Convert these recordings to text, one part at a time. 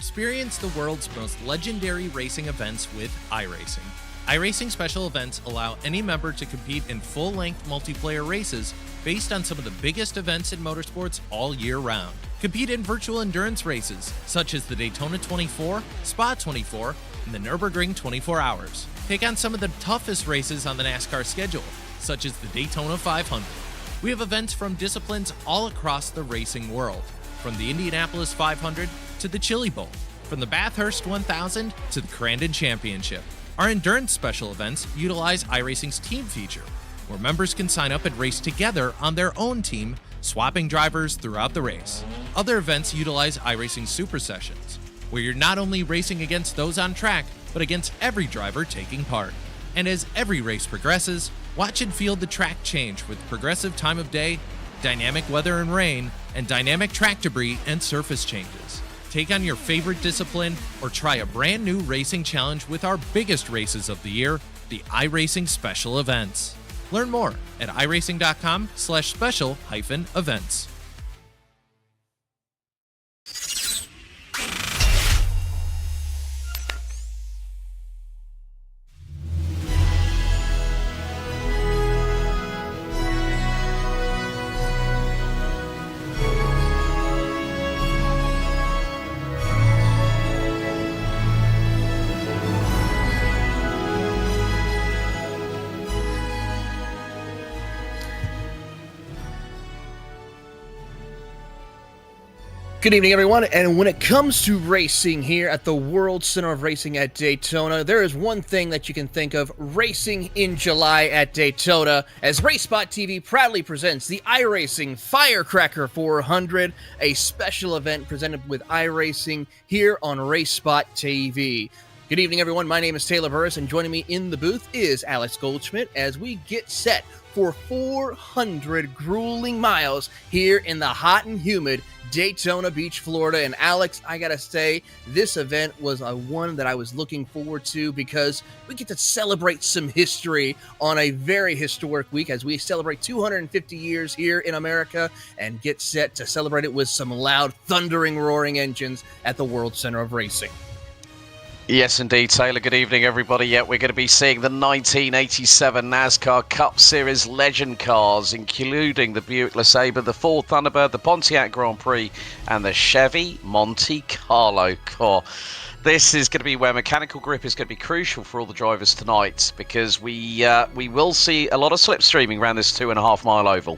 Experience the world's most legendary racing events with iRacing. iRacing special events allow any member to compete in full-length multiplayer races based on some of the biggest events in motorsports all year round. Compete in virtual endurance races such as the Daytona 24, Spa 24, and the Nürburgring 24 Hours. Take on some of the toughest races on the NASCAR schedule, such as the Daytona 500. We have events from disciplines all across the racing world, from the Indianapolis 500 to the Chili Bowl, from the Bathurst 1000 to the Crandon Championship. Our endurance special events utilize iRacing's team feature, where members can sign up and race together on their own team, swapping drivers throughout the race. Other events utilize iRacing Super Sessions, where you're not only racing against those on track, but against every driver taking part. And as every race progresses, watch and feel the track change with progressive time of day, dynamic weather and rain, and dynamic track debris and surface changes. Take on your favorite discipline or try a brand new racing challenge with our biggest races of the year, the iRacing Special Events. Learn more at iracing.com/special-events. Good evening, everyone, and when it comes to racing here at the World Center of Racing at Daytona, there is one thing that you can think of: racing in July at Daytona, as RaceSpot TV proudly presents the iRacing Firecracker 400, a special event presented with iRacing here on RaceSpot TV. Good evening, everyone. My name is Taylor Burris, and joining me in the booth is Alex Goldschmidt as we get set for 400 grueling miles here in the hot and humid Daytona Beach, Florida. And Alex, I gotta say, this event was one that I was looking forward to because we get to celebrate some history on a very historic week as we celebrate 250 years here in America and get set to celebrate it with some loud, thundering, roaring engines at the World Center of Racing. Yes, indeed, Taylor. Good evening, everybody. Yeah, we're going to be seeing the 1987 NASCAR Cup Series legend cars, including the Buick LeSabre, the Ford Thunderbird, the Pontiac Grand Prix, and the Chevy Monte Carlo car. This is going to be where mechanical grip is going to be crucial for all the drivers tonight, because we will see a lot of slipstreaming around this 2.5 mile oval.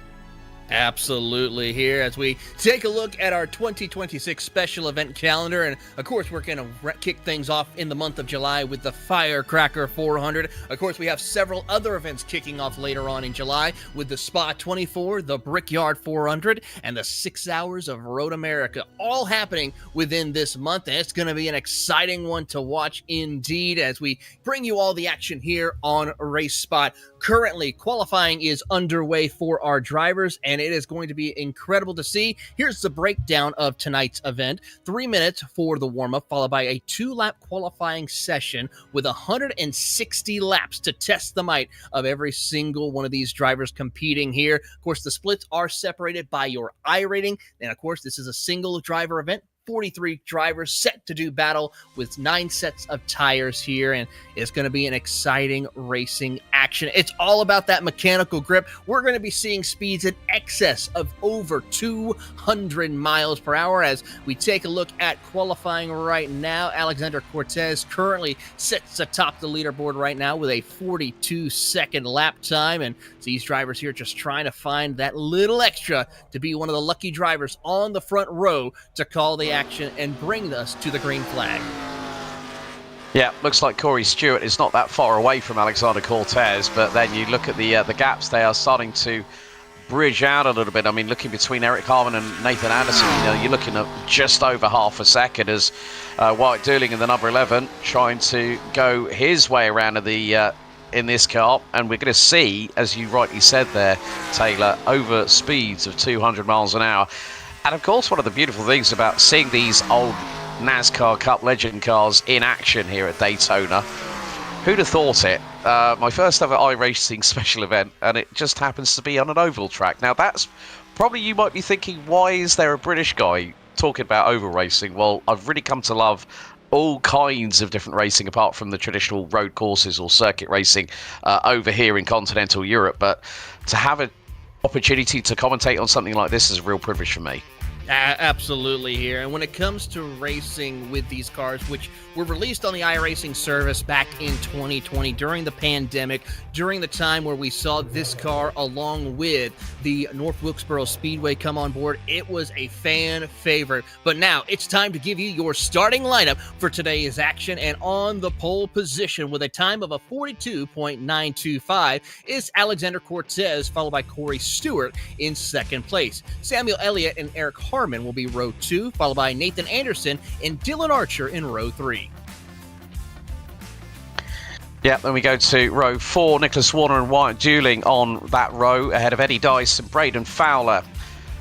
Absolutely, here as we take a look at our 2026 special event calendar. And of course, we're going to kick things off in the month of July with the Firecracker 400. Of course, we have several other events kicking off later on in July with the Spa 24, the Brickyard 400, and the 6 Hours of Road America, all happening within this month. And it's going to be an exciting one to watch indeed as we bring you all the action here on RaceSpot. Currently, qualifying is underway for our drivers, and it is going to be incredible to see. Here's the breakdown of tonight's event. 3 minutes for the warm-up, followed by a 2-lap qualifying session with 160 laps to test the might of every single one of these drivers competing here. Of course, the splits are separated by your I rating, and of course, this is a single driver event. 43 drivers set to do battle with 9 sets of tires here, and it's going to be an exciting racing action. It's all about that mechanical grip. We're going to be seeing speeds in excess of over 200 miles per hour as we take a look at qualifying right now. Alexander Cortez currently sits atop the leaderboard right now with a 42-second lap time, and these drivers here just trying to find that little extra to be one of the lucky drivers on the front row to call the action and bring us to the green flag. Yeah, looks like Corey Stewart is not that far away from Alexander Cortez, but then you look at the gaps, they are starting to bridge out a little bit. I mean, looking between Eric Harmon and Nathan Anderson, you're looking at just over half a second as Wyatt Dooling in the number 11 trying to go his way around in this car, and we're going to see, as you rightly said there, Taylor, over speeds of 200 miles an hour. And of course, one of the beautiful things about seeing these old NASCAR Cup legend cars in action here at Daytona, who'd have thought it? My first ever iRacing special event, and it just happens to be on an oval track. Now, that's probably, you might be thinking, why is there a British guy talking about oval racing, well, I've really come to love all kinds of different racing apart from the traditional road courses or circuit racing over here in continental Europe. But to have an opportunity to commentate on something like this is a real privilege for me. Absolutely here. And when it comes to racing with these cars, which were released on the iRacing service back in 2020 during the pandemic, during the time where we saw this car along with the North Wilkesboro Speedway come on board, it was a fan favorite. But now it's time to give you your starting lineup for today's action. And on the pole position with a time of a 42.925 is Alexander Cortez, followed by Corey Stewart in second place. Samuel Elliott and Eric Harmon will be row 2, followed by Nathan Anderson and Dylan Archer in row 3. Yeah, then we go to row 4. Nicholas Warner and Wyatt Dueling on that row, ahead of Eddie Dice and Braden Fowler,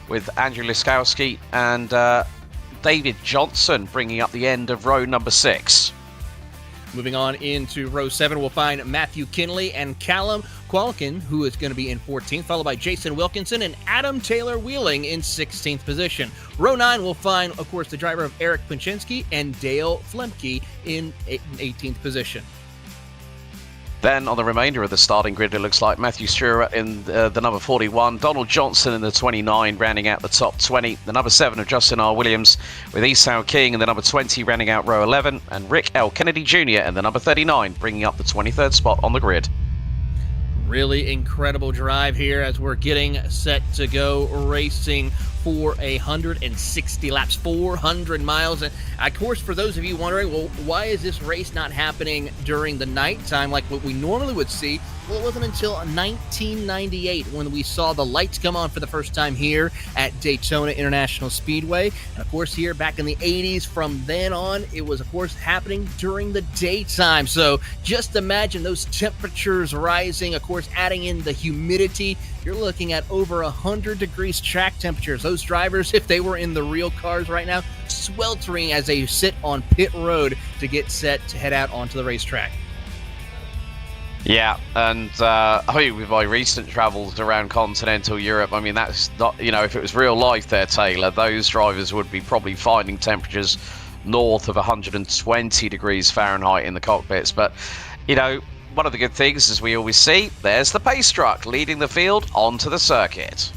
with Andrew Liskowski and David Johnson bringing up the end of row number 6. Moving on into row 7, we'll find Matthew Kinley and Callum Qualkin, who is going to be in 14th, followed by Jason Wilkinson and Adam Taylor Wheeling in 16th position. Row 9, we'll find, of course, the driver of Eric Paczynski and Dale Flemke in 18th position. Then on the remainder of the starting grid, it looks like Matthew Stewart in the number 41, Donald Johnson in the 29, rounding out the top 20. The number 7 of Justin R. Williams with Esau King in the number 20, rounding out row 11. And Rick L. Kennedy Jr. in the number 39, bringing up the 23rd spot on the grid. Really incredible drive here as we're getting set to go racing for 160 laps, 400 miles. And of course, for those of you wondering, well, why is this race not happening during the nighttime like what we normally would see? Well, it wasn't until 1998 when we saw the lights come on for the first time here at Daytona International Speedway. And of course, here back in the 80s, from then on, it was, of course, happening during the daytime. So just imagine those temperatures rising, of course, adding in the humidity. You're looking at over 100 degrees track temperatures. Those drivers, if they were in the real cars right now, sweltering as they sit on pit road to get set to head out onto the racetrack. Yeah, and with my recent travels around continental Europe, I mean, that's not, if it was real life there, Taylor, those drivers would be probably finding temperatures north of 120 degrees Fahrenheit in the cockpits. But, one of the good things, as we always see, there's the pace truck leading the field onto the circuit.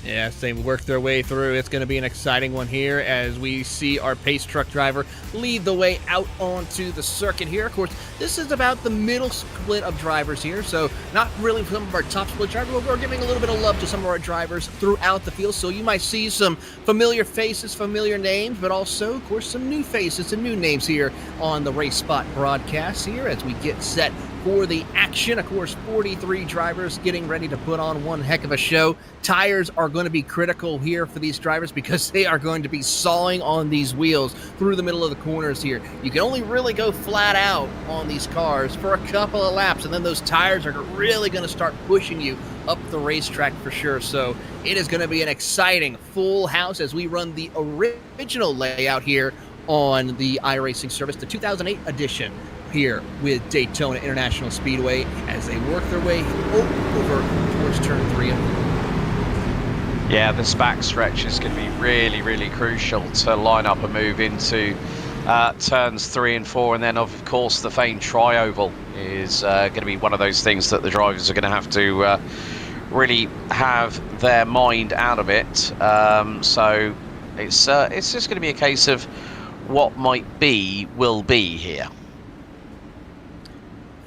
Yes, they work their way through. It's going to be an exciting one here as we see our pace truck driver lead the way out onto the circuit here. Of course, this is about the middle split of drivers here, so not really some of our top split drivers, but we're giving a little bit of love to some of our drivers throughout the field. So you might see some familiar faces, familiar names, but also, of course, some new faces, some new names here on the Race Spot broadcast here as we get set for the action. Of course, 43 drivers getting ready to put on one heck of a show. Tires are going to be critical here for these drivers because they are going to be sawing on these wheels through the middle of the corners here. You can only really go flat out on these cars for a couple of laps, and then those tires are really going to start pushing you up the racetrack for sure. So it is going to be an exciting full house as we run the original layout here on the iRacing service, the 2008 edition here with Daytona International Speedway as they work their way over towards turn 3 and 4. Yeah, this back stretch is going to be really, really crucial to line up a move into turns 3 and 4, and then of course the famed tri-oval is going to be one of those things that the drivers are going to have to really have their mind out of it. So it's just going to be a case of what might be will be here.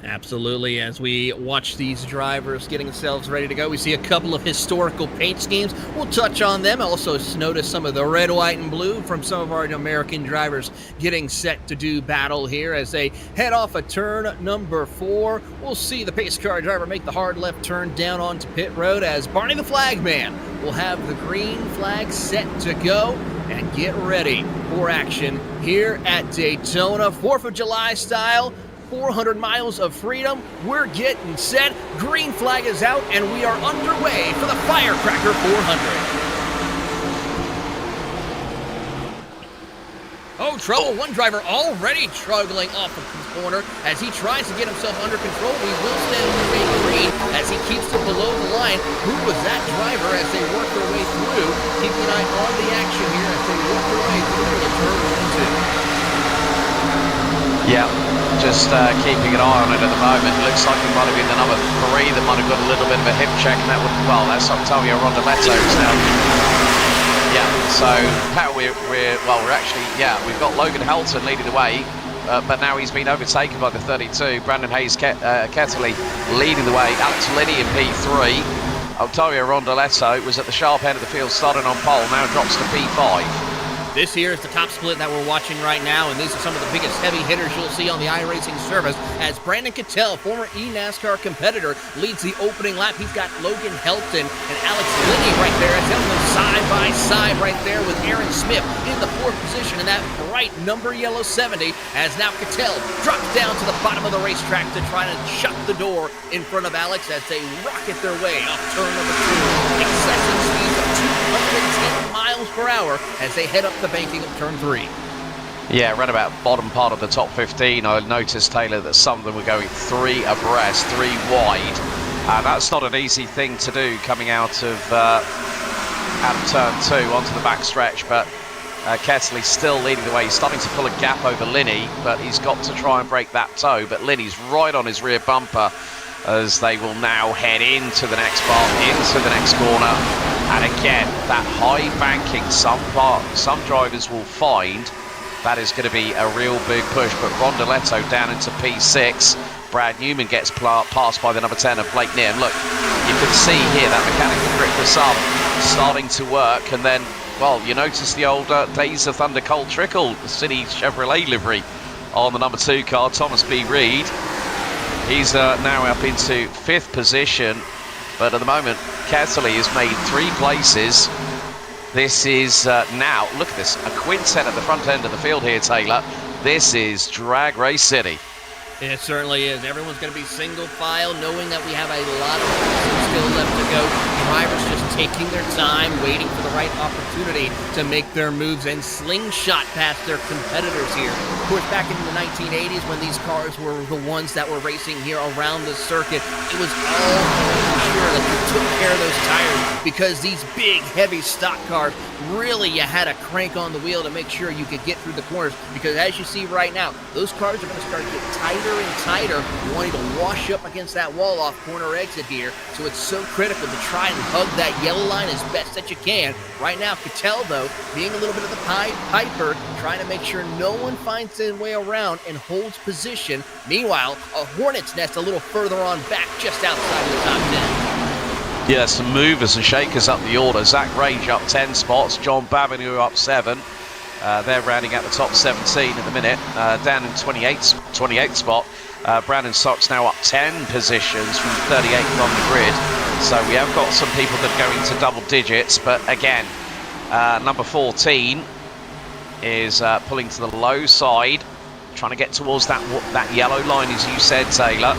Absolutely. As we watch these drivers getting themselves ready to go, we see a couple of historical paint schemes. We'll touch on them. Also notice some of the red, white, and blue from some of our American drivers getting set to do battle here as they head off of turn number 4. We'll see the pace car driver make the hard left turn down onto pit road as Barney the Flagman will have the green flag set to go and get ready for action here at Daytona. 4th of July style. 400 miles of freedom. We're getting set. Green flag is out, and we are underway for the Firecracker 400. Oh, trouble. One driver already struggling off of the corner as he tries to get himself under control. We will stand with a green as he keeps it below the line. Who was that driver as they work their way through? Keeping an eye on the action here as they work their way through the turn 1 and 2. Yeah, just keeping an eye on it at the moment. Looks like it might have been the number 3 that might have got a little bit of a hip check, and that would, well, that's Octavio Rondeletto now. Yeah, so now we're actually, yeah, we've got Logan Helton leading the way, but now he's been overtaken by the 32. Brandon Hayes Ketterly leading the way. Alex Linney in P3. Octavio Rondeletto was at the sharp end of the field, starting on pole, now drops to P5. This here is the top split that we're watching right now, and these are some of the biggest heavy hitters you'll see on the iRacing service as Brandon Cattell, former NASCAR competitor, leads the opening lap. He's got Logan Helton and Alex Linney right there as they'll go side by side right there with Aaron Smith in the 4th position in that bright number yellow 70 as now Cattell drops down to the bottom of the racetrack to try to shut the door in front of Alex as they rocket their way up turn number 2. Excessive speeds of 210 miles per hour as they head up the banking of turn 3. Yeah, right about bottom part of the top 15. I noticed, Taylor, that some of them were going 3 abreast, 3 wide. That's not an easy thing to do coming out of turn 2 onto the back stretch, but Ketterly still leading the way. He's starting to pull a gap over Linney, but he's got to try and break that toe. But Linney's right on his rear bumper as they will now head into the next bar, into the next corner. And again, that high banking, some drivers will find that is going to be a real big push. But Rondeletto down into P6. Brad Newman gets passed by the number 10 of Blake Neer. And look, you can see here that mechanical grip for some starting to work. And then, well, you notice the old Days of Thunder Cold Trickle, the City Chevrolet livery on the number 2 car, Thomas B. Reed. He's now up into 5th position, but at the moment, Ketterly has made 3 places. This is now, look at this, a quintet at the front end of the field here, Taylor. This is Drag Race City. It certainly is. Everyone's going to be single file, knowing that we have a lot of racing still left to go. Drivers just taking their time, waiting for the right opportunity to make their moves and slingshot past their competitors here. Of course, back in the 1980s, when these cars were the ones that were racing here around the circuit, it was all making sure that you took care of those tires, because these big, heavy stock cars, really you had to crank on the wheel to make sure you could get through the corners, because as you see right now, those cars are going to start to get tighter and tighter, wanting to wash up against that wall off corner exit here. So it's so critical to try and hug that yellow line as best that you can. Right now, Cattell, though, being a little bit of the piper, trying to make sure no one finds their way around and holds position. Meanwhile, a hornet's nest a little further on back, just outside of the top 10. Yeah, some movers and shakers up the order. Zach Range up 10 spots, John Babineau up 7. They're rounding out the top 17 at the minute. Down in 28th spot. Brandon Sox now up 10 positions from 38th on the grid. So we have got some people that are going to double digits. But again, number 14 is pulling to the low side, trying to get towards that yellow line, as you said, Taylor.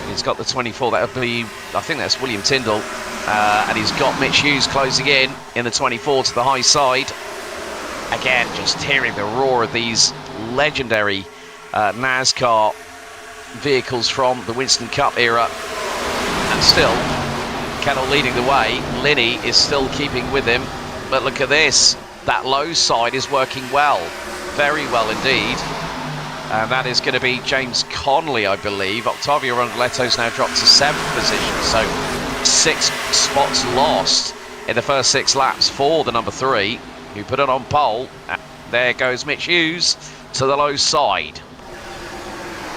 He's got the 24. That would be, I think that's William Tyndall. And he's got Mitch Hughes closing in the 24 to the high side. Again, just hearing the roar of these legendary NASCAR vehicles from the Winston Cup era. And still, Kettle leading the way. Linney is still keeping with him. But look at this. That low side is working well. Very well indeed. And that is going to be James Connolly, I believe. Octavio Rondeletto's now dropped to 7th position. So 6 spots lost in the first 6 laps for the number 3. Who put it on pole. There goes Mitch Hughes to the low side.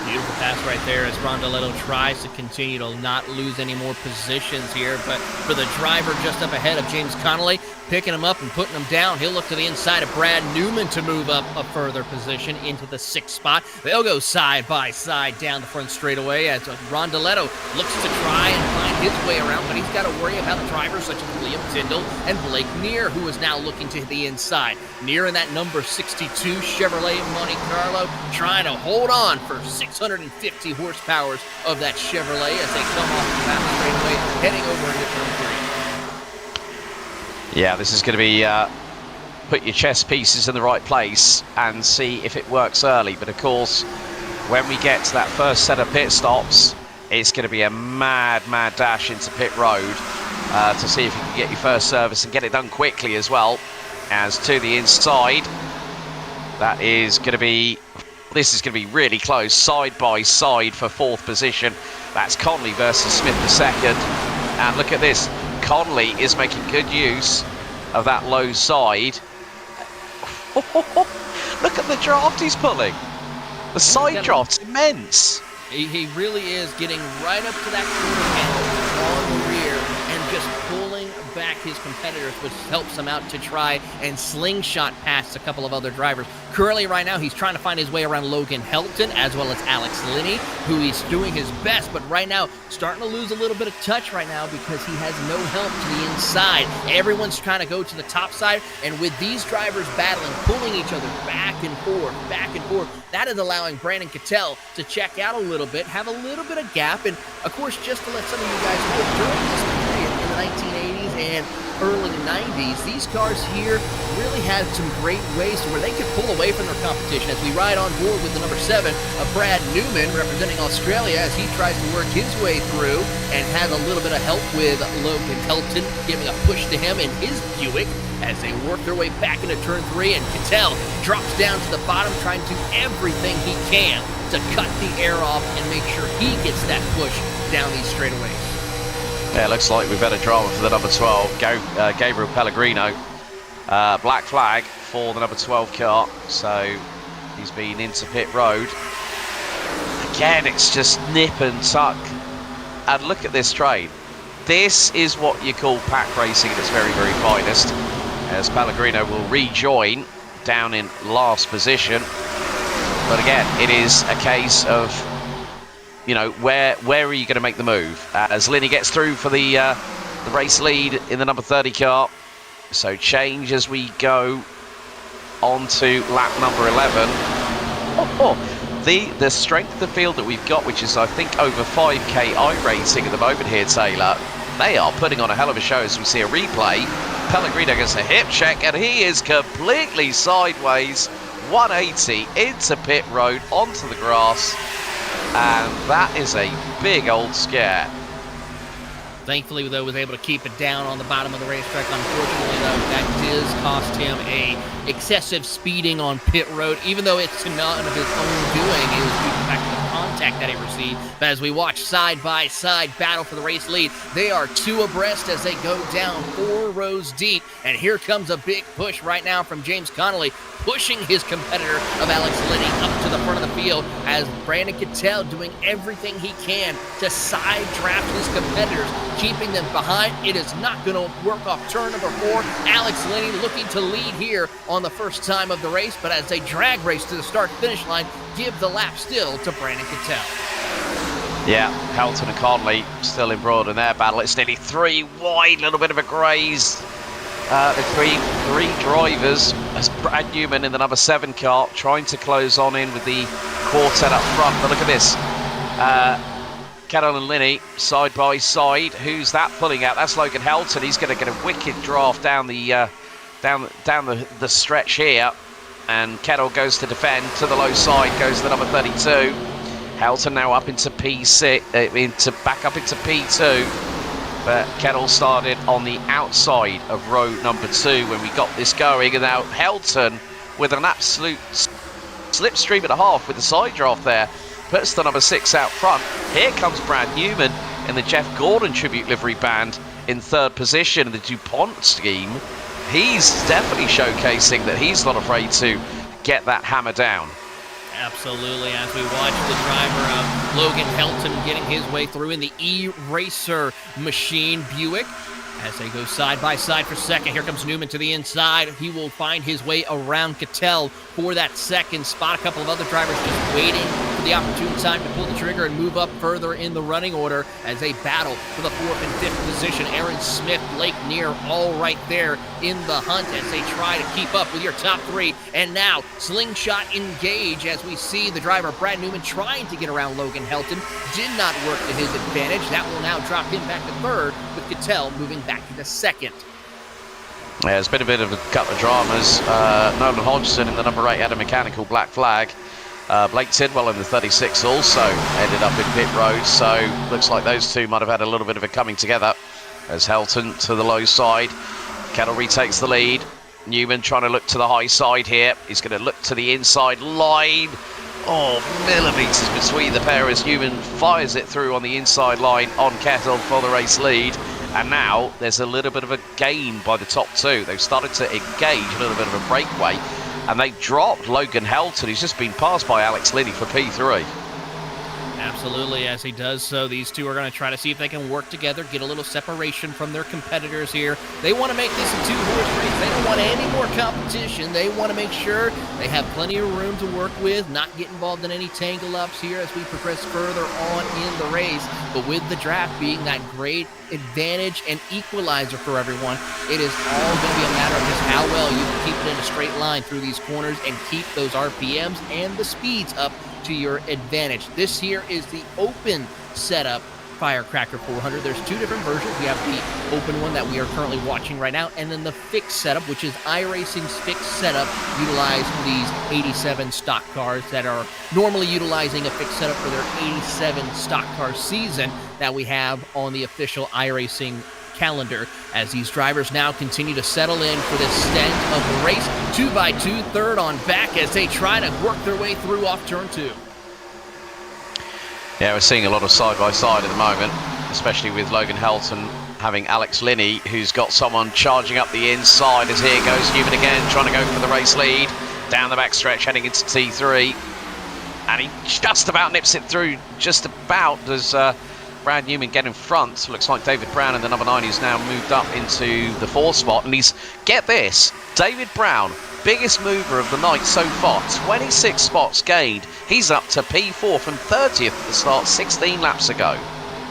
Beautiful pass right there as Rondeletto tries to continue to not lose any more positions here. But for the driver just up ahead of James Connolly, picking him up and putting him down, he'll look to the inside of Brad Newman to move up a further position into the 6th spot. They'll go side by side down the front straightaway as Rondeletto looks to try and find his way around, but he's got to worry about the drivers such as William Tyndall and Blake Neer, who is now looking to the inside. Neer in that number 62 Chevrolet Monte Carlo, trying to hold on for 650 horsepower of that Chevrolet as they come off the path straightaway, heading over into turn 3. Yeah, this is going to be put your chess pieces in the right place and see if it works early. But of course, when we get to that first set of pit stops, it's going to be a mad dash into pit road to see if you can get your first service and get it done quickly as well. As to the inside, that is going to be, this is going to be really close, side by side for 4th position. That's Conley versus Smith the second. And look at this, Conley is making good use of that low side. Look at the draft he's pulling. The side draft's immense. He really is getting right up to that corner handle on the rear and just pulling back his competitors, which helps him out to try and slingshot past a couple of other drivers. Currently, right now, he's trying to find his way around Logan Helton as well as Alex Linney, who he's doing his best, but right now, starting to lose a little bit of touch right now because he has no help to the inside. Everyone's trying to go to the top side, and with these drivers battling, pulling each other back and forth, that is allowing Brandon Cattell to check out a little bit, have a little bit of gap, and of course, just to let some of you guys know, during this period in the 1980s and early 90s, these cars here really had some great ways to where they could pull away from their competition. As we ride on board with the number 7 of Brad Newman representing Australia as he tries to work his way through and has a little bit of help with Logan Helton giving a push to him in his Buick as they work their way back into turn 3, and Cattell drops down to the bottom trying to do everything he can to cut the air off and make sure he gets that push down these straightaways. Yeah, looks like we've had a drama for the number 12, Gabriel Pellegrino. Black flag for the number 12 car, so he's been into pit road. Again, it's just nip and tuck. And look at this train. This is what you call pack racing at its very finest, as Pellegrino will rejoin down in last position. But again, it is a case of, you know, where are you going to make the move? As Linney gets through for the race lead in the number 30 car. So change as we go on to lap number 11. The strength of the field that we've got, which is I think over 5k iRacing at the moment here, Taylor, they are putting on a hell of a show as we see a replay. Pellegrino gets a hip check and he is completely sideways, 180 into pit road onto the grass. And that is a big old scare. Thankfully, though, was able to keep it down on the bottom of the racetrack. Unfortunately, though, that does cost him a excessive speeding on pit road, even though it's none of his own doing. It was due to the fact of the contact that he received. But as we watch side-by-side battle for the race lead, they are 2 abreast as they go down 4 rows deep. And here comes a big push right now from James Connolly, pushing his competitor of Alex Linney up to the front of the field as Brandon Cattell doing everything he can to side draft his competitors, keeping them behind. It is not going to work off turn number 4. Alex Linney looking to lead here on the first time of the race, but as they drag race to the start-finish line, give the lap still to Brandon Cattell. Yeah, Helton and Conley still embroiled in their battle. It's nearly 3 wide, little bit of a graze. The three drivers, as Brad Newman in the number 7 car, trying to close on in with the quartet up front. But look at this. Cattell and Linney side by side. Who's that pulling out? That's Logan Helton. He's going to get a wicked draft down the the stretch here, and Cattell goes to defend to the low side. Goes the number 32. Helton now up into P6, back up into P2. But Cattell started on the outside of row number 2 when we got this going, and now Helton with an absolute slipstream and a half with the side draft there. Puts the number 6 out front. Here comes Brad Newman in the Jeff Gordon tribute livery band in 3rd position in the DuPont scheme. He's definitely showcasing that he's not afraid to get that hammer down. Absolutely, as we watch the driver of Logan Helton getting his way through in the E-Racer machine Buick. As they go side by side for second, here comes Newman to the inside. He will find his way around Cattell for that second spot. A couple of other drivers just waiting for the opportune time to pull the trigger and move up further in the running order as they battle for the 4th and 5th position. Aaron Smith, Blake Neer, all right there in the hunt as they try to keep up with your top 3. And now, slingshot engage as we see the driver Brad Newman trying to get around Logan Helton. Did not work to his advantage. That will now drop him back to 3rd with Cattell moving back into 2nd. Yeah, there's been a bit of a couple of dramas. Nolan Hodgson in the number 8 had a mechanical black flag. Blake Tidwell in the 36 also ended up in pit road, so looks like those two might have had a little bit of a coming together. As Helton to the low side, Kettle retakes the lead. Newman trying to look to the high side here. He's going to look to the inside line. Oh, millimetres between the pair as Newman fires it through on the inside line on Kettle for the race lead. And now there's a little bit of a gain by the top two. They've started to engage a little bit of a breakaway, and they dropped Logan Helton, who's just been passed by Alex Linney for P3. Absolutely, as he does so, these two are going to try to see if they can work together, get a little separation from their competitors here. They want to make this a two-horse race. They don't want any more competition. They want to make sure they have plenty of room to work with, not get involved in any tangle-ups here as we progress further on in the race. But with the draft being that great advantage and equalizer for everyone, it is all going to be a matter of just how well you can keep it in a straight line through these corners and keep those RPMs and the speeds up to your advantage. This here is the open setup Firecracker 400. There's two different versions. We have the open one that we are currently watching right now, and then the fixed setup, which is iRacing's fixed setup, utilize these 87 stock cars that are normally utilizing a fixed setup for their 87 stock car season that we have on the official iRacing calendar, as these drivers now continue to settle in for this stint of the race. 2x2, third on back as they try to work their way through off turn 2. Yeah, we're seeing a lot of side-by-side at the moment, especially with Logan Helton having Alex Linney, who's got someone charging up the inside, as here goes Newman again, trying to go for the race lead. Down the backstretch, heading into T3. And he just about nips it through, just about, as Brad Newman get in front. Looks like David Brown in the number 9 is now moved up into the 4th spot. And he's, get this, David Brown, biggest mover of the night so far, 26 spots gained. He's up to P4 from 30th at the start 16 laps ago.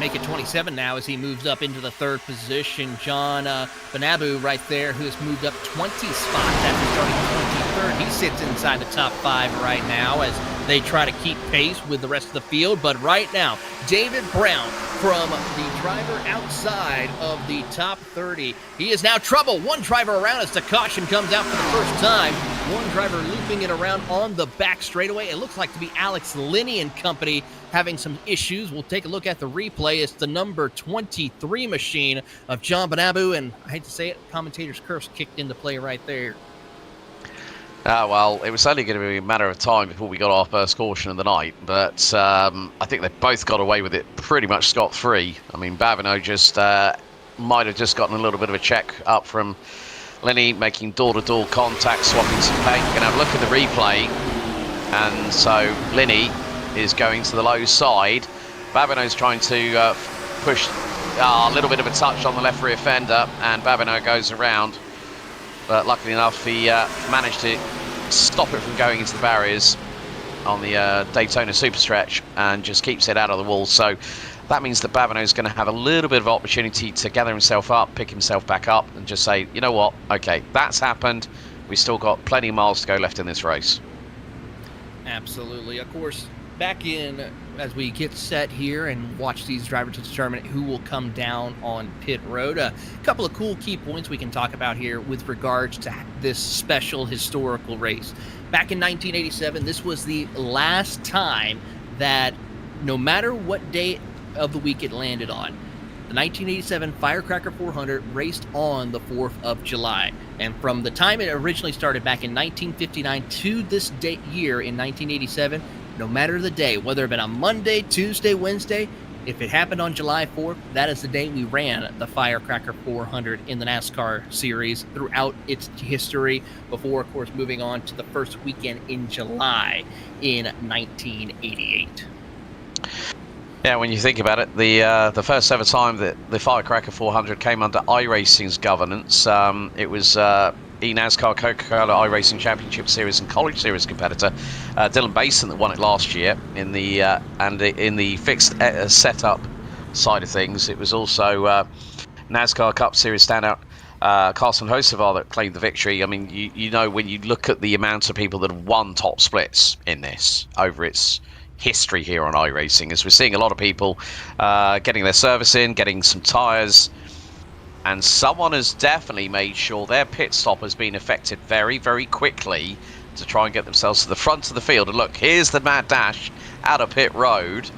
Make it 27 now as he moves up into the 3rd position. John Banabu right there, who has moved up 20 spots after starting 23rd. He sits inside the top 5 right now as they try to keep pace with the rest of the field. But right now, David Brown from the driver outside of the top 30. He is now trouble. One driver around as the caution comes out for the first time. One driver looping it around on the back straightaway. It looks like to be Alex Linney and company having some issues. We'll take a look at the replay. It's the number 23 machine of John Banabu, and I hate to say it, commentator's curse kicked into play right there. Well, it was only going to be a matter of time before we got our first caution of the night, but I think they both got away with it pretty much scot-free. I mean, Babineau just might have just gotten a little bit of a check up from Linney, making door-to-door contact, swapping some paint. We're going to have a look at the replay, and so Linney is going to the low side. Babineau's trying to push a little bit of a touch on the left rear fender, and Babineau goes around. But luckily enough, he managed to stop it from going into the barriers on the Daytona Superstretch and just keeps it out of the wall. So that means that Babineau is going to have a little bit of opportunity to gather himself up, pick himself back up, and just say, you know what, okay, that's happened. We've still got plenty of miles to go left in this race. Absolutely. Of course, back in as we get set here and watch these drivers to determine who will come down on pit road. A couple of cool key points we can talk about here with regards to this special historical race. Back in 1987, this was the last time that no matter what day of the week it landed on, the 1987 Firecracker 400 raced on the 4th of July. And from the time it originally started back in 1959 to this date year in 1987, no matter the day, whether it been on Monday, Tuesday, Wednesday, if it happened on July 4th, that is the day we ran the Firecracker 400 in the NASCAR series throughout its history before, of course, moving on to the first weekend in July in 1988. Yeah, when you think about it, the first ever time that the Firecracker 400 came under iRacing's governance, it was NASCAR Coca-Cola iRacing Championship Series and College Series competitor Dylan Basin that won it last year in the and in the fixed setup side of things. It was also NASCAR Cup Series standout Carson Hocevar that claimed the victory. I mean, you know, when you look at the amount of people that have won top splits in this over its history here on iRacing, as we're seeing a lot of people getting their service in, getting some tyres, and someone has definitely made sure their pit stop has been effected very, very quickly to try and get themselves to the front of the field. And look, here's the mad dash out of pit road.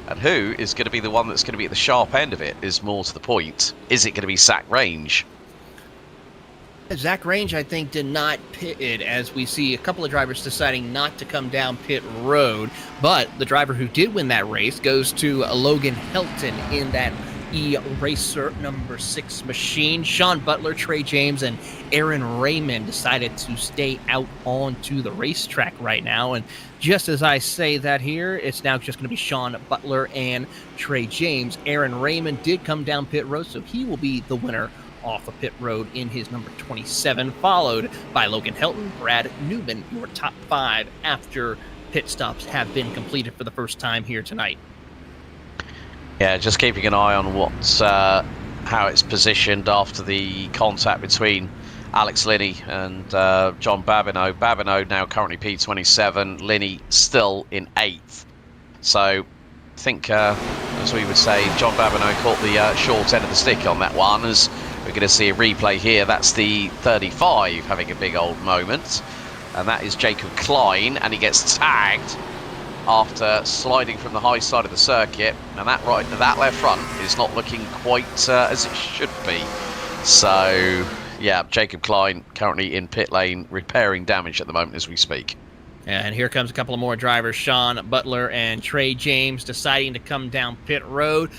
And who is going to be the one that's going to be at the sharp end of it is more to the point. Is it going to be Zach Range? Zach Range, I think, did not pit it, as we see a couple of drivers deciding not to come down pit road. But the driver who did win that race goes to Logan Helton in that E-Racer number 6 machine. Sean Butler, Trey James, and Aaron Raymond decided to stay out onto the racetrack right now. And just as I say that here, it's now just going to be Sean Butler and Trey James. Aaron Raymond did come down pit road, so he will be the winner off of pit road in his number 27, followed by Logan Helton, Brad Newman, your top 5 after pit stops have been completed for the first time here tonight. Yeah, just keeping an eye on what's how it's positioned after the contact between Alex Linney and John Babineau. Babineau now currently P27, Linney still in 8th. So I think, as we would say, John Babineau caught the short end of the stick on that one, as we're going to see a replay here. That's the 35 having a big old moment, and that is Jacob Klein, and he gets tagged after sliding from the high side of the circuit, and that left front is not looking quite as it should be. So yeah, Jacob Klein currently in pit lane repairing damage at the moment as we speak. And here comes a couple of more drivers, Sean Butler and Trey James, deciding to come down pit road.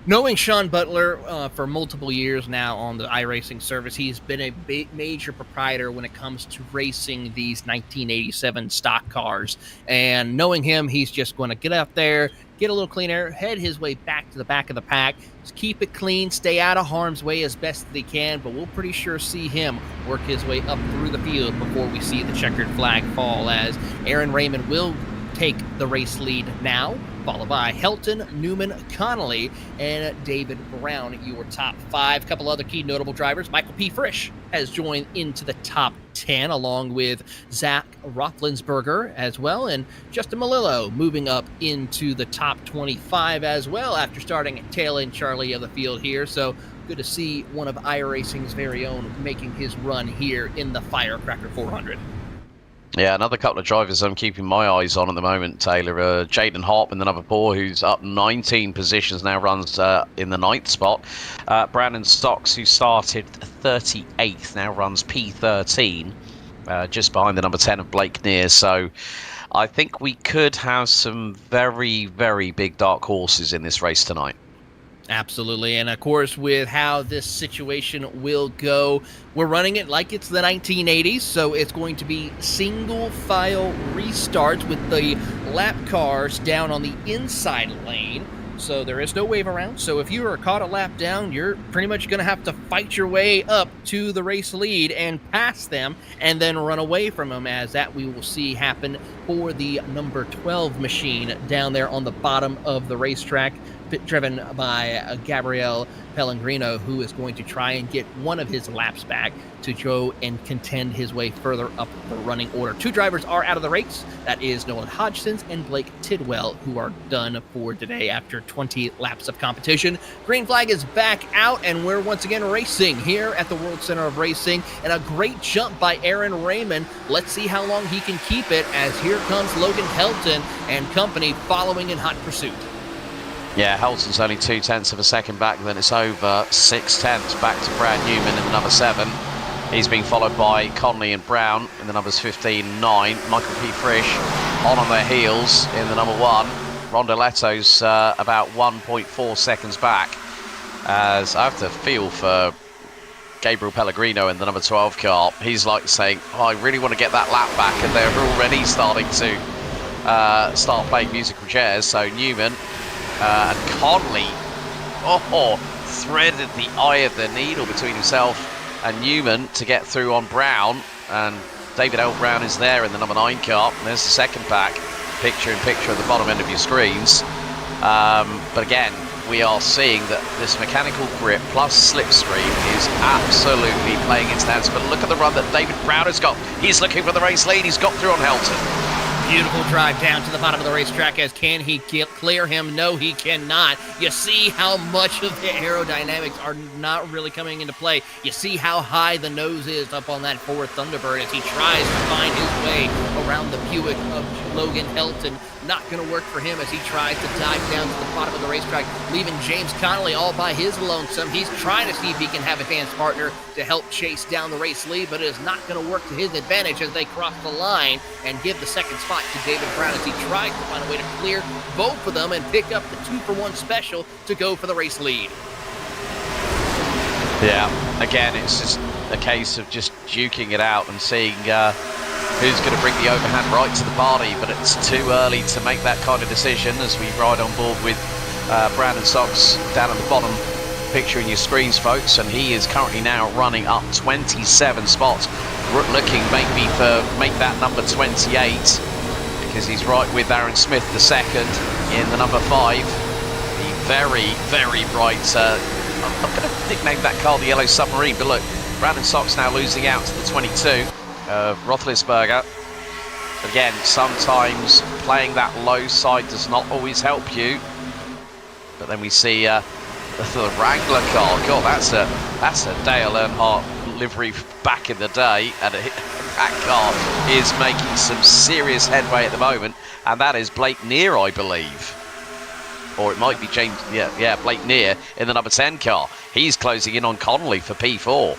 Knowing Sean Butler for multiple years now on the iRacing service, he's been a major proprietor when it comes to racing these 1987 stock cars. And knowing him, he's just going to get out there, get a little clean air, head his way back to the back of the pack, just keep it clean, stay out of harm's way as best as he can, but we'll pretty sure see him work his way up through the field before we see the checkered flag fall, as Aaron Raymond will take the race lead now, followed by Helton, Newman, Connolly, and David Brown, your top 5. A couple other key notable drivers. Michael P. Frisch has joined into the top 10, along with Zach Roethlisberger as well, and Justin Malillo moving up into the top 25 as well after starting at tail end Charlie of the field here. So good to see one of iRacing's very own making his run here in the Firecracker 400. Yeah, another couple of drivers I'm keeping my eyes on at the moment, Taylor. Jaden Hop in the number 4, who's up 19 positions now, runs in the 9th spot. Brandon Stocks, who started 38th, now runs P13, just behind the number 10 of Blake Neer. So I think we could have some very, very big dark horses in this race tonight. Absolutely, and of course, with how this situation will go, we're running it like it's the 1980s, so it's going to be single file restarts with the lap cars down on the inside lane, so there is no wave around. So if you are caught a lap down, you're pretty much going to have to fight your way up to the race lead and pass them, and then run away from them, as that we will see happen for the number 12 machine down there on the bottom of the racetrack, driven by Gabriel Pellegrino, who is going to try and get one of his laps back to go and contend his way further up the running order. 2 drivers are out of the race. That is Nolan Hodgson's and Blake Tidwell, who are done for today after 20 laps of competition. Green flag is back out, and we're once again racing here at the World Center of Racing, and a great jump by Aaron Raymond. Let's see how long he can keep it, as here comes Logan Helton and company following in hot pursuit. Yeah, Helton's only 0.2 of a second back, then it's over 0.6 back to Brad Newman in the number 7. He's being followed by Conley and Brown in the numbers 15 and 9. Michael P. Frisch on their heels in the number 1. Rondoletto's about 1.4 seconds back, as I have to feel for Gabriel Pellegrino in the number 12 car. He's like saying, oh, I really want to get that lap back, and they're already starting to start playing musical chairs. So Newman and Conley, threaded the eye of the needle between himself and Newman to get through on Brown, and David L. Brown is there in the number 9 car. And there's the second pack, picture in picture at the bottom end of your screens. But again, we are seeing that this mechanical grip plus slipstream is absolutely playing its dance. But look at the run that David Brown has got. He's looking for the race lead. He's got through on Helton. Beautiful drive down to the bottom of the racetrack. As can he clear him? No, he cannot. You see how much of the aerodynamics are not really coming into play. You see how high the nose is up on that Ford Thunderbird as he tries to find his way around the Buick of Logan Helton. Not going to work for him as he tries to dive down to the bottom of the racetrack, leaving James Connolly all by his lonesome. He's trying to see if he can have a dance partner to help chase down the race lead, but it is not going to work to his advantage as they cross the line and give the second spot to David Brown as he tries to find a way to clear both of them and pick up the 2-for-1 special to go for the race lead. Yeah, again, it's just a case of just duking it out and seeing who's going to bring the overhand right to the party, but it's too early to make that kind of decision as we ride on board with Brandon Sox down at the bottom picture in your screens, folks, and he is currently now running up 27 spots, looking maybe for make that number 28, because he's right with Aaron Smith, the second, in the number 5. The very, very bright, I'm going to nickname that car the Yellow Submarine, but look, Brandon Sox now losing out to the 22. Roethlisberger. Again, sometimes playing that low side does not always help you. But then we see the Wrangler car. God, that's a Dale Earnhardt livery back in the day, and that car is making some serious headway at the moment. And that is Blake Neer, I believe, or it might be James. Yeah, Blake Neer in the number 10 car. He's closing in on Connolly for P4.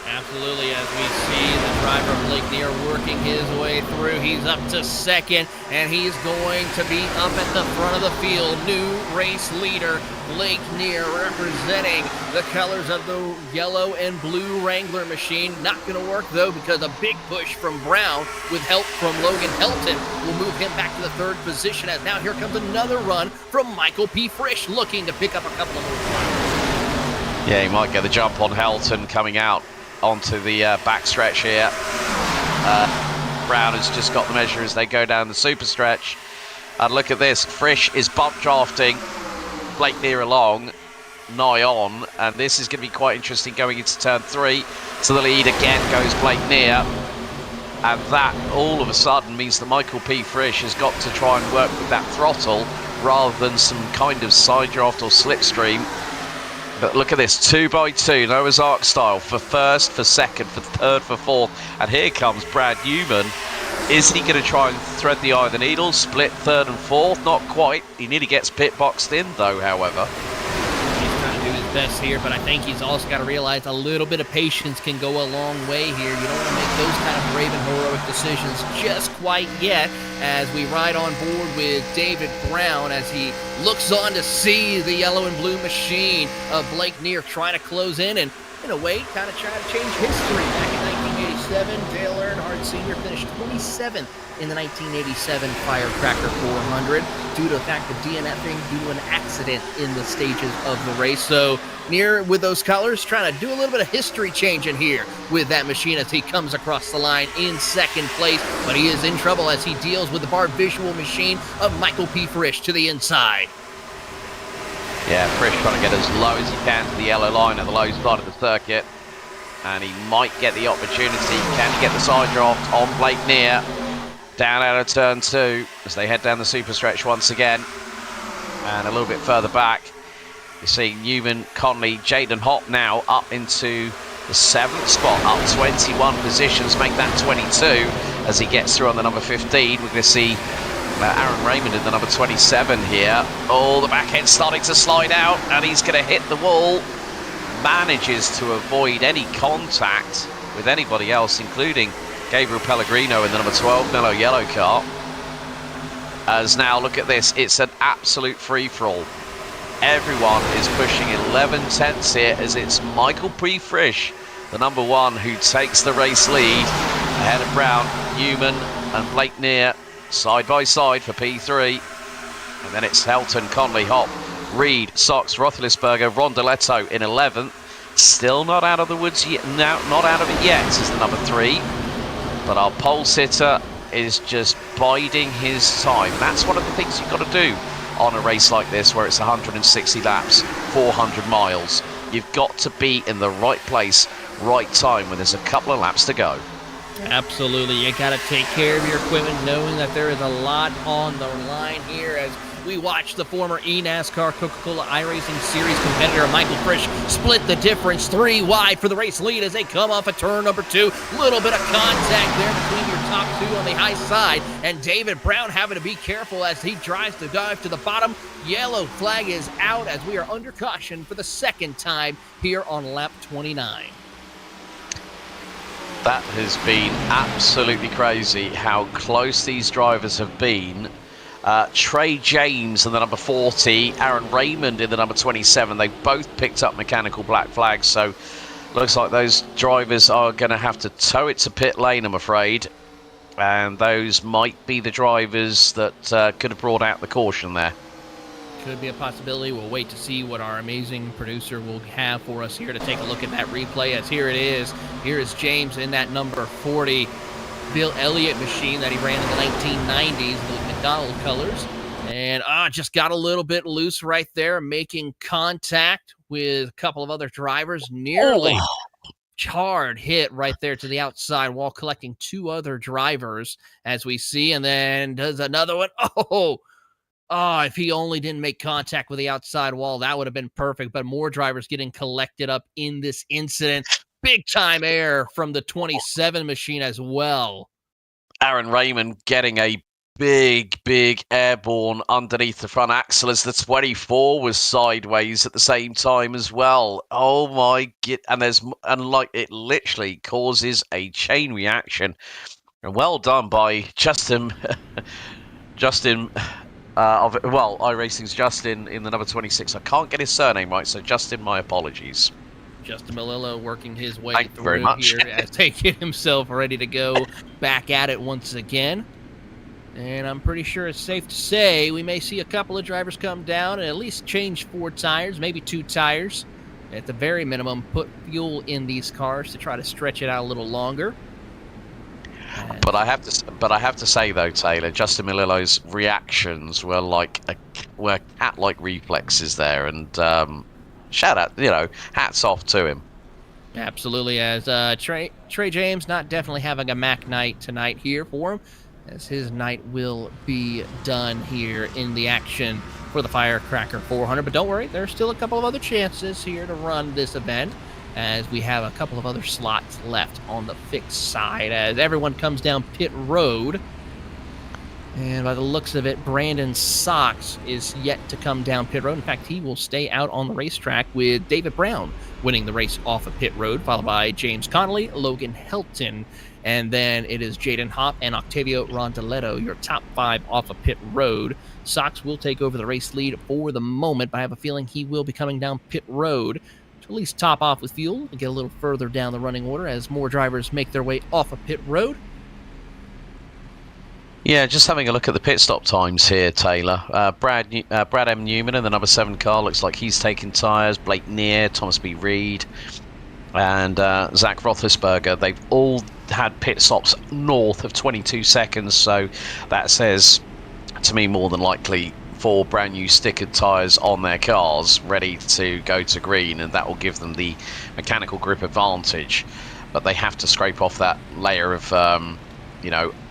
Absolutely, as we see the driver Blake Neer working his way through. He's up to second, and he's going to be up at the front of the field. New race leader, Blake Neer, representing the colors of the yellow and blue Wrangler machine. Not going to work, though, because a big push from Brown with help from Logan Helton will move him back to the third position, as now here comes another run from Michael P. Frisch, looking to pick up a couple of more spots. Yeah, he might get the jump on Helton coming out onto the backstretch here. Brown has just got the measure as they go down the super stretch. And look at this, Frisch is bump drafting Blake Neer along, nigh on, and this is going to be quite interesting going into turn 3. To the lead again goes Blake Neer, and that all of a sudden means that Michael P. Frisch has got to try and work with that throttle rather than some kind of side draft or slipstream. But look at this, 2x2, Noah's Ark style, for first, for second, for third, for fourth. And here comes Brad Newman. Is he going to try and thread the eye of the needle, split third and fourth? Not quite. He nearly gets pit boxed in, though, however. He's trying to do his best here, but I think he's also got to realize a little bit of patience can go a long way here. You don't want to make those kind of brave and heroic decisions just quite yet, as we ride on board with David Brown as he looks on to see the yellow and blue machine of Blake Neer trying to close in and, in a way, kind of trying to change history. Back in 1987, Dale Earnhardt Sr. finished 27th in the 1987 Firecracker 400 due to the fact of DNFing due to an accident in the stages of the race. So Neer, with those colors, trying to do a little bit of history change in here with that machine as he comes across the line in second place. But he is in trouble as he deals with the bar visual machine of Michael P. Frisch to the inside. Yeah, Frisch trying to get as low as he can to the yellow line at the low side of the circuit. And he might get the opportunity. Can he get the side draft on Blake Neer? Down out of turn 2 as they head down the super stretch once again. And a little bit further back, you're seeing Newman, Conley, Jaden Hopp now up into the 7th spot, up 21 positions, make that 22 as he gets through on the number 15. We're going to see Aaron Raymond in the number 27 here. Oh, the back end starting to slide out, and he's going to hit the wall. Manages to avoid any contact with anybody else, including Gabriel Pellegrino in the number 12 Mellow Yellow car. As now, look at this, it's an absolute free-for-all. Everyone is pushing 11 tenths here as it's Michael P. Frisch, the number 1, who takes the race lead ahead of Brown, Newman and Blake Neer side by side for P3. And then it's Helton, Conley, Hopp, Reed, Sox, Roethlisberger, Rondeletto in 11th. Still not out of the woods yet. No, not out of it yet is the number 3. But our pole sitter is just biding his time. That's one of the things you've got to do on a race like this where it's 160 laps, 400 miles. You've got to be in the right place, right time when there's a couple of laps to go. Absolutely. You got to take care of your equipment, knowing that there is a lot on the line here as we watch the former NASCAR Coca-Cola iRacing Series competitor Michael Frisch split the difference 3 wide for the race lead as they come off of turn number 2. Little bit of contact there between your top 2 on the high side, and David Brown having to be careful as he tries to dive to the bottom. Yellow flag is out as we are under caution for the second time here on lap 29. That has been absolutely crazy how close these drivers have been. Trey James in the number 40, Aaron Raymond in the number 27. They both picked up mechanical black flags, so looks like those drivers are going to have to tow it to pit lane, I'm afraid. And those might be the drivers that could have brought out the caution there. Could be a possibility. We'll wait to see what our amazing producer will have for us here to take a look at that replay, as here it is. Here is James in that number 40 Bill Elliott machine that he ran in the 1990s with McDonald colors. And just got a little bit loose right there, making contact with a couple of other drivers. Nearly hard hit right there to the outside while collecting 2 other drivers, as we see. And then does another one. If he only didn't make contact with the outside wall, that would have been perfect. But more drivers getting collected up in this incident. Big time error from the 27 machine as well. Aaron Raymond getting a big airborne underneath the front axle as the 24 was sideways at the same time as well. Oh my god! And like it literally causes a chain reaction. And well done by Justin. iRacing's Justin in the number 26. I can't get his surname right, so Justin, my apologies. Justin Malillo working his way Thank you very much. here as they get himself ready to go back at it once again. And I'm pretty sure it's safe to say we may see a couple of drivers come down and at least change 4 tires, maybe 2 tires. At the very minimum, put fuel in these cars to try to stretch it out a little longer. But I have to say though, Taylor, Justin Malillo's reactions were cat-like reflexes there, and shout out, hats off to him. Absolutely, as Trey James not definitely having a Mac night tonight here for him, as his night will be done here in the action for the Firecracker 400. But don't worry, there's still a couple of other chances here to run this event, as we have a couple of other slots left on the fixed side as everyone comes down pit road. And by the looks of it, Brandon Sox is yet to come down pit road. In fact, he will stay out on the racetrack with David Brown winning the race off of pit road, followed by James Connolly, Logan Helton, and then it is Jaden Hopp and Octavio Rondeletto, your top 5 off of pit road. Sox will take over the race lead for the moment, but I have a feeling he will be coming down pit road to at least top off with fuel and get a little further down the running order as more drivers make their way off of pit road. Yeah, just having a look at the pit stop times here, Taylor. Brad M. Newman in the number 7 car looks like he's taking tyres. Blake Neer, Thomas B. Reed, and Zach Roethlisberger. They've all had pit stops north of 22 seconds, so that says to me more than likely 4 brand new stickered tyres on their cars ready to go to green, and that will give them the mechanical grip advantage. But they have to scrape off that layer of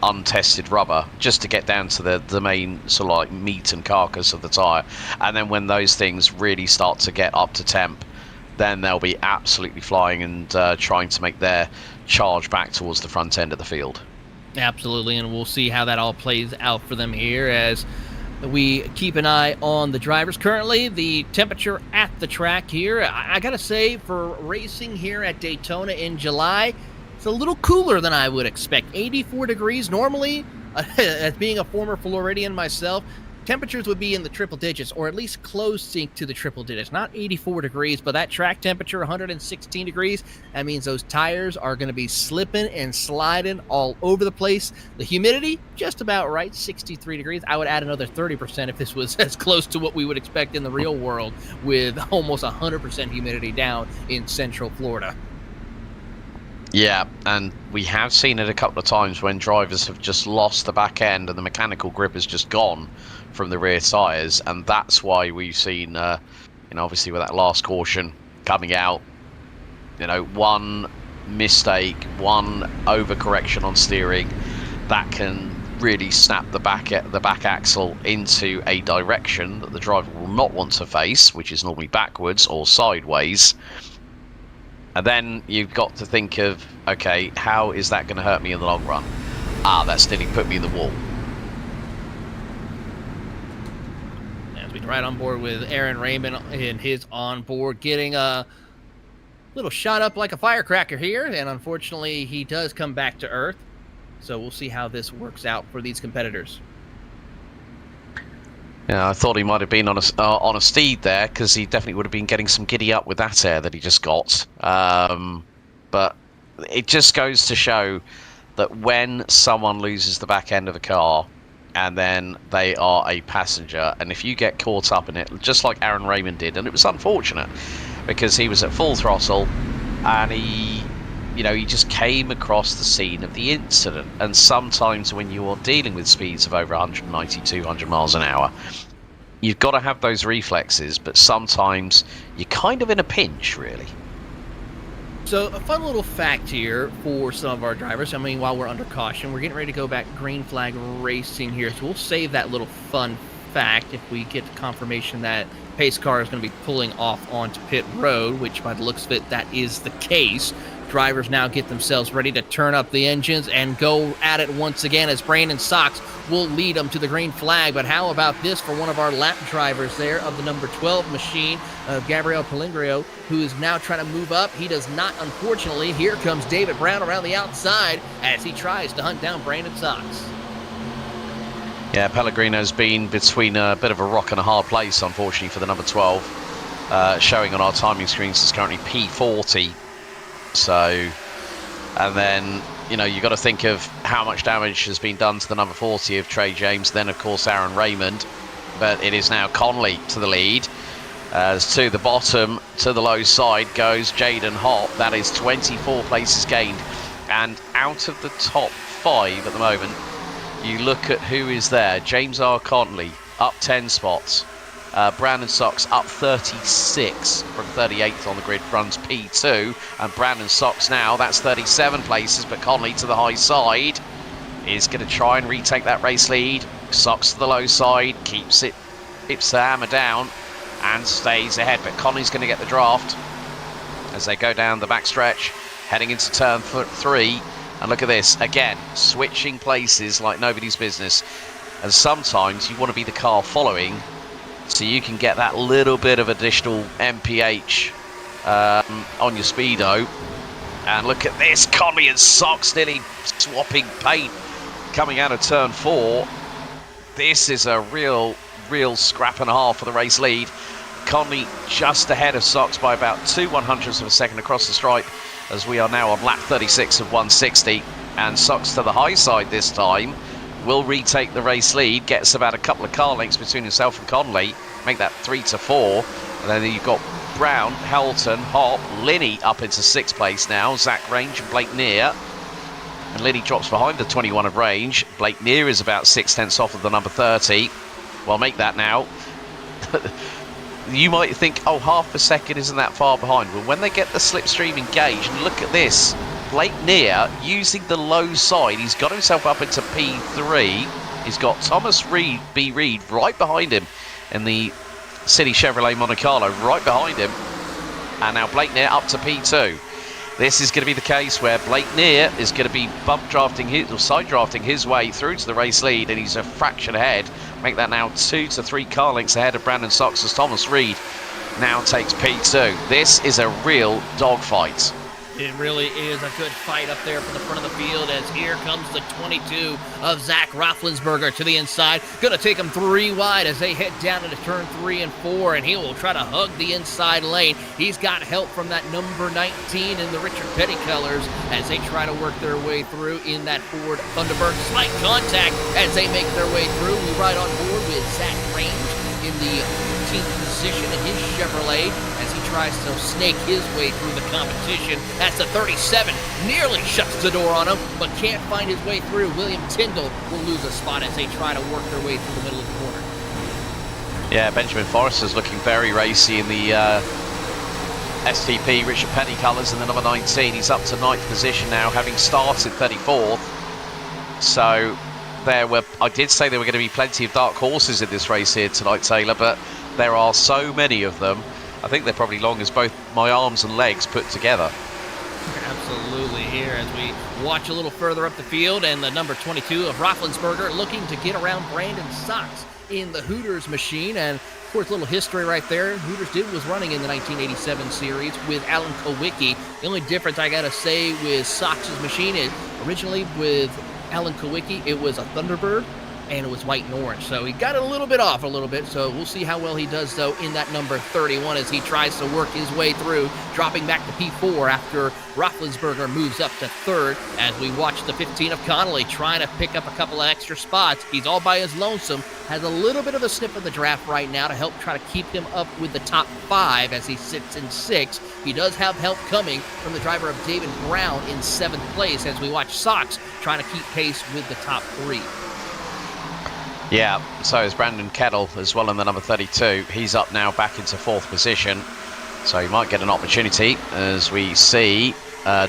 untested rubber just to get down to the main sort of like meat and carcass of the tyre. And then when those things really start to get up to temp, then they'll be absolutely flying and trying to make their charge back towards the front end of the field. Absolutely, and we'll see how that all plays out for them here as we keep an eye on the drivers. Currently, the temperature at the track here, I gotta say, for racing here at Daytona in July, it's a little cooler than I would expect. 84 degrees. Normally, as being a former Floridian myself, temperatures would be in the triple digits, or at least close to the triple digits. Not 84 degrees, but that track temperature, 116 degrees. That means those tires are going to be slipping and sliding all over the place. The humidity, just about right, 63 degrees. I would add another 30% if this was as close to what we would expect in the real world, with almost 100% humidity down in Central Florida. Yeah, and we have seen it a couple of times when drivers have just lost the back end and the mechanical grip has just gone from the rear tyres, and that's why we've seen, obviously with that last caution coming out, one mistake, one overcorrection on steering, that can really snap the back axle into a direction that the driver will not want to face, which is normally backwards or sideways. And then you've got to think of, okay, how is that going to hurt me in the long run? That's nearly put me in the wall. As we ride on board with Aaron Raymond in his onboard, getting a little shot up like a firecracker here, and unfortunately he does come back to earth. So we'll see how this works out for these competitors. Yeah, I thought he might have been on a steed there, because he definitely would have been getting some giddy up with that air that he just got. But it just goes to show that when someone loses the back end of a car and then they are a passenger, and if you get caught up in it, just like Aaron Raymond did, and it was unfortunate because he was at full throttle and he just came across the scene of the incident. And sometimes when you are dealing with speeds of over 190, 200 miles an hour, you've got to have those reflexes, but sometimes you're kind of in a pinch, really. So a fun little fact here for some of our drivers. I mean, while we're under caution, we're getting ready to go back green flag racing here. So we'll save that little fun fact if we get confirmation that pace car is going to be pulling off onto pit road, which by the looks of it, that is the case. Drivers now get themselves ready to turn up the engines and go at it once again, as Brandon Sox will lead them to the green flag. But how about this for one of our lap drivers there of the number 12 machine, Gabriel Pellegrio, who is now trying to move up. He does not, unfortunately. Here comes David Brown around the outside as he tries to hunt down Brandon Sox. Yeah, Pellegrino's been between a bit of a rock and a hard place, unfortunately, for the number 12. Showing on our timing screens is currently P40. So, and then, you've got to think of how much damage has been done to the number 40 of Trey James, then of course Aaron Raymond, but it is now Conley to the lead. As to the bottom, to the low side goes Jaden Hopp. That is 24 places gained. And out of the top 5 at the moment, you look at who is there. James R. Conley up 10 spots. Brandon Sox up 36 from 38th on the grid, runs P2. And Brandon Sox now, that's 37 places, but Conley to the high side is going to try and retake that race lead. Sox to the low side, keeps the hammer down and stays ahead, but Conley's going to get the draft as they go down the backstretch, heading into turn 3. And look at this, again, switching places like nobody's business. And sometimes you want to be the car following, so you can get that little bit of additional MPH on your speedo. And look at this, Conley and Sox nearly swapping paint coming out of turn 4. This is a real scrap and a half for the race lead. Conley just ahead of Sox by about 2/100ths of a second across the stripe, as we are now on lap 36 of 160. And Sox to the high side this time will retake the race lead, gets about a couple of car lengths between himself and Conley, make that 3-4. And then you've got Brown, Helton, Hopp, Linney up into 6th place now, Zach Range and Blake Neer. And Linney drops behind the 21 of Range. Blake Neer is about 6/10 off of the number 30. Well, make that now. You might think, oh, half a second isn't that far behind. Well, when they get the slipstream engaged, and look at this, Blake Neer using the low side, he's got himself up into P3. He's got Thomas Reed, B. Reed, right behind him in the City Chevrolet Monte Carlo, right behind him. And now Blake Neer up to P2. This is going to be the case where Blake Neer is going to be bump drafting or side drafting his way through to the race lead, and he's a fraction ahead. Make that now 2 to 3 car lengths ahead of Brandon Sox as Thomas Reed now takes P2. This is a real dogfight. It really is a good fight up there from the front of the field, as here comes the 22 of Zach Roethlisberger to the inside. Going to take him 3 wide as they head down into turn 3 and 4, and he will try to hug the inside lane. He's got help from that number 19 in the Richard Petty colors as they try to work their way through in that Ford Thunderbird. Slight contact as they make their way through. We ride on board with Zach Range in the 15th position in his Chevrolet as he tries to snake his way through the competition. That's the 37, nearly shuts the door on him, but can't find his way through. William Tyndall will lose a spot as they try to work their way through the middle of the corner. Yeah, Benjamin Forrester's looking very racy in the STP Richard Petty colours in the number 19. He's up to 9th position now, having started 34th. So I did say there were going to be plenty of dark horses in this race here tonight, Taylor, but there are so many of them. I think they're probably long as both my arms and legs put together. Absolutely. Here as we watch a little further up the field, and the number 22 of Roethlisberger looking to get around Brandon Sox in the Hooters machine. And of course, a little history right there. Hooters was running in the 1987 series with Alan Kowicki. The only difference I gotta say with Sox's machine is originally with Alan Kowicki, it was a Thunderbird, and it was white and orange. So he got it a little bit off a little bit. So we'll see how well he does, though, in that number 31 as he tries to work his way through, dropping back to P4 after Roethlisberger moves up to third as we watch the 15 of Connolly trying to pick up a couple of extra spots. He's all by his lonesome, has a little bit of a sniff of the draft right now to help try to keep him up with the top 5 as he sits in 6th. He does have help coming from the driver of David Brown in 7th place as we watch Sox trying to keep pace with the top 3. Yeah, so is Brandon Kettle as well in the number 32. He's up now back into 4th position, so he might get an opportunity as we see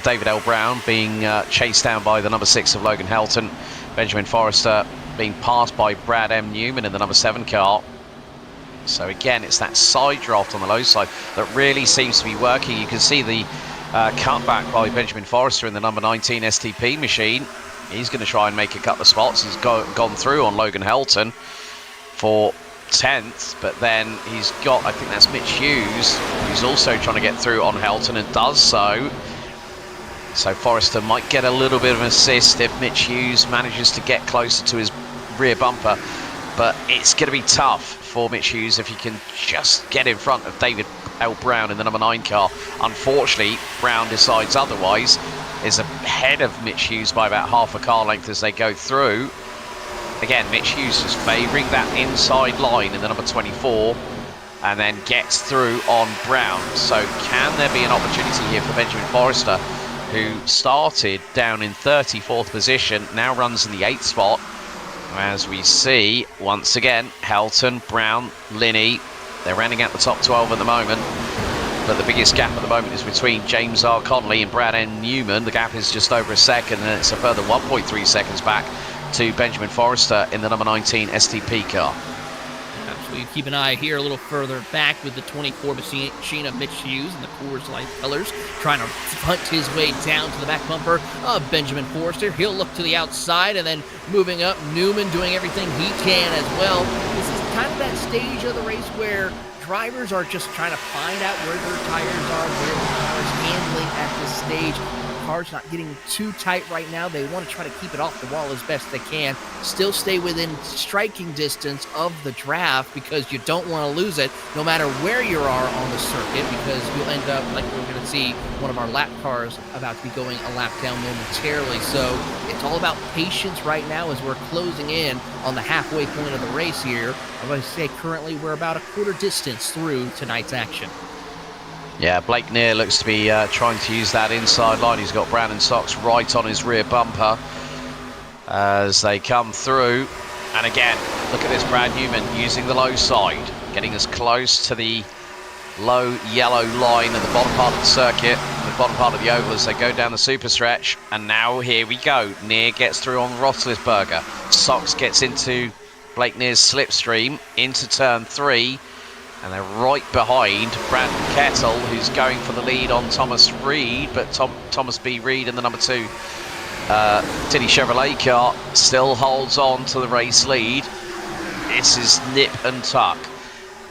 David L. Brown being chased down by the number 6 of Logan Helton. Benjamin Forrester being passed by Brad M. Newman in the number 7 car. So again, it's that side draft on the low side that really seems to be working. You can see the cutback by Benjamin Forrester in the number 19 STP machine. He's going to try and make a couple of spots. He's gone through on Logan Helton for 10th, but then he's got, I think that's Mitch Hughes, who's also trying to get through on Helton and does so. So Forrester might get a little bit of an assist if Mitch Hughes manages to get closer to his rear bumper, but it's going to be tough for Mitch Hughes if he can just get in front of David L. Brown in the number 9 car. Unfortunately, Brown decides otherwise, is ahead of Mitch Hughes by about half a car length as they go through. Again, Mitch Hughes is favouring that inside line in the number 24 and then gets through on Brown. So can there be an opportunity here for Benjamin Forrester, who started down in 34th position, now runs in the 8th spot, as we see once again Helton, Brown, Linney, they're rounding out the top 12 at the moment. But the biggest gap at the moment is between James R. Connolly and Brad N. Newman. The gap is just over a second, and it's a further 1.3 seconds back to Benjamin Forrester in the number 19 STP car. So we keep an eye here a little further back with the 24 machine of Mitch Hughes and the Coors Light colors, trying to hunt his way down to the back bumper of Benjamin Forrester. He'll look to the outside, and then moving up, Newman doing everything he can as well. This is kind of that stage of the race where drivers are just trying to find out where their tires are, where the car is handling at this stage. The car's not getting too tight right now. They want to try to keep it off the wall as best they can. Still stay within striking distance of the draft because you don't want to lose it no matter where you are on the circuit, because you'll end up like we're going to see one of our lap cars about to be going a lap down momentarily. So it's all about patience right now as we're closing in on the halfway point of the race here. I'm going to say currently we're about a quarter distance through tonight's action. Yeah, Blake Neer looks to be trying to use that inside line. He's got Brandon Sox right on his rear bumper as they come through. And again, look at this, Brad Newman using the low side, getting as close to the low yellow line at the bottom part of the circuit, the bottom part of the oval as they go down the super stretch. And now here we go. Neer gets through on Roethlisberger. Sox gets into Blake Neer's slipstream into turn 3. And they're right behind Brandon Kettle, who's going for the lead on Thomas Reed, but Thomas B. Reed in the number 2 Tinny Chevrolet car still holds on to the race lead. This is nip and tuck.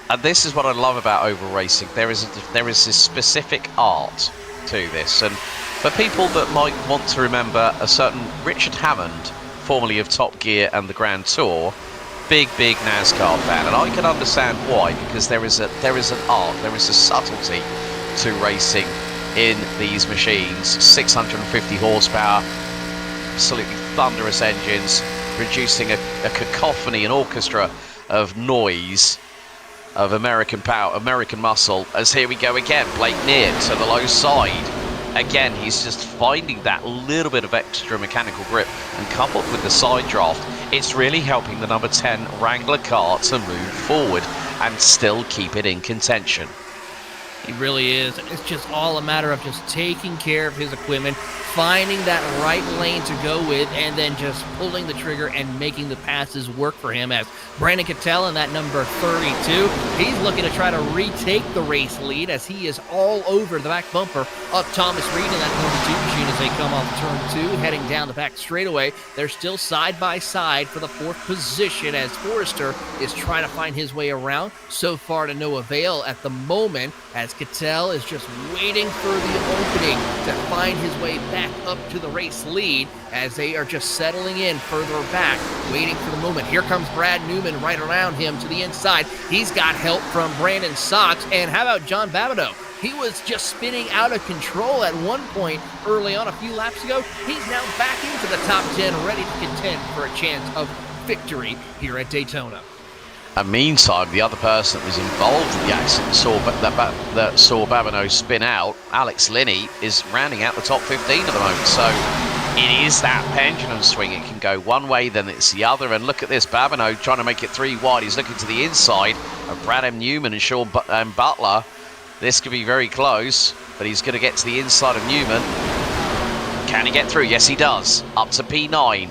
And this is what I love about oval racing. There is this specific art to this. And for people that might want to remember a certain Richard Hammond, formerly of Top Gear and the Grand Tour, big NASCAR fan, and I can understand why, because there is an art, there is a subtlety to racing in these machines. 650 horsepower, absolutely thunderous engines, producing a cacophony, an orchestra of noise, of American power, American muscle. As here we go again, Blake Neer to the low side. Again, he's just finding that little bit of extra mechanical grip, and coupled with the side draft, it's really helping the number 10 Wrangler car to move forward and still keep it in contention. He really is. It's just all a matter of just taking care of his equipment, finding that right lane to go with, and then just pulling the trigger and making the passes work for him. As Brandon Cattell in that number 32, he's looking to try to retake the race lead as he is all over the back bumper of Thomas Reed in that number 2 machine as they come off turn 2, heading down the back straightaway. They're still side by side for the 4th position as Forrester is trying to find his way around. So far to no avail at the moment, as Cattell is just waiting for the opening to find his way back up to the race lead as they are just settling in further back, waiting for the moment. Here comes Brad Newman right around him to the inside. He's got help from Brandon Sox. And how about John Babineau? He was just spinning out of control at one point early on a few laps ago. He's now back into the top 10, ready to contend for a chance of victory here at Daytona. And meantime, the other person that was involved in the accident that saw Babineau spin out, Alex Linney, is rounding out the top 15 at the moment. So it is that pendulum swing. It can go one way, then it's the other. And look at this, Babineau trying to make it 3 wide. He's looking to the inside of Brad M. Newman and Sean Butler. This could be very close, but he's going to get to the inside of Newman. Can he get through? Yes, he does. Up to P9.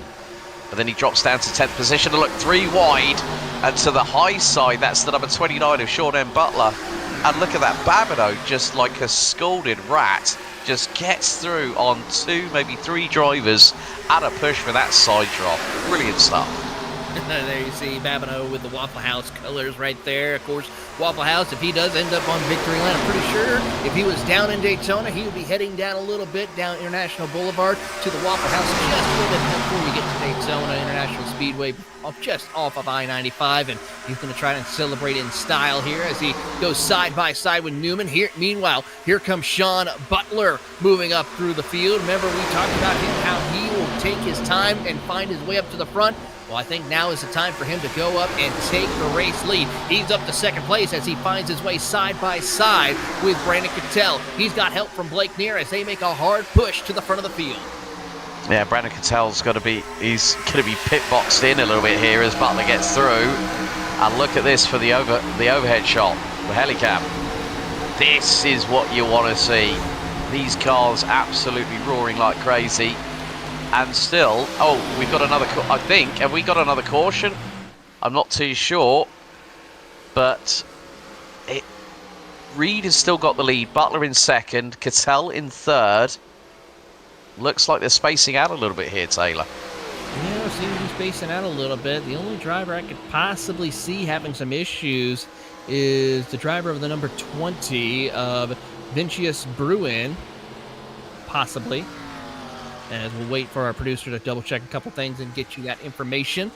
But then he drops down to 10th position to look 3 wide. And to the high side, that's the number 29 of Sean M. Butler. And look at that, Babineau, just like a scalded rat, just gets through on 2, maybe 3 drivers at a push for that side drop. Brilliant stuff. There you see Babineau with the Waffle House colors right there. Of course, Waffle House, if he does end up on victory lane, I'm pretty sure if he was down in Daytona, he would be heading down a little bit down International Boulevard to the Waffle House just a little bit before you get to Daytona International Speedway, just off of I-95, and he's going to try and celebrate in style here as he goes side by side with Newman. Meanwhile, here comes Sean Butler moving up through the field. Remember, we talked about him, how he will take his time and find his way up to the front. Well, I think now is the time for him to go up and take the race lead. He's up to 2nd place as he finds his way side by side with Brandon Cattell. He's got help from Blake Neer as they make a hard push to the front of the field. Yeah, Brandon Cattell's he's going to be pit boxed in a little bit here as Butler gets through. And look at this for the overhead shot, the helicam. This is what you want to see. These cars absolutely roaring like crazy. And still, we've got another, I think, have we got another caution? I'm not too sure, but Reed has still got the lead. Butler in 2nd, Cattell in 3rd. Looks like they're spacing out a little bit here, Taylor. Yeah, seems to be spacing out a little bit. The only driver I could possibly see having some issues is the driver of the number 20 of Vincius Bruin, possibly. As we'll wait for our producer to double check a couple things and get you that information.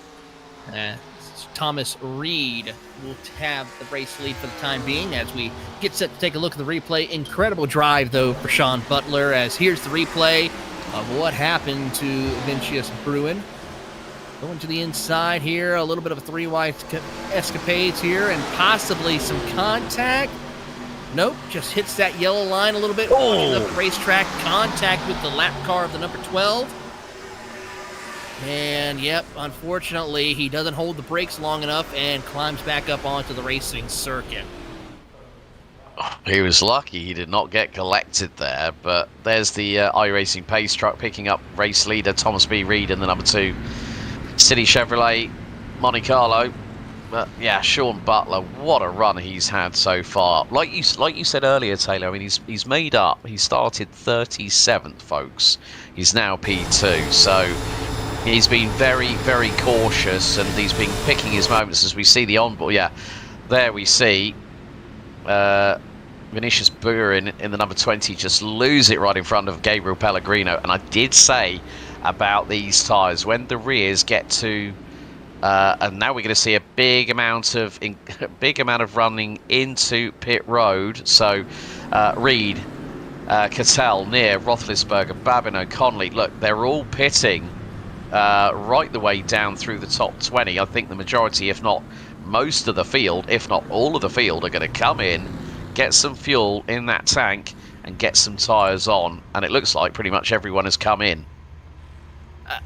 Thomas Reed will have the race lead for the time being as we get set to take a look at the replay. Incredible drive, though, for Sean Butler, as here's the replay of what happened to Vincius Bruin. Going to the inside here, a little bit of a 3-wide escapades here, and possibly some contact. Nope, just hits that yellow line a little bit. Walking up the racetrack, contact with the lap car of the number 12. And, yep, unfortunately, he doesn't hold the brakes long enough and climbs back up onto the racing circuit. He was lucky he did not get collected there, but there's the iRacing pace truck picking up race leader Thomas B. Reed in the number 2 City Chevrolet Monte Carlo. But yeah, Sean Butler, what a run he's had so far. Like you said earlier, Taylor, I mean, he's made up. He started 37th, folks. He's now P2, so he's been very, very cautious, and he's been picking his moments as we see the onboard. Yeah, there we see Vinicius Burin in the number 20 just lose it right in front of Gabriel Pellegrino. And I did say about these tyres, when the rears get to and now we're going to see a big amount of running into pit road. So Reed, Cattell, Neer, Roethlisberger, Babineau, Conley, look, they're all pitting right the way down through the top 20. I think the majority, if not most of the field, if not all of the field, are going to come in, get some fuel in that tank and get some tyres on. And it looks like pretty much everyone has come in.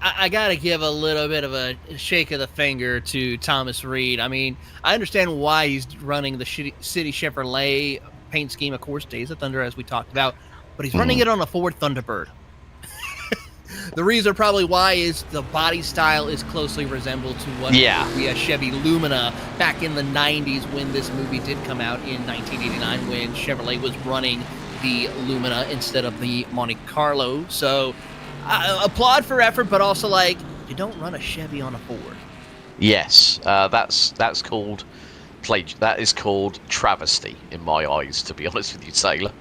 I got to give a little bit of a shake of the finger to Thomas Reed. I mean, I understand why he's running the City Chevrolet paint scheme, of course, Days of Thunder, as we talked about, but he's running it on a Ford Thunderbird. The reason probably why is the body style is closely resembled to what the Chevy Lumina back in the 90s when this movie did come out in 1989 when Chevrolet was running the Lumina instead of the Monte Carlo. So applaud for effort, but also like you don't run a Chevy on a Ford. Yes, that's called that is called travesty in my eyes, to be honest with you, Taylor.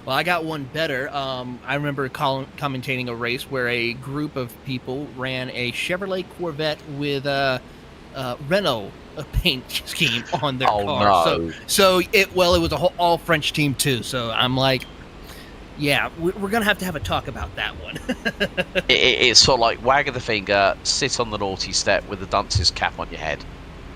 Well, I got one better. I remember commentating a race where a group of people ran a Chevrolet Corvette with a Renault paint scheme on their car. No. So it was a all French team too. So I'm like, yeah, we're gonna have to have a talk about that one. It's sort of like wag of the finger, sit on the naughty step with the dunce's cap on your head.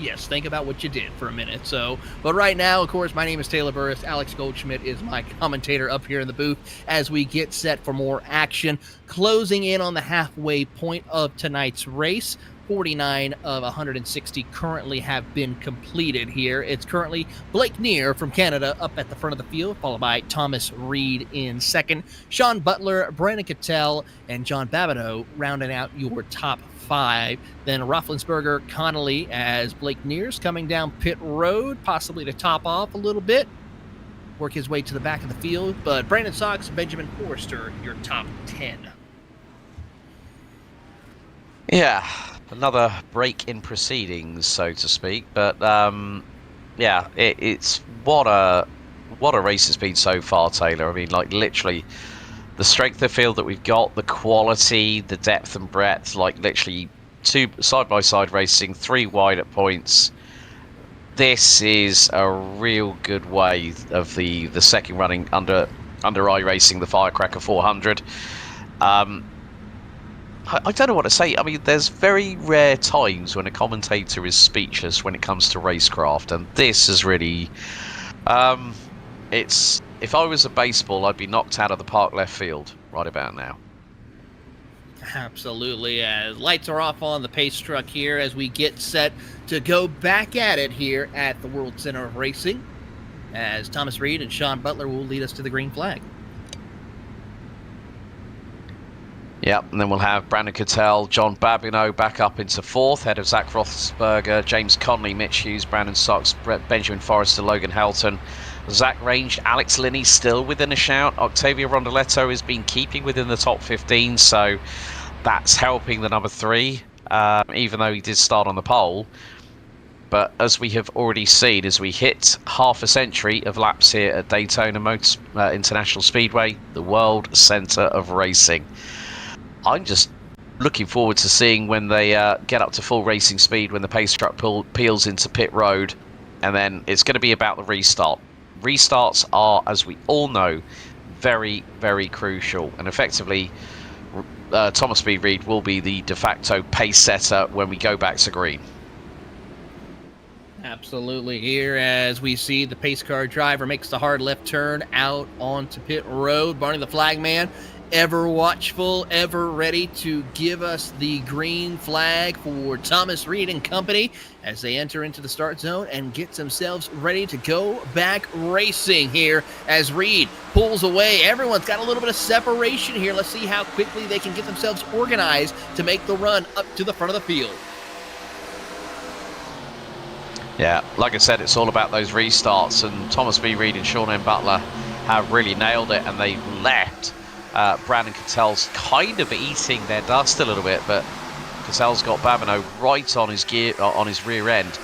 Yes, think about what you did for a minute. So, but right now, of course, my name is Taylor Burris. Alex Goldschmidt is my commentator up here in the booth as we get set for more action. Closing in on the halfway point of tonight's race. 49 of 160 currently have been completed here. It's currently Blake Neer from Canada up at the front of the field, followed by Thomas Reed in second. Sean Butler, Brandon Cattell, and John Babineau rounding out your top 5. Then Roethlisberger, Connolly as Blake Neer's coming down pit road, possibly to top off a little bit, work his way to the back of the field. But Brandon Sox, Benjamin Forrester, your top 10. Yeah, another break in proceedings, so to speak. But it's what a race it's been so far, Taylor. I mean, like literally, the strength of field that we've got, the quality, the depth and breadth, like literally 2 side-by-side racing, 3 wide at points. This is a real good way of the second running under iRacing, the Firecracker 400. I don't know what to say. I mean, there's very rare times when a commentator is speechless when it comes to racecraft, and this is really, it's. If I was a baseball, I'd be knocked out of the park left field right about now. Absolutely. As lights are off on the pace truck here as we get set to go back at it here at the World Center of Racing, as Thomas Reed and Sean Butler will lead us to the green flag. Yep, and then we'll have Brandon Cattell, John Babineau back up into 4th, ahead of Zach Roethlisberger, James Conley, Mitch Hughes, Brandon Sox, Benjamin Forrester, Logan Helton, Zach Range, Alex Linney still within a shout. Octavio Rondoletto has been keeping within the top 15, so that's helping the number 3, even though he did start on the pole. But as we have already seen, as we hit half a century of laps here at Daytona International Speedway, the World Center of Racing, I'm just looking forward to seeing when they get up to full racing speed, when the pace truck peels into pit road, and then it's going to be about the restart. Restarts are, as we all know, very, very crucial, and effectively Thomas B. Reed will be the de facto pace setter when we go back to green. Absolutely. Here as we see the pace car driver makes the hard left turn out onto pit road. Barney the flagman, ever watchful, ever ready to give us the green flag for Thomas Reed and company as they enter into the start zone and get themselves ready to go back racing here as Reed pulls away. Everyone's got a little bit of separation here. Let's see how quickly they can get themselves organized to make the run up to the front of the field. Yeah, like I said, it's all about those restarts, and Thomas B. Reed and Sean M. Butler have really nailed it, and they've left Brandon Cattell's kind of eating their dust a little bit, but Cattell's got Babineau right on his on his rear end,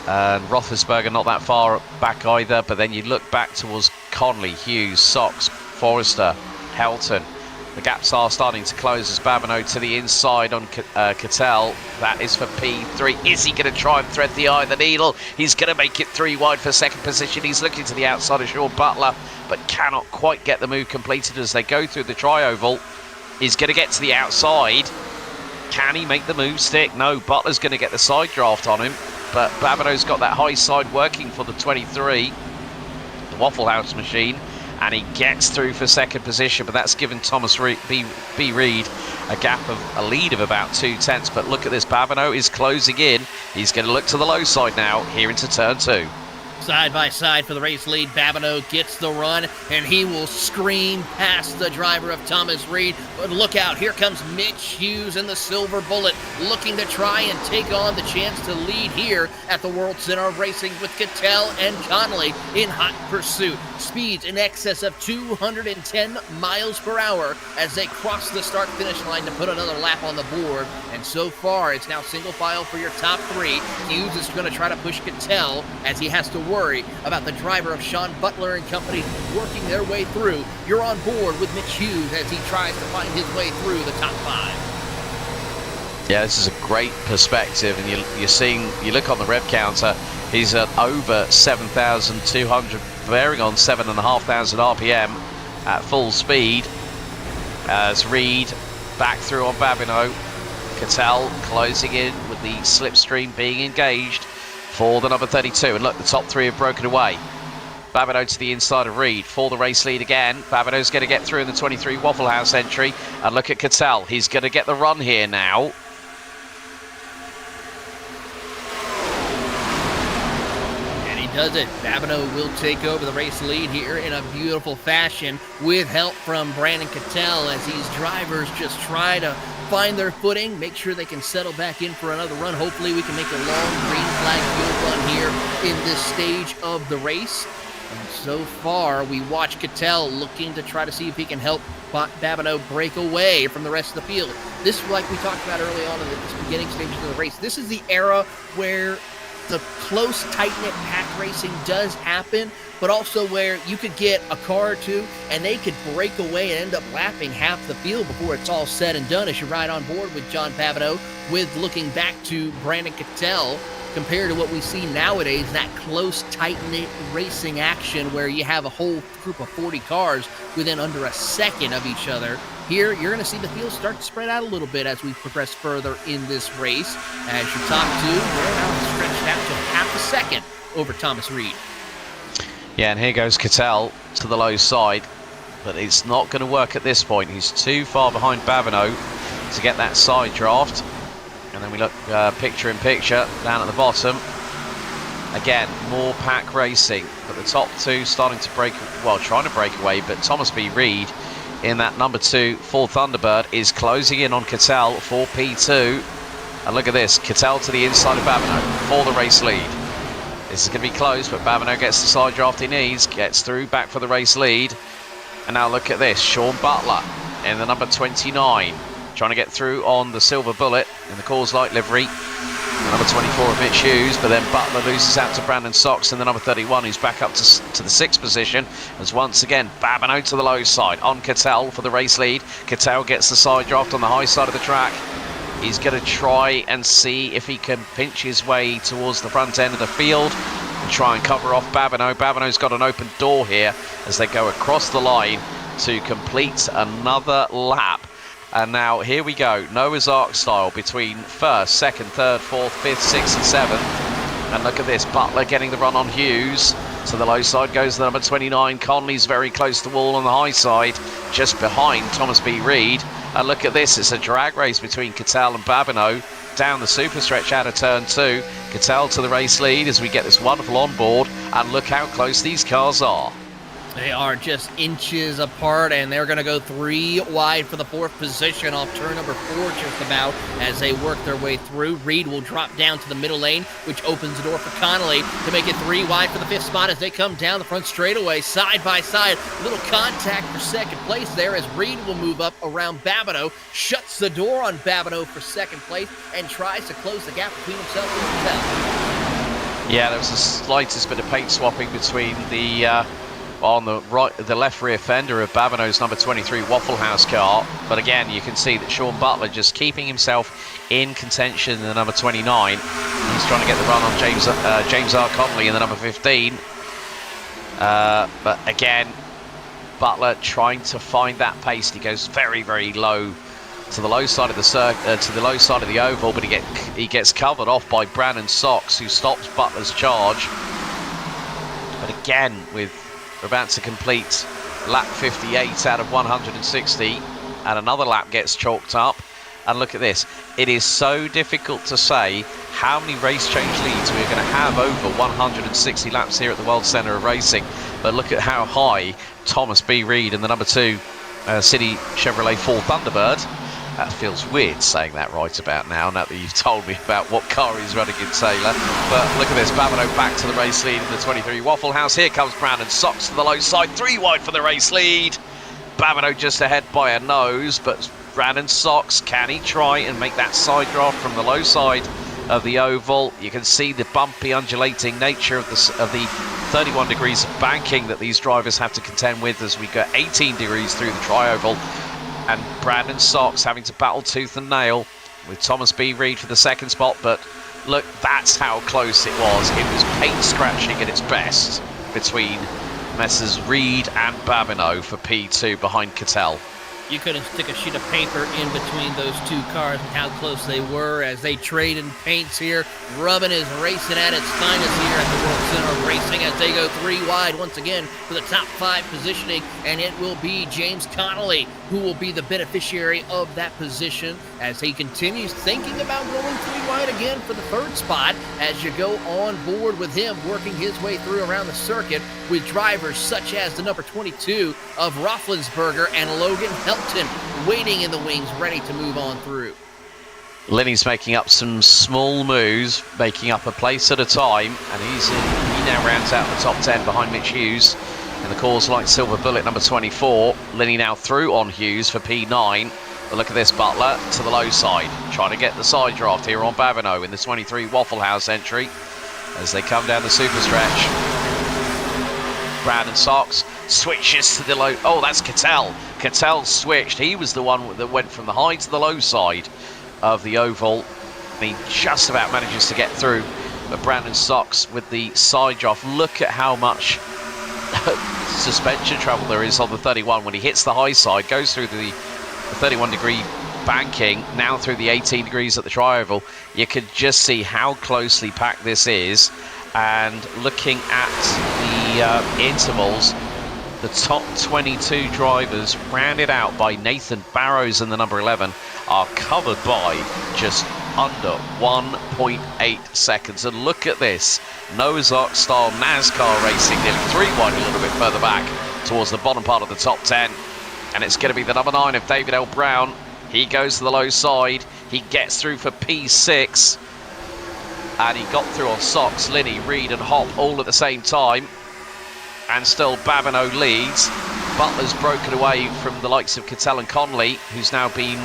and Roethlisberger not that far back either. But then you look back towards Conley, Hughes, Sox, Forrester, Helton. The gaps are starting to close as Babineau to the inside on Cattell. That is for P3. Is he going to try and thread the eye of the needle? He's going to make it 3 wide for second position. He's looking to the outside of Sean Butler, but cannot quite get the move completed as they go through the tri-oval. He's going to get to the outside. Can he make the move stick? No, Butler's going to get the side draft on him, but Babineau's got that high side working for the 23, the Waffle House machine, and he gets through for second position, but that's given Thomas B. Reed a lead of about 2/10. But look at this, Babineau is closing in. He's going to look to the low side now, here into turn 2. Side by side for the race lead, Babineau gets the run, and he will scream past the driver of Thomas Reed. But look out, here comes Mitch Hughes in the Silver Bullet, looking to try and take on the chance to lead here at the World Center of Racing with Cattell and Connolly in hot pursuit. Speeds in excess of 210 miles per hour as they cross the start-finish line to put another lap on the board. And so far, it's now single file for your top three. Hughes is going to try to push Cattell as he has to worry about the driver of Sean Butler and company working their way through. You're on board with Mitch Hughes as he tries to find his way through the top five. Yeah, this is a great perspective, and you're seeing, you look on the rev counter, he's at over 7,200, varying on 7,500 RPM at full speed. As Reed back through on Babineau, Cattell closing in with the slipstream being engaged for the number 32. And look, the top three have broken away. Babineau to the inside of Reed for the race lead again. Babineau's going to get through in the 23 Waffle House entry. And look at Cattell. He's going to get the run here now. And he does it. Babineau will take over the race lead here in a beautiful fashion with help from Brandon Cattell as these drivers just try to find their footing, make sure they can settle back in for another run. Hopefully we can make a long green flag field run here in this stage of the race. And so far, we watch Cattell looking to try to see if he can help Babineau break away from the rest of the field. This, like we talked about early on in the beginning stages of the race, this is the era where the close, tight-knit pack racing does happen, but also where you could get a car or two and they could break away and end up lapping half the field before it's all said and done as you ride on board with John Babineau, with looking back to Brandon Cattell, compared to what we see nowadays, that close, tight-knit racing action where you have a whole group of 40 cars within under a second of each other. Here, you're going to see the field start to spread out a little bit as we progress further in this race. As your top two, they're now stretched out to half a second over Thomas Reed. Yeah, and here goes Cattell to the low side, but it's not going to work at this point. He's too far behind Babineau to get that side draft. And then we look picture in picture down at the bottom. Again, more pack racing, but the top two starting to break, well, trying to break away, but Thomas B. Reed in that number 2 Ford Thunderbird is closing in on Cattell for P2. And look at this, Cattell to the inside of Babineau for the race lead. This is going to be close, but Babineau gets the side draft he needs, gets through, back for the race lead. And now look at this, Sean Butler in the number 29, trying to get through on the Silver Bullet in the Coors Light livery. The number 24 of Mitch Hughes, but then Butler loses out to Brandon Sox in the number 31, who's back up to the 6th position, as once again Babineau to the low side on Cattell for the race lead. Cattell gets the side draft on the high side of the track. He's going to try and see if he can pinch his way towards the front end of the field and try and cover off Babineau. Babineau's got an open door here as they go across the line to complete another lap. And now here we go, Noah's Ark style between 1st, 2nd, 3rd, 4th, 5th, 6th and 7th. And look at this, Butler getting the run on Hughes. To the low side goes the number 29. Conley's very close to the wall on the high side, just behind Thomas B. Reed. And look at this, it's a drag race between Cattell and Babineau down the super stretch out of turn 2. Cattell to the race lead as we get this wonderful onboard. And look how close these cars are. They are just inches apart, and they're going to go 3 wide for the 4th position off turn number 4 just about as they work their way through. Reed will drop down to the middle lane, which opens the door for Connolly to make it 3 wide for the 5th spot as they come down the front straightaway side by side. Little contact for 2nd place there as Reed will move up around Babineau, shuts the door on Babineau for 2nd place, and tries to close the gap between himself and Cattell. Yeah, there was the slightest bit of paint swapping between the on the right, the left rear fender of Babineau's number 23 Waffle House car. But again, you can see that Sean Butler just keeping himself in contention in the number 29. He's trying to get the run on James R. Connolly in the number 15. But again, Butler trying to find that pace. He goes very, very low to the low side of the to the low side of the oval, but he gets covered off by Brandon Sox, who stops Butler's charge. But again, we're about to complete lap 58 out of 160, and another lap gets chalked up. And look at this, it is so difficult to say how many race change leads we're going to have over 160 laps here at the World Centre of Racing. But look at how high Thomas B. Reed and the number 2 City Chevrolet Ford Thunderbird. That feels weird saying that right about now that you've told me about what car he's running in Taylor. But look at this, Babineau back to the race lead in the 23 Waffle House. Here comes Brandon Sox to the low side, 3 wide for the race lead. Babineau just ahead by a nose, but Brandon Sox, can he try and make that side draft from the low side of the oval? You can see the bumpy, undulating nature of the 31 degrees of banking that these drivers have to contend with as we go 18 degrees through the tri-oval. And Brandon Sox having to battle tooth and nail with Thomas B. Reed for the second spot. But look, that's how close it was. It was paint scratching at its best between Messrs. Reed and Babineau for P2 behind Cattell. You couldn't stick a sheet of paper in between those 2 cars and how close they were as they traded paints here. Rubbin is racing at its finest here at the World Center of Racing as they go 3 wide once again for the top 5 positioning, and it will be James Connolly who will be the beneficiary of that position as he continues thinking about going 3 wide again for the 3rd spot as you go on board with him working his way through around the circuit with drivers such as the number 22 of Roethlisberger and Logan Helton waiting in the wings, ready to move on through. Lenny's making up some small moves, making up a place at a time, and he now rounds out the top 10 behind Mitch Hughes in the Coors Light Silver Bullet number 24. Lenny now through on Hughes for P9. But look at this, Butler to the low side, trying to get the side draft here on Babineau in the 23 Waffle House entry as they come down the super stretch. Brandon Sox switches to the low. Oh, that's Cattell. Cattell switched. He was the one that went from the high to the low side of the oval. He just about manages to get through. But Brandon Sox with the side draft. Look at how much suspension travel there is on the 31 when he hits the high side, goes through the 31 degree banking, now through the 18 degrees at the tri-oval. You could just see how closely packed this is. And looking at the intervals, the top 22 drivers, rounded out by Nathan Barrows and the number 11, are covered by just under 1.8 seconds. And look at this, Noah's Ark style NASCAR racing, nearly 3 wide, a little bit further back towards the bottom part of the top 10. And it's going to be the number 9 of David L. Brown. He goes to the low side. He gets through for P6. And he got through on Sox, Linney, Reed and Hop all at the same time. And still Babineau leads. Butler's broken away from the likes of Cattell and Conley, who's now been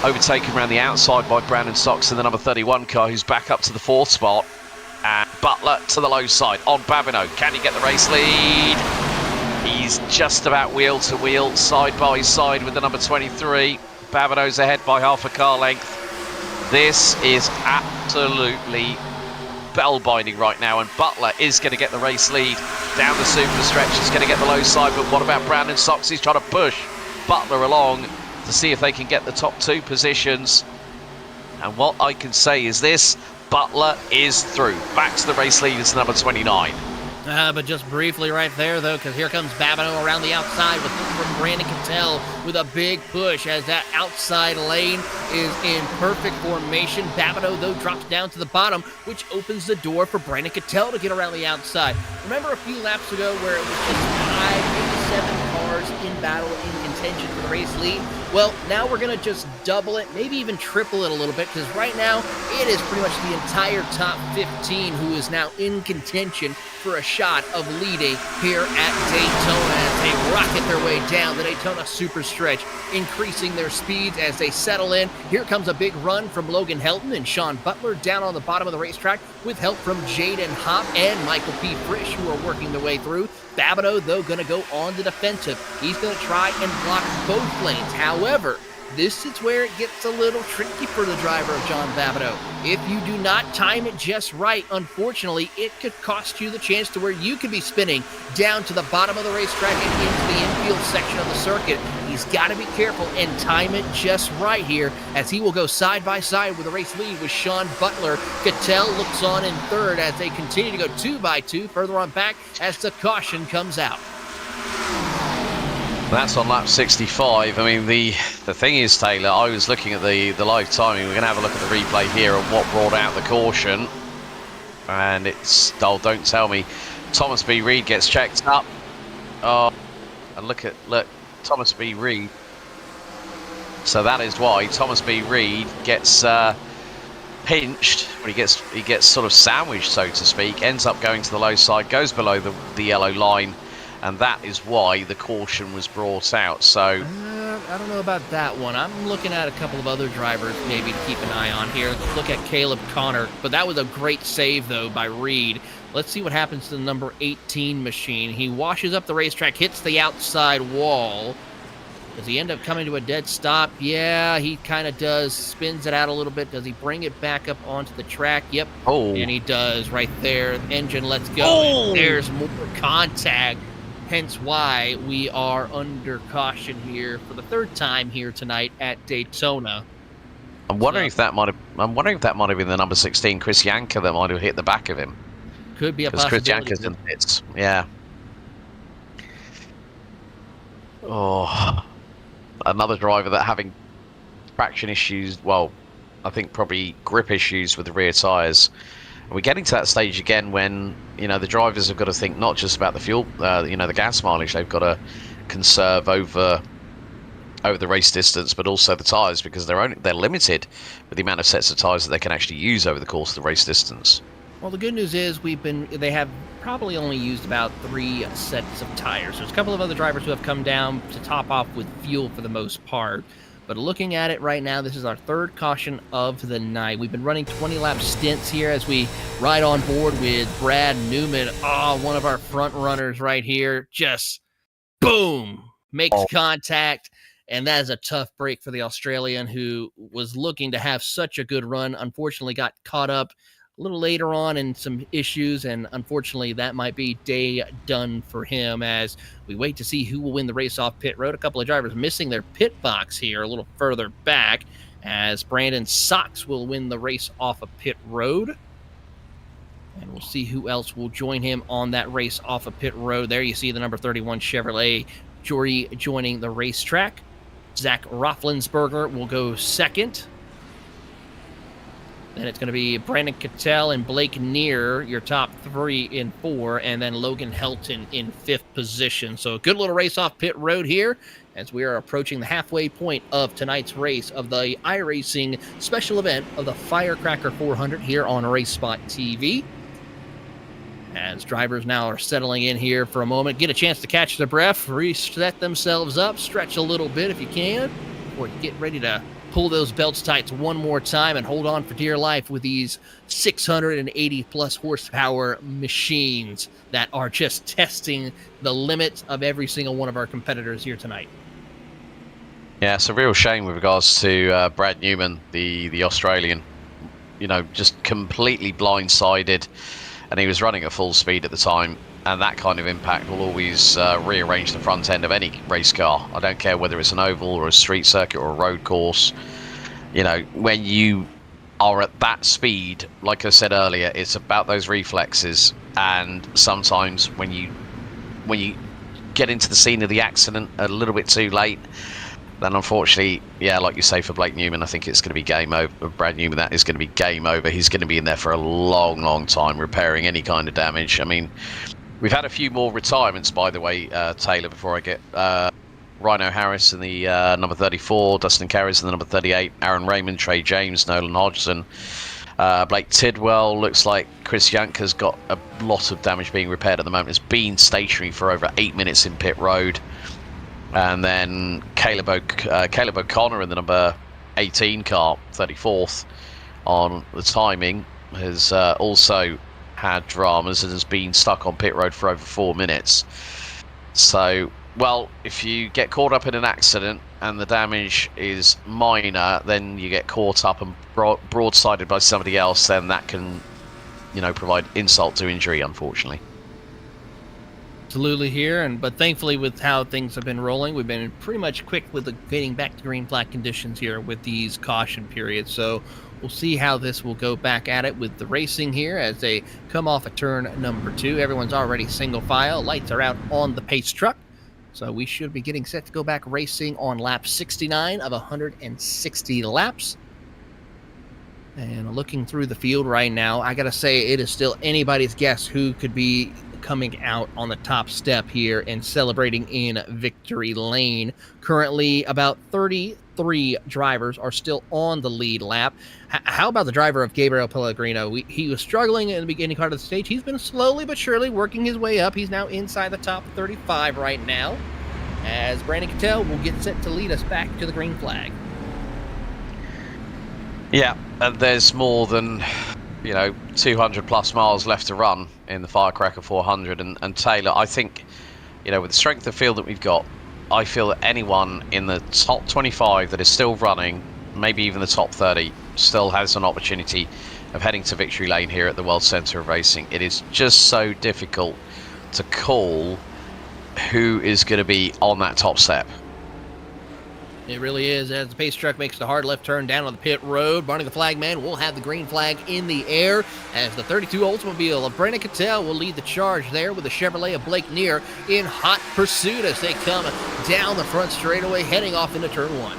overtaken around the outside by Brandon Sox in the number 31 car, who's back up to the 4th spot. And Butler to the low side on Babineau. Can he get the race lead? He's just about wheel to wheel, side by side with the number 23. Babineau's ahead by half a car length. This is absolutely bell-binding right now, and Butler is going to get the race lead down the super stretch. He's going to get the low side, but what about Brandon Sox? He's trying to push Butler along to see if they can get the top 2 positions. And what I can say is this, Butler is through. Back to the race lead is number 29. But just briefly right there, though, because here comes Babineau around the outside from Brandon Cattell with a big push as that outside lane is in perfect formation. Babineau, though, drops down to the bottom, which opens the door for Brandon Cattell to get around the outside. Remember a few laps ago where it was just 5, maybe 7 cars in battle, in contention for the race lead? Well, now we're going to just double it, maybe even triple it a little bit, because right now it is pretty much the entire top 15 who is now in contention for a shot of leading here at Daytona as they rocket their way down the Daytona super stretch, increasing their speeds as they settle in. Here comes a big run from Logan Helton and Sean Butler down on the bottom of the racetrack with help from Jaden Hop and Michael P. Frisch, who are working their way through. Babineau, though, going to go on the defensive. He's going to try and block both lanes. However, this is where it gets a little tricky for the driver of John Babineau. If you do not time it just right, unfortunately, it could cost you the chance to where you could be spinning down to the bottom of the racetrack and into the infield section of the circuit. He's got to be careful and time it just right here as he will go side by side with the race lead with Sean Butler. Cattell looks on in 3rd as they continue to go 2 by 2 further on back as the caution comes out. That's on lap 65. I mean, the thing is, Taylor, I was looking at the live timing. We're going to have a look at the replay here and what brought out the caution. And it's, oh, don't tell me. Thomas B. Reed gets checked up. Oh, and look, Thomas B. Reed. So that is why Thomas B. Reed gets pinched. When he gets sort of sandwiched, so to speak. Ends up going to the low side, goes below the yellow line. And that is why the caution was brought out. So I don't know about that one. I'm looking at a couple of other drivers maybe to keep an eye on here. Let's look at Caleb Connor. But that was a great save, though, by Reed. Let's see what happens to the number 18 machine. He washes up the racetrack, hits the outside wall. Does he end up coming to a dead stop? Yeah, he kind of does. Spins it out a little bit. Does he bring it back up onto the track? Yep. Oh. And he does right there. Engine lets go. Oh. There's more contact. Hence why we are under caution here for the third time here tonight at Daytona. I'm wondering if that might have been the number 16, Chris Yanker, that might have hit the back of him. Could be a Because Chris possibility. Yanker's in the pits. Yeah. Oh, another driver that having traction issues. Well, I think probably grip issues with the rear tyres. We're getting to that stage again when, you know, the drivers have got to think not just about the fuel, you know, the gas mileage. They've got to conserve over the race distance, but also the tyres, because they're limited with the amount of sets of tyres that they can actually use over the course of the race distance. Well, the good news is they have probably only used about 3 sets of tires. There's a couple of other drivers who have come down to top off with fuel for the most part. But looking at it right now, this is our third caution of the night. We've been running 20-lap stints here as we ride on board with Brad Newman. Oh, one of our front runners right here. Just boom, makes contact. And that is a tough break for the Australian, who was looking to have such a good run. Unfortunately, got caught up a little later on in some issues, and unfortunately that might be day done for him as we wait to see who will win the race off pit road. A couple of drivers missing their pit box here a little further back, as Brandon Sox will win the race off of pit road. And we'll see who else will join him on that race off of pit road. There you see the number 31 Chevrolet Jory joining the racetrack. Zach Roethlisberger will go second. Then it's going to be Brandon Cattell and Blake Neer, your top 3 and 4, and then Logan Helton in 5th position. So a good little race off pit road here as we are approaching the halfway point of tonight's race of the iRacing special event of the Firecracker 400 here on Race Spot TV. As drivers now are settling in here for a moment, get a chance to catch their breath, reset themselves up, stretch a little bit if you can, before you get ready to pull those belts tights one more time and hold on for dear life with these 680 plus horsepower machines that are just testing the limits of every single one of our competitors here tonight. Yeah, it's a real shame with regards to Brad Newman, the Australian. You know, just completely blindsided, and he was running at full speed at the time. And that kind of impact will always rearrange the front end of any race car. I don't care whether it's an oval or a street circuit or a road course. You know, when you are at that speed, like I said earlier, it's about those reflexes. And sometimes when you get into the scene of the accident a little bit too late, then unfortunately, yeah, like you say, for Blake Newman, I think it's going to be game over. Brad Newman, that is going to be game over. He's going to be in there for a long, long time repairing any kind of damage. I mean, we've had a few more retirements, by the way, Taylor, before I get Rhino Harris in the number 34, Dustin Carries in the number 38, Aaron Raymond, Trey James, Nolan Hodgson, Blake Tidwell. Looks like Chris Yanker's got a lot of damage being repaired at the moment. It's been stationary for over 8 minutes in pit road. And then Caleb O'Connor in the number 18 car, 34th on the timing, has also had dramas and has been stuck on pit road for over 4 minutes. So, well, if you get caught up in an accident and the damage is minor, then you get caught up and broadsided by somebody else, then that can, you know, provide insult to injury, unfortunately. Absolutely here, but thankfully with how things have been rolling, we've been pretty much quick with getting back to green flag conditions here with these caution periods. So we'll see how this will go back at it with the racing here as they come off a turn number 2. Everyone's already single file. Lights are out on the pace truck. So we should be getting set to go back racing on lap 69 of 160 laps. And looking through the field right now, I got to say it is still anybody's guess who could be coming out on the top step here and celebrating in victory lane. Currently, about 33 drivers are still on the lead lap. How about the driver of Gabriel Pellegrino? He was struggling in the beginning part of the stage. He's been slowly but surely working his way up. He's now inside the top 35 right now, as Brandon Cattell will get set to lead us back to the green flag. Yeah, and there's more than 200 plus miles left to run in the Firecracker 400, and Taylor, I think, with the strength of field that we've got, I feel that anyone in the top 25 that is still running, maybe even the top 30, still has an opportunity of heading to victory lane here at the World Centre of Racing. It is just so difficult to call who is going to be on that top step. It really is, as the pace truck makes the hard left turn down on the pit road. Barney the Flagman will have the green flag in the air, as the 32 Oldsmobile of Brandon Cattell will lead the charge there, with the Chevrolet of Blake Neer in hot pursuit as they come down the front straightaway, heading off into turn 1.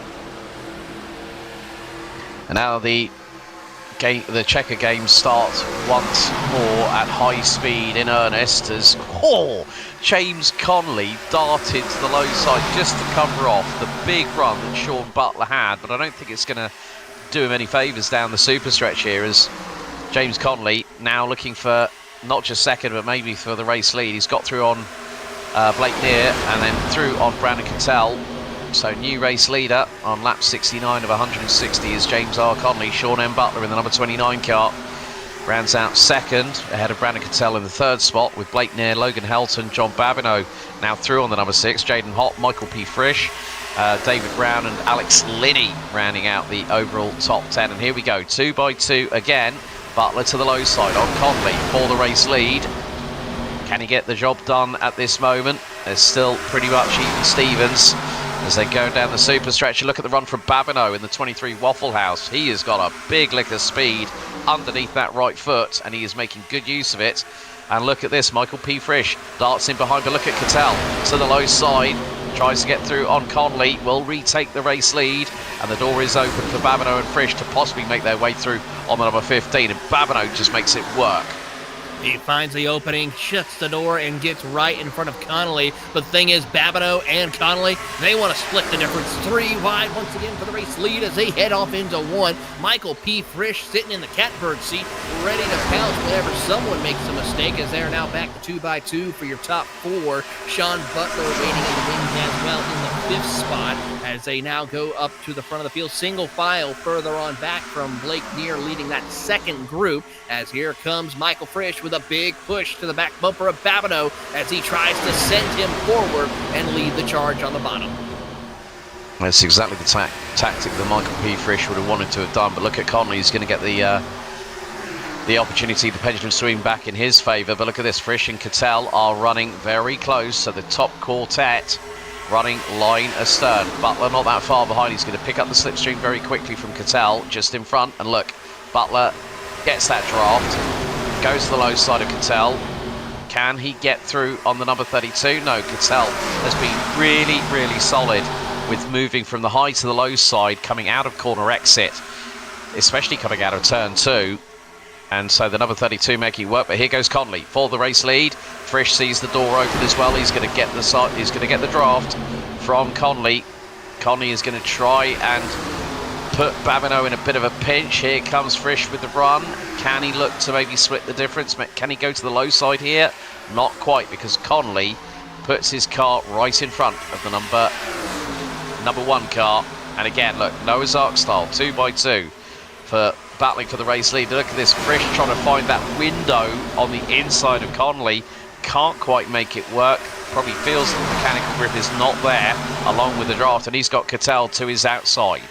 And now the checker game starts once more at high speed in earnest, as James Connolly darted to the low side just to cover off the big run that Sean Butler had, but I don't think it's going to do him any favours down the super stretch here, as James Connolly now looking for not just second but maybe for the race lead. He's got through on Blake Neer and then through on Brandon Cattell. So new race leader on lap 69 of 160 is James R. Connolly. Sean M. Butler in the number 29 car rounds out second, ahead of Brandon Cattell in the third spot, with Blake Neer, Logan Helton, John Babineau now through on the number 6, Jaden Hopp, Michael P. Frisch, David Brown and Alex Linney rounding out the overall top 10. And here we go, 2 by 2 again. Butler to the low side on Connolly for the race lead. Can he get the job done at this moment? There's still pretty much even Stevens as they go down the super stretch. Look at the run from Babineau in the 23 Waffle House. He has got a big lick of speed underneath that right foot, and he is making good use of it. And look at this, Michael P. Frisch darts in behind, but look at Cattell to the low side, tries to get through on Connolly, will retake the race lead, and the door is open for Babineau and Frisch to possibly make their way through on the number 15, and Babineau just makes it work. He finds the opening, shuts the door, and gets right in front of Connolly. But the thing is, Babineau and Connolly, they want to split the difference. 3 wide once again for the race lead as they head off into 1. Michael P. Frisch sitting in the catbird seat, ready to pounce whenever someone makes a mistake, as they are now back to 2 by 2 for your top 4. Sean Butler waiting in the wings as well in the 5th spot, as they now go up to the front of the field, single file further on back from Blake Neer leading that second group, as here comes Michael Frisch with a big push to the back bumper of Babineau as he tries to send him forward and lead the charge on the bottom. That's exactly the tactic that Michael P. Frisch would have wanted to have done, but look at Connolly. He's going to get the opportunity, the pendulum swing back in his favour. But look at this, Frisch and Cattell are running very close, so the top quartet running line astern. Butler not that far behind. He's going to pick up the slipstream very quickly from Cattell just in front, and look, Butler gets that draft, goes to the low side of Cattell. Can he get through on the number 32? No, Cattell has been really, really solid with moving from the high to the low side, coming out of corner exit, especially coming out of turn 2. And so the number 32 making it work. But here goes Connolly for the race lead. Frisch sees the door open as well. He's going to get the draft from Connolly. Connolly is going to try and put Babineau in a bit of a pinch. Here comes Frisch with the run. Can he look to maybe split the difference? Can he go to the low side here? Not quite, because Connolly puts his car right in front of the number 1 car. And again, look, Noah's Ark style, 2 by 2 for battling for the race lead. Look at this, Frisch trying to find that window on the inside of Connolly. Can't quite make it work. Probably feels that the mechanical grip is not there, along with the draft, and he's got Cattell to his outside.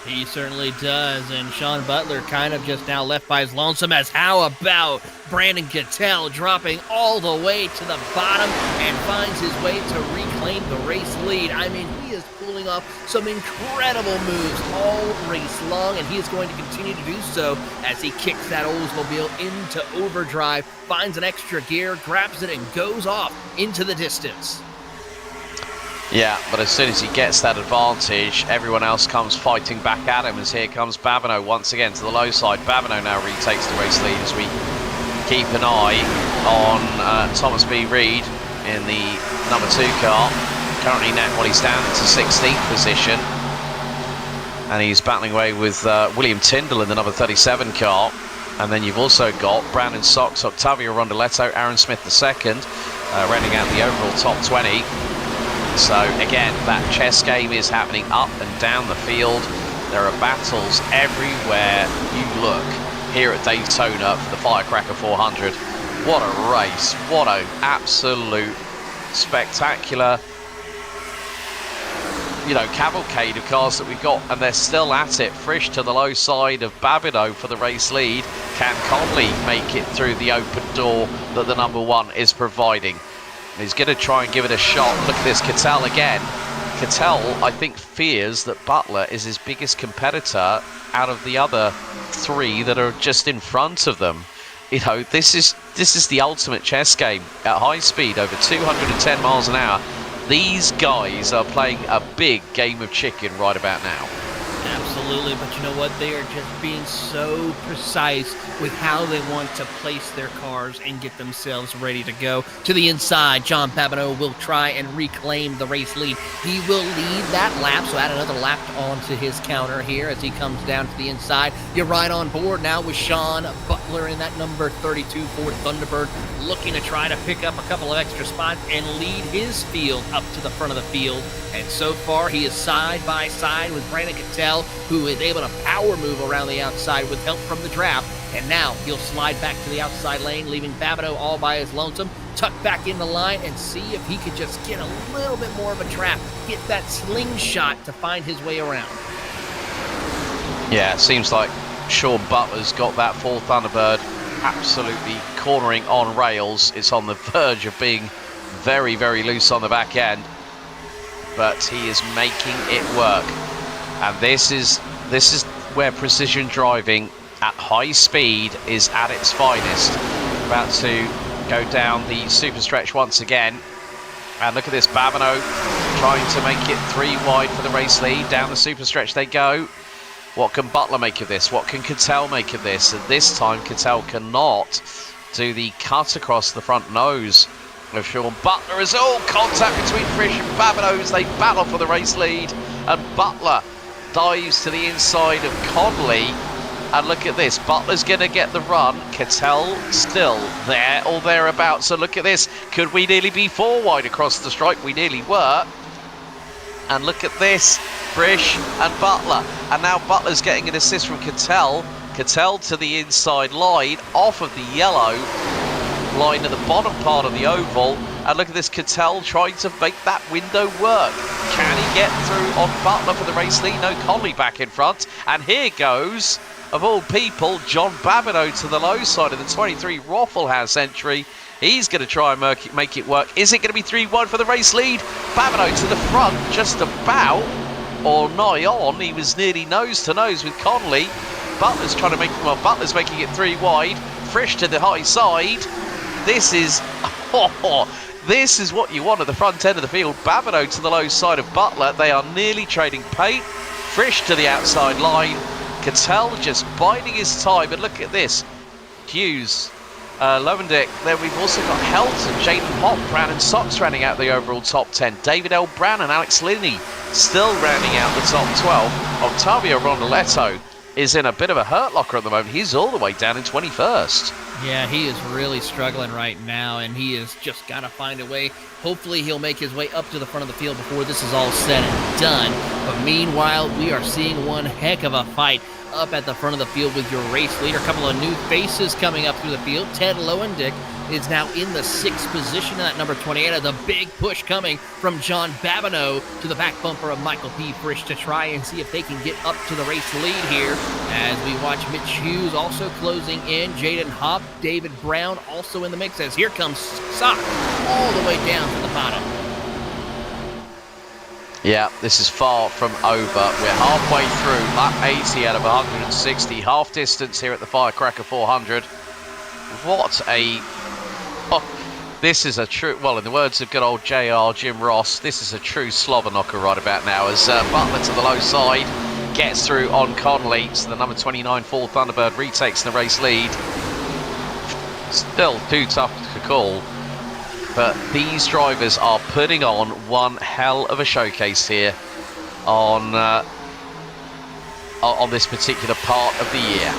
He certainly does, and Sean Butler kind of just now left by his lonesome, as how about Brandon Cattell dropping all the way to the bottom and finds his way to reclaim the race lead. I mean, he is pulling off some incredible moves all race long, and he is going to continue to do so as he kicks that Oldsmobile into overdrive, finds an extra gear, grabs it, and goes off into the distance. Yeah, but as soon as he gets that advantage, everyone else comes fighting back at him, as here comes Babineau once again to the low side. Babineau now retakes the race lead as we keep an eye on Thomas B. Reed in the number 2 car. Currently he's down into 16th position. And he's battling away with William Tyndall in the number 37 car. And then you've also got Brandon Sox, Octavio Rondoletto, Aaron Smith II, rounding out the overall top 20. So again, that chess game is happening up and down the field. There are battles everywhere you look here at Daytona for the Firecracker 400. What a race. What an absolute spectacular, cavalcade of cars that we've got, and they're still at it. Frisch to the low side of Babineau for the race lead. Can Conley make it through the open door that the number 1 is providing? He's going to try and give it a shot. Look at this, Cattell again. Cattell, I think, fears that Butler is his biggest competitor out of the other 3 that are just in front of them. This is the ultimate chess game at high speed, over 210 miles an hour. These guys are playing a big game of chicken right about now. Absolutely, but you know what? They are just being so precise with how they want to place their cars and get themselves ready to go. To the inside, John Babineau will try and reclaim the race lead. He will lead that lap, so add another lap onto his counter here as he comes down to the inside. You're right on board now with Sean Butler in that number 32 Ford Thunderbird, looking to try to pick up a couple of extra spots and lead his field up to the front of the field. And so far, he is side by side with Brandon Cattell, who is able to power move around the outside with help from the draft. And now he'll slide back to the outside lane, leaving Babineau all by his lonesome. Tuck back in the line and see if he could just get a little bit more of a trap, get that slingshot to find his way around. Yeah, it seems like Sean Butler's got that Ford Thunderbird absolutely cornering on rails. It's on the verge of being very, very loose on the back end, but he is making it work. And this is where precision driving at high speed is at its finest. About to go down the super stretch once again. And look at this, Babineau trying to make it 3 wide for the race lead. Down the super stretch they go. What can Butler make of this? What can Cattell make of this? And this time Cattell cannot do the cut across the front nose of Sean Butler, as all contact between Frisch and Babineau as they battle for the race lead. And Butler dives to the inside of Conley. And look at this, Butler's going to get the run. Cattell still there or thereabouts. So look at this, could we nearly be 4 wide across the stripe? We nearly were. And look at this, Frisch and Butler. And now Butler's getting an assist from Cattell. Cattell to the inside line, off of the yellow line at the bottom part of the oval. And look at this, Cattell trying to make that window work. Can he get through on Butler for the race lead? No, Conley back in front. And here goes, of all people, John Babineau to the low side of the 23 Roffelhaus entry. He's going to try and make it work. Is it going to be 3 wide for the race lead? Babineau to the front, just about, or nigh on. He was nearly nose to nose with Conley. Butler's trying to Butler's making it 3 wide. Frisch to the high side. This is, this is what you want at the front end of the field. Babineau to the low side of Butler. They are nearly trading paint. Frisch to the outside line. Cattell just biding his time. And look at this. Hughes, Lovendick. Then we've also got Helton, Jaden Hopp, Brandon Sox rounding out the overall top 10. David L. Brown and Alex Linney still rounding out the top 12. Octavio Rondoletto is in a bit of a hurt locker at the moment. He's all the way down in 21st. Yeah, he is really struggling right now, and he has just got to find a way. Hopefully he'll make his way up to the front of the field before this is all said and done. But meanwhile, we are seeing one heck of a fight up at the front of the field with your race leader. A couple of new faces coming up through the field. Ted Lowendick is now in the 6th position in that number 28. The big push coming from John Babineau to the back bumper of Michael P. Frisch to try and see if they can get up to the race lead here. As we watch Mitch Hughes also closing in. Jaden Hopp, David Brown also in the mix, as here comes Sock all the way down to the bottom. Yeah, this is far from over. We're halfway through lap 80 out of 160, half distance here at the Firecracker 400. What a This is a true, well, in the words of good old JR Jim Ross, this is a true slobber knocker right about now as Butler to the low side gets through on Connolly. So the number 29 Ford Thunderbird retakes the race lead. Still too tough to call, but these drivers are putting on one hell of a showcase here on this particular part of the year.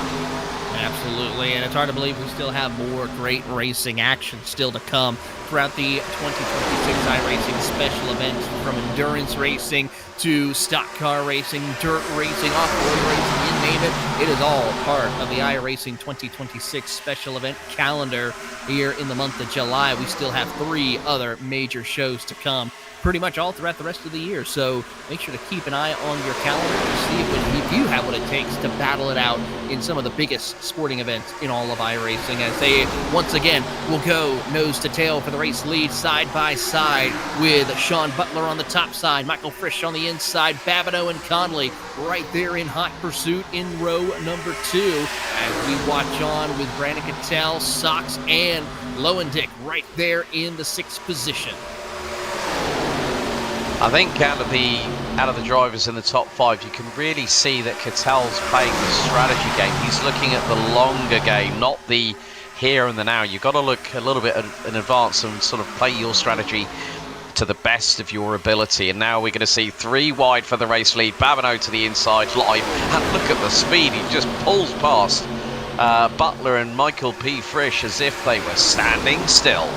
Absolutely, and it's hard to believe we still have more great racing action still to come throughout the 2026 iRacing special events, from endurance racing to stock car racing, dirt racing, off-road racing, you name it. It is all part of the iRacing 2026 special event calendar here in the month of July. We still have 3 other major shows to come, pretty much all throughout the rest of the year. So make sure to keep an eye on your calendar to see if you have what it takes to battle it out in some of the biggest sporting events in all of iRacing, as they once again will go nose to tail for the race lead, side by side, with Sean Butler on the top side, Michael Frisch on the inside, Babineau and Conley right there in hot pursuit in row number 2, as we watch on with Brandon Cattell, Sox, and Lowendick right there in the 6th position. I think out of the drivers in the top 5, you can really see that Cattell's playing the strategy game. He's looking at the longer game, not the here and the now. You've got to look a little bit in advance and sort of play your strategy to the best of your ability. And now we're going to see 3 wide for the race lead. Babineau to the inside, live, and look at the speed. He just pulls past Butler and Michael P. Frisch as if they were standing still.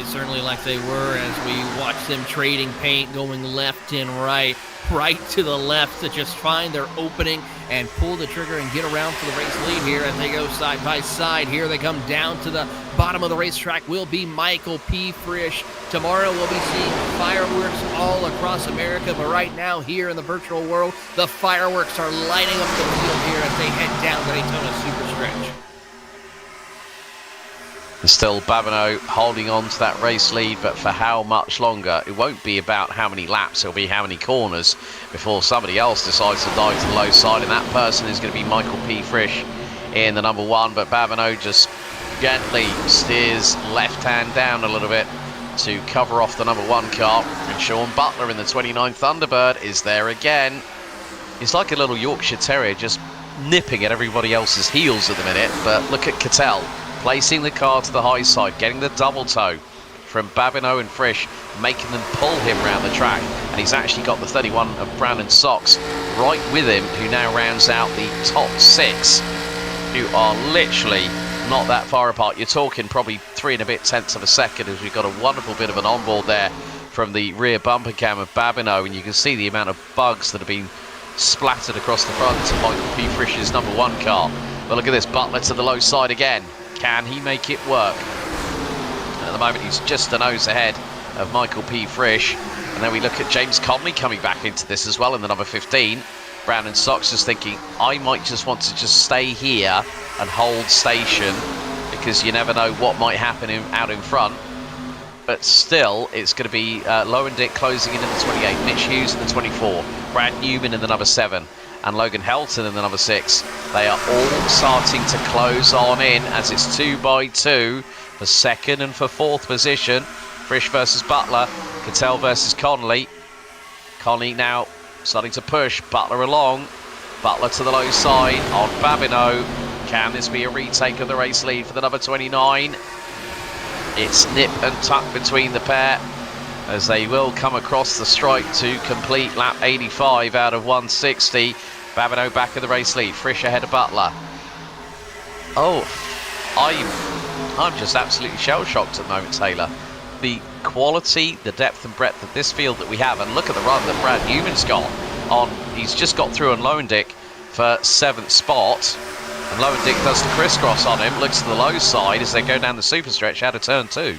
Certainly like they were, as we watch them trading paint, going left and right to the left to just find their opening and pull the trigger and get around for the race lead here as they go side by side. Here they come down to the bottom of the racetrack will be Michael P. Frisch. Tomorrow we'll be seeing fireworks all across America, but right now here in the virtual world, the fireworks are lighting up the field here as they head down the Daytona Superstretch. And still Babineau holding on to that race lead, but for how much longer? It won't be about how many laps, it'll be how many corners before somebody else decides to dive to the low side, and that person is going to be Michael P. Frisch in the number 1, but Babineau just gently steers left hand down a little bit to cover off the number 1 car, and Sean Butler in the 29 Thunderbird is there again. He's like a little Yorkshire Terrier, just nipping at everybody else's heels at the minute, but look at Cattell placing the car to the high side, getting the double toe from Babineau and Frisch, making them pull him around the track, and he's actually got the 31 of Brandon Sox right with him, who now rounds out the top 6, who are literally not that far apart. You're talking probably 3 and a bit tenths of a second, as we've got a wonderful bit of an onboard there from the rear bumper cam of Babineau, and you can see the amount of bugs that have been splattered across the front of Michael P. Frisch's number 1 car. But look at this, Butler to the low side again. Can he make it work? And at the moment he's just a nose ahead of Michael P. Frisch. And then we look at James Conley coming back into this as well in the number 15. Brandon Sox just thinking, I might just want to just stay here and hold station, because you never know what might happen out in front. But still, it's going to be Lowendick closing in the 28, Mitch Hughes in the 24, Brad Newman in the number 7, and Logan Helton in the number 6. They are all starting to close on in as it's 2 by 2 for 2nd and for 4th position. Frisch versus Butler, Cattell versus Conley. Conley now starting to push Butler along. Butler to the low side on Babineau. Can this be a retake of the race lead for the number 29? It's nip and tuck between the pair, as they will come across the stripe to complete lap 85 out of 160. Babineau back in the race lead, Frisch ahead of Butler. Oh, I'm just absolutely shell-shocked at the moment, Taylor. The quality, the depth and breadth of this field that we have, and look at the run that Brad Newman's got on. He's just got through on Lowendick for 7th spot, and Lowendick does the crisscross on him, looks to the low side as they go down the superstretch out of turn 2.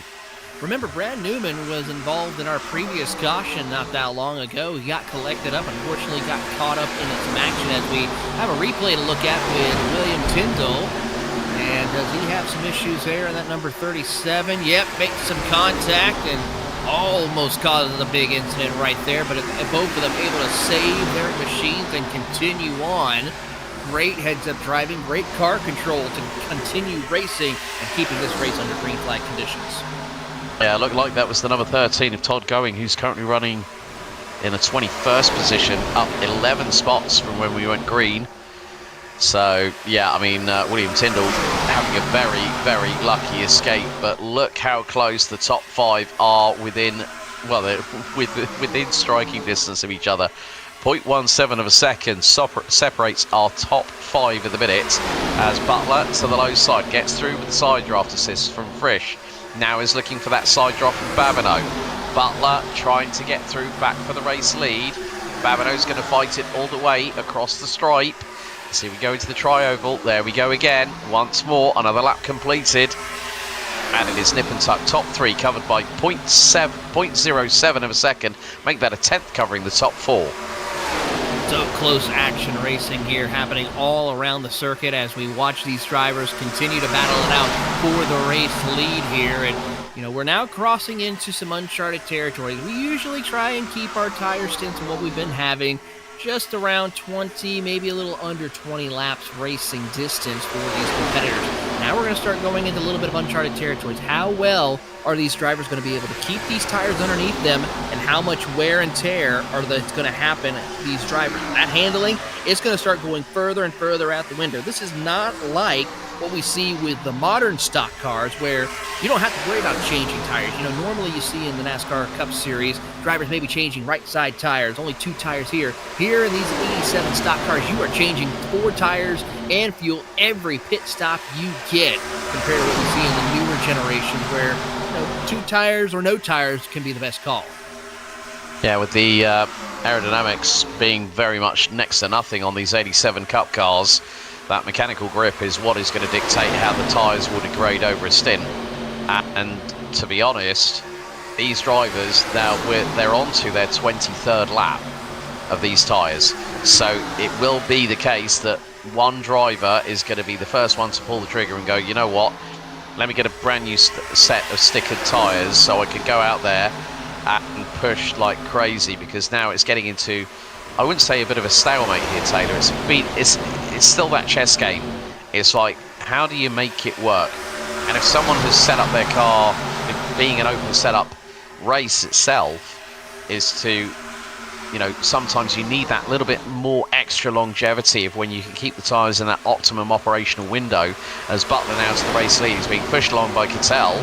Remember, Brad Newman was involved in our previous caution not that long ago. He got collected up, unfortunately got caught up in some action, as we have a replay to look at with William Tyndall. And does he have some issues there in that number 37? Yep, makes some contact and almost causes a big incident right there, but both of them able to save their machines and continue on. great heads-up driving, great car control to continue racing and keeping this race under green flag conditions. Yeah, it looked like that was the number 13 of Todd Going, who's currently running in a 21st position, up 11 spots from when we went green. So, yeah, I mean, William Tyndall having a very, very lucky escape, but look how close the top 5 are within, well, they're within striking distance of each other. 0.17 of a second separates our top 5 at the minute, as Butler to the low side gets through with the side draft assist from Frisch. Now is looking for that side drop from Babineau. Butler trying to get through back for the race lead. Babineau's going to fight it all the way across the stripe. So we go into the tri-oval. There we go again. Once more, another lap completed. And it is nip and tuck. Top 3 covered by 0.07 of a second. Make that a 10th covering the top 4. So close action racing here happening all around the circuit as we watch these drivers continue to battle it out for the race lead here. And, you know, we're now crossing into some uncharted territory. We usually try and keep our tire stints and what we've been having just around 20, maybe a little under 20 laps racing distance for these competitors. Now we're going to start going into a little bit of uncharted territories. How well are these drivers going to be able to keep these tires underneath them, and how much wear and tear are that's going to happen to these drivers? That handling is going to start going further and further out the window. This is not like what we see with the modern stock cars where you don't have to worry about changing tires. You know, normally you see in the NASCAR Cup Series, drivers may be changing right side tires, only 2 tires here. Here in these 87 stock cars, you are changing 4 tires and fuel every pit stop you get, compared to what we see in the newer generation where, you know, 2 tires or no tires can be the best call. Yeah, with the aerodynamics being very much next to nothing on these 87 Cup cars, that mechanical grip is what is going to dictate how the tyres will degrade over a stint. And to be honest, these drivers, now they're on to their 23rd lap of these tyres. So it will be the case that one driver is going to be the first one to pull the trigger and go, you know what, let me get a brand new set of stickered tyres so I can go out there and push like crazy, because now it's getting into, I wouldn't say a bit of a stalemate here, Taylor. It's still that chess game. It's like, how do you make it work? And if someone has set up their car, being an open setup race itself is to, you know, sometimes you need that little bit more extra longevity of when you can keep the tyres in that optimum operational window. As Butler now to the race lead, he's being pushed along by Cattell,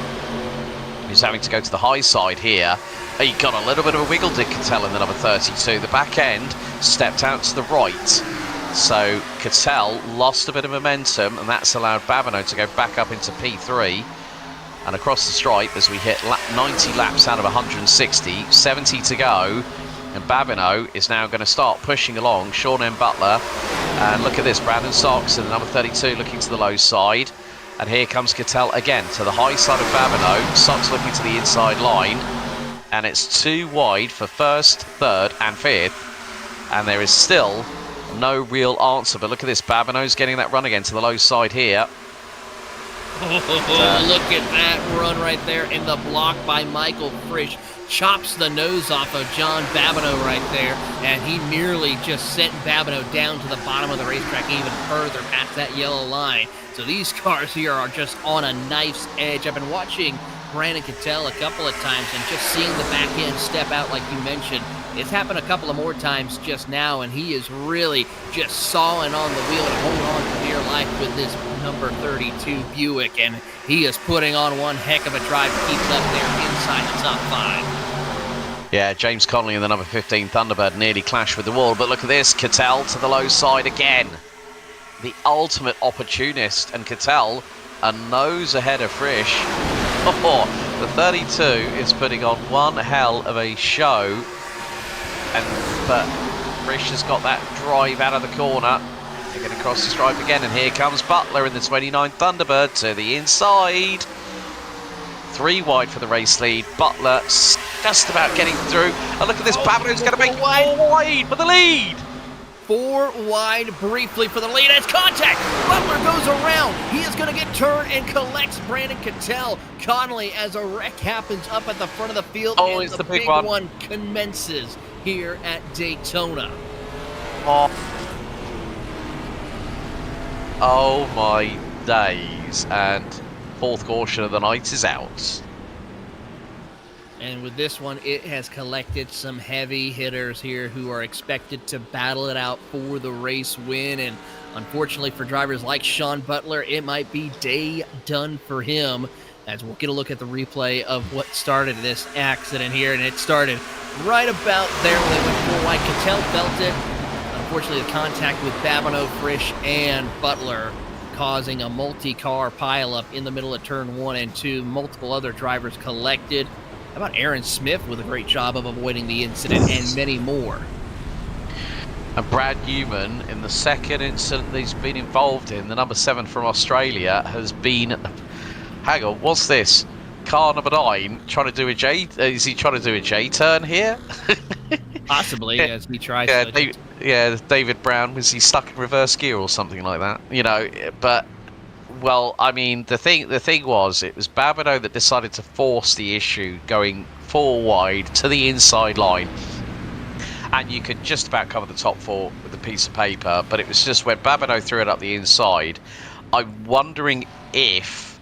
who's having to go to the high side here. He got a little bit of a wiggle, did Cattell, in the number 32. The back end stepped out to the right. So Cattell lost a bit of momentum, and that's allowed Babineau to go back up into P3 and across the stripe as we hit 90 laps out of 160, 70 to go, and Babineau is now going to start pushing along Sean M. Butler. And look at this, Brandon Sox in the number 32 looking to the low side, and here comes Cattell again to the high side of Babineau. Sox looking to the inside line, and it's 2 wide for first, third and fifth, and there is still no real answer. But look at this, Babineau's getting that run again to the low side here. Look at that run right there, in the block by Michael Frisch. Chops the nose off of John Babineau right there, and he merely just sent Babineau down to the bottom of the racetrack, even further past that yellow line. So these cars here are just on a knife's edge. I've been watching Brandon Cattell a couple of times and just seeing the back end step out like you mentioned. It's happened a couple of more times just now, and he is really just sawing on the wheel and holding on for dear life with this number 32 Buick, and he is putting on one heck of a drive to keep up there inside the top 5. Yeah, James Connolly in the number 15 Thunderbird nearly clashed with the wall, but look at this, Cattell to the low side again. The ultimate opportunist, and Cattell a nose ahead of Frisch. Oh, the 32 is putting on one hell of a show, but Frisch has got that drive out of the corner. They're going to cross the stripe again, and here comes Butler in the 29 Thunderbird to the inside. 3 wide for the race lead. Butler just about getting through. And look at this, Babineau's going to make 4 wide for the lead. 4 wide briefly for the lead. It's contact. Butler goes around. He is going to get turned and collects Brandon Cattell. Connolly, as a wreck happens up at the front of the field, and it's the big one commences here at Daytona. Oh. Oh my days. And fourth caution of the night is out. And with this one, it has collected some heavy hitters here who are expected to battle it out for the race win. And unfortunately for drivers like Sean Butler, it might be day done for him, as we'll get a look at the replay of what started this accident here. And it started right about there when they went full wide. Cattell felt it. Unfortunately, the contact with Babineau, Frisch, and Butler causing a multi-car pileup in the middle of turn 1 and 2. Multiple other drivers collected. How about Aaron Smith with a great job of avoiding the incident, and many more. And Brad Newman, in the second incident that he's been involved in, the number 7 from Australia, has been... Hang on, what's this? Car number 9 trying to do a J... Is he trying to do a J-turn here? Possibly, as he tries to... David Brown, was he stuck in reverse gear or something like that? You know, but... Well, I mean, the thing was, it was Babineau that decided to force the issue, going 4 wide to the inside line, and you could just about cover the top 4 with a piece of paper. But it was just when Babineau threw it up the inside. I'm wondering if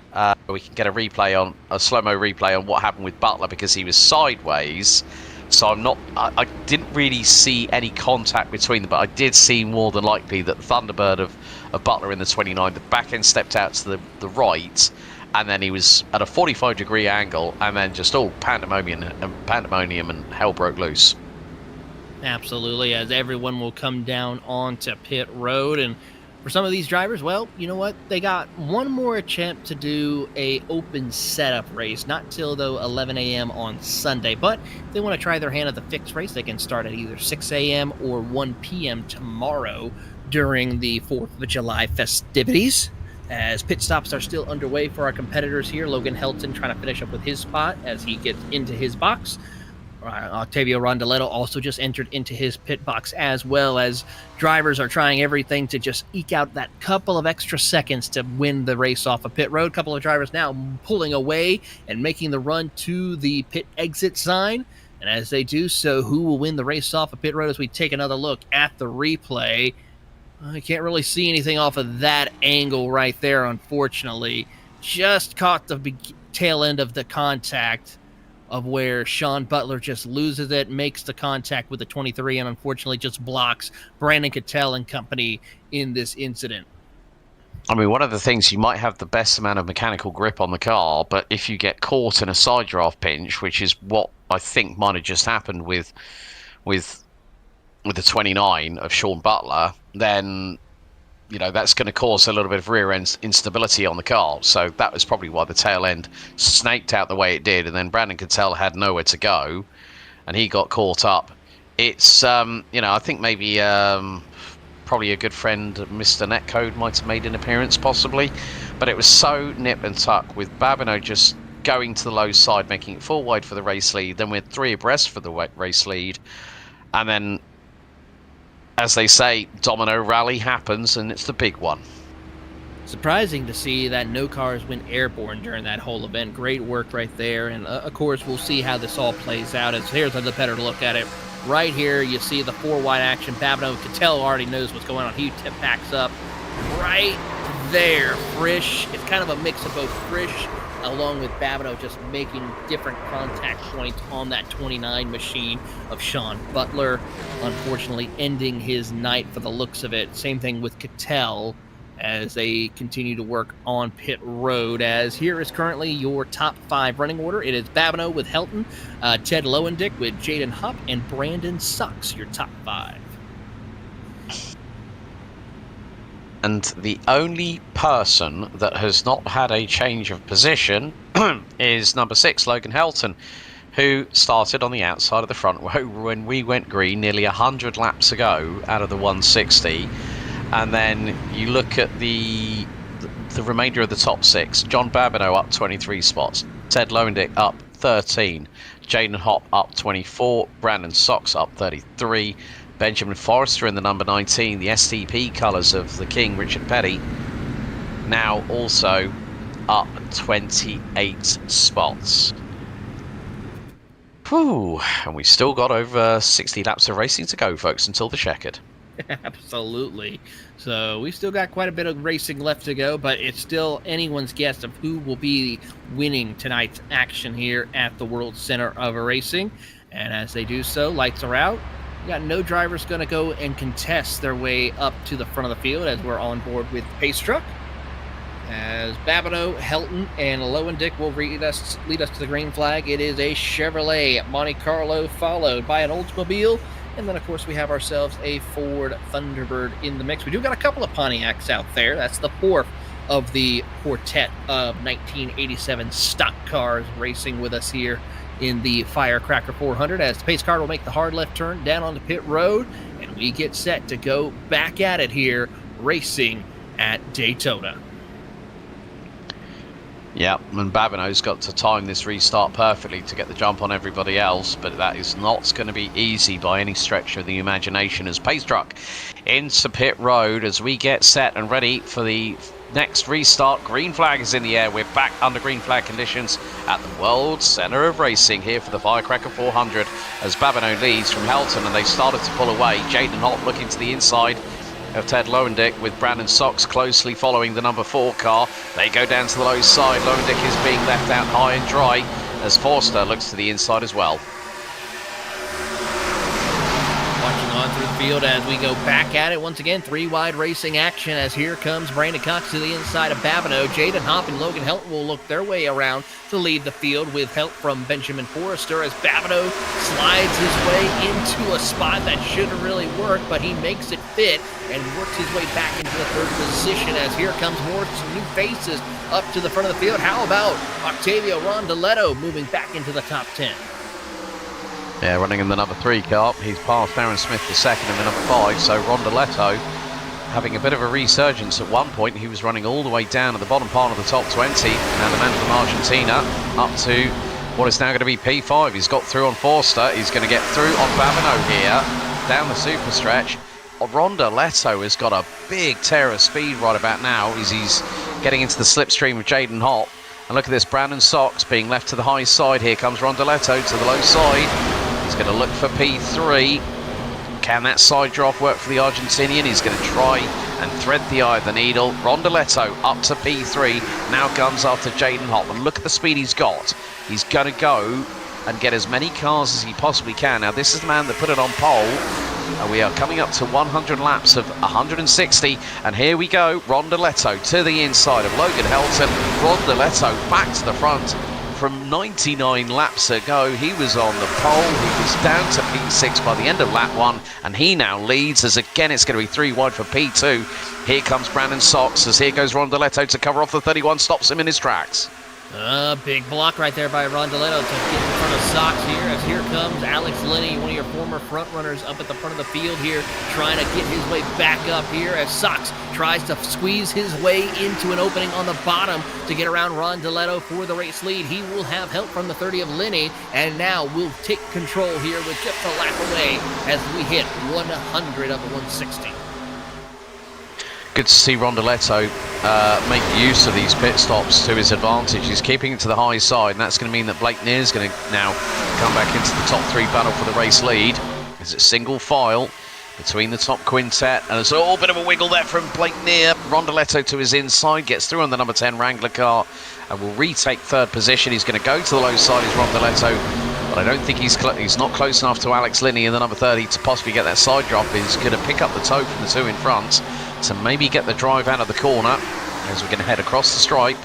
we can get a slow-mo replay on what happened with Butler, because he was sideways. So I didn't really see any contact between them, but I did see more than likely that Thunderbird of Butler in the 29, the back end stepped out to the right, and then he was at a 45-degree angle, and then just all pandemonium and hell broke loose. Absolutely, as everyone will come down onto pit road. And for some of these drivers, well, you know what? They got one more attempt to do a open setup race, not till though 11 a.m. on Sunday. But if they want to try their hand at the fixed race, they can start at either 6 a.m. or 1 p.m. tomorrow during the 4th of July festivities. As pit stops are still underway for our competitors here. Logan Helton trying to finish up with his spot as he gets into his box. Octavio Rondaletto also just entered into his pit box, as well as drivers are trying everything to just eke out that couple of extra seconds to win the race off of pit road. Couple of drivers now pulling away and making the run to the pit exit sign. And as they do so, who will win the race off of pit road as we take another look at the replay? I can't really see anything off of that angle right there, unfortunately. Just caught the tail end of the contact of where Sean Butler just loses it, makes the contact with the 23, and unfortunately just blocks Brandon Cattell and company in this incident. I mean, one of the things, you might have the best amount of mechanical grip on the car, but if you get caught in a side draft pinch, which is what I think might have just happened with the 29 of Sean Butler, then you know that's going to cause a little bit of rear end instability on the car. So that was probably why the tail end snaked out the way it did, and then Brandon Cattell had nowhere to go and he got caught up. It's I think maybe probably a good friend, Mr. Netcode, might have made an appearance possibly, but it was so nip and tuck with Babineau just going to the low side, making it 4 wide for the race lead. Then we're 3 abreast for the race lead, and then, as they say, domino rally happens, and it's the big one. Surprising to see that no cars went airborne during that whole event. Great work right there, and of course we'll see how this all plays out. As here's a better look at it. Right here you see the 4 wide action. Babineau, Cattell already knows what's going on. He backs up right there. Frisch, it's kind of a mix of both Frisch along with Babineau just making different contact points on that 29 machine of Sean Butler, unfortunately ending his night for the looks of it. Same thing with Cattell as they continue to work on pit road. As here is currently your top 5 running order. It is Babineau with Helton, Ted Lowendick with Jaden Hupp, and Brandon Sucks, your top 5. And the only person that has not had a change of position is number 6, Logan Helton, who started on the outside of the front row when we went green nearly 100 laps ago out of the 160. And then you look at the remainder of the top 6. John Babineau up 23 spots. Ted Lowendick up 13. Jaden Hopp up 24. Brandon Sox up 33. Benjamin Forrester in the number 19, the STP colours of the King, Richard Petty, now also up 28 spots. Whew, and we've still got over 60 laps of racing to go, folks, until the checkered. Absolutely. So we've still got quite a bit of racing left to go, but it's still anyone's guess of who will be winning tonight's action here at the World Center of Racing. And as they do so, lights are out. We got no drivers going to go and contest their way up to the front of the field as we're on board with the pace truck. As Babineau, Helton, and Lowendick will lead us to the green flag. It is a Chevrolet Monte Carlo, followed by an Oldsmobile. And then, of course, we have ourselves a Ford Thunderbird in the mix. We do got a couple of Pontiacs out there. That's the fourth of the quartet of 1987 stock cars racing with us here in the Firecracker 400, as the pace car will make the hard left turn down onto pit road, and we get set to go back at it here, racing at Daytona. Yeah, and Babineau's got to time this restart perfectly to get the jump on everybody else, but that is not going to be easy by any stretch of the imagination as pace truck into pit road as we get set and ready for the next restart. Green flag is in the air. We're back under green flag conditions at the World Center of Racing here for the Firecracker 400 as Babineau leads from Helton, and they've started to pull away. Jaden Holt looking to the inside of Ted Lowendick with Brandon Sox closely following the number 4 car. They go down to the low side. Lowendick is being left out high and dry as Forster looks to the inside as well. Watching on through the field as we go back at it once again. 3-wide racing action as here comes Brandon Cox to the inside of Babineau. Jaden Hopp and Logan Helton will look their way around to lead the field with help from Benjamin Forrester as Babineau slides his way into a spot that shouldn't really work, but he makes it fit and works his way back into the third position as here comes some new faces up to the front of the field. How about Octavio Rondaletto moving back into the top 10? Yeah, running in the number 3 car. He's passed Aaron Smith the second in the number 5, so Rondaletto having a bit of a resurgence. At one point he was running all the way down at the bottom part of the top 20, and the man from Argentina up to what is now going to be P5. He's got through on Forster. He's going to get through on Babineau here down the super stretch. Rondaletto has got a big tear of speed right about now as he's getting into the slipstream of Jaden Hopp. And look at this, Brandon Sox being left to the high side. Here comes Rondaletto to the low side. He's going to look for P3. Can that side drop work for the Argentinian? He's going to try and thread the eye of the needle. Rondaletto up to P3. Now comes after Jaden Hopp. And look at the speed he's got. He's going to go and get as many cars as he possibly can. Now, this is the man that put it on pole. We are coming up to 100 laps of 160, and here we go. Rondaletto to the inside of Logan Helton. Rondaletto back to the front. From 99 laps ago, he was on the pole. He was down to P6 by the end of lap 1, and he now leads as again it's going to be 3 wide for P2. Here comes Brandon Sox as here goes Rondaletto to cover off the 31, stops him in his tracks. Big block right there by Rondaletto to get in front of Sox here, as here comes Alex Linney, one of your former front runners up at the front of the field here, trying to get his way back up here as Sox tries to squeeze his way into an opening on the bottom to get around Rondaletto for the race lead. He will have help from the 30 of Linney, and now we'll take control here with just a lap away as we hit 100 of the 160. Good to see Rondaletto make use of these pit stops to his advantage. He's keeping it to the high side, and that's going to mean that Blake Neer's going to now come back into the top 3 battle for the race lead. It's a single file between the top quintet, and there's a little bit of a wiggle there from Blake Neer. Rondaletto to his inside, gets through on the number 10 Wrangler car, and will retake 3rd position. He's going to go to the low side, is Rondaletto, but I don't think he's not close enough to Alex Linney in the number 30 to possibly get that side drop. He's going to pick up the toe from the 2 in front to maybe get the drive out of the corner as we're going to head across the stripe.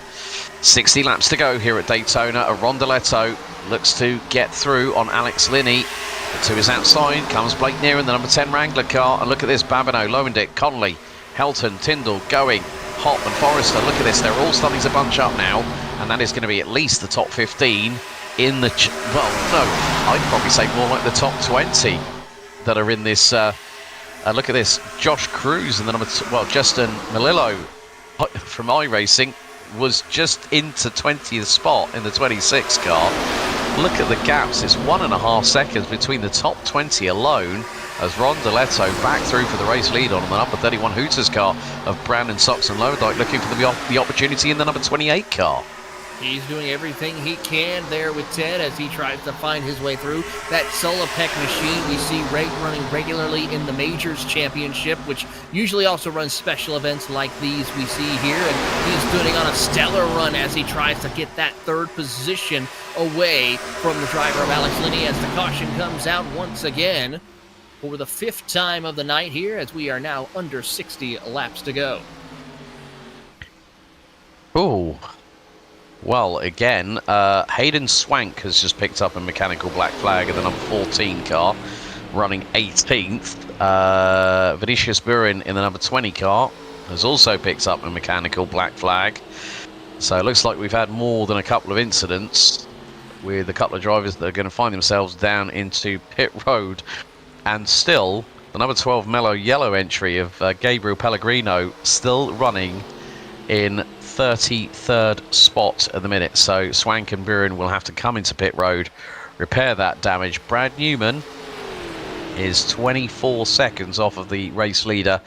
60 laps to go here at Daytona. Rondaletto looks to get through on Alex Linney. To his outside comes Blake Neer in the number 10 Wrangler car. And look at this, Babineau, Lowendick, Connolly, Helton, Tyndall going. Hopp and Forrester, look at this, they're all starting to bunch up now. And that is going to be at least the top 15 in the... well, no, I'd probably say more like the top 20 that are in this... look at this, Josh Cruz in the number... Justin Melillo from iRacing was just into 20th spot in the 26 car. Look at the gaps, it's 1.5 seconds between the top 20 alone as Rondaletto back through for the race lead on the number 31 Hooters car of Brandon Sox and Lowendyke, looking for the opportunity in the number 28 car. He's doing everything he can there with Ted as he tries to find his way through that Solopec machine we see running regularly in the Majors Championship, which usually also runs special events like these we see here. And he's doing on a stellar run as he tries to get that third position away from the driver of Alex Linney as the caution comes out once again for the 5th time of the night here, as we are now under 60 laps to go. Oh. Well, again, Hayden Swank has just picked up a mechanical black flag in the number 14 car, running 18th. Vinicius Burin in the number 20 car has also picked up a mechanical black flag. So it looks like we've had more than a couple of incidents with a couple of drivers that are going to find themselves down into pit road. And still, the number 12 mellow yellow entry of Gabriel Pellegrino still running in 33rd spot at the minute. So Swank and Burin will have to come into pit road, repair that damage. Brad Newman is 24 seconds off of the race leader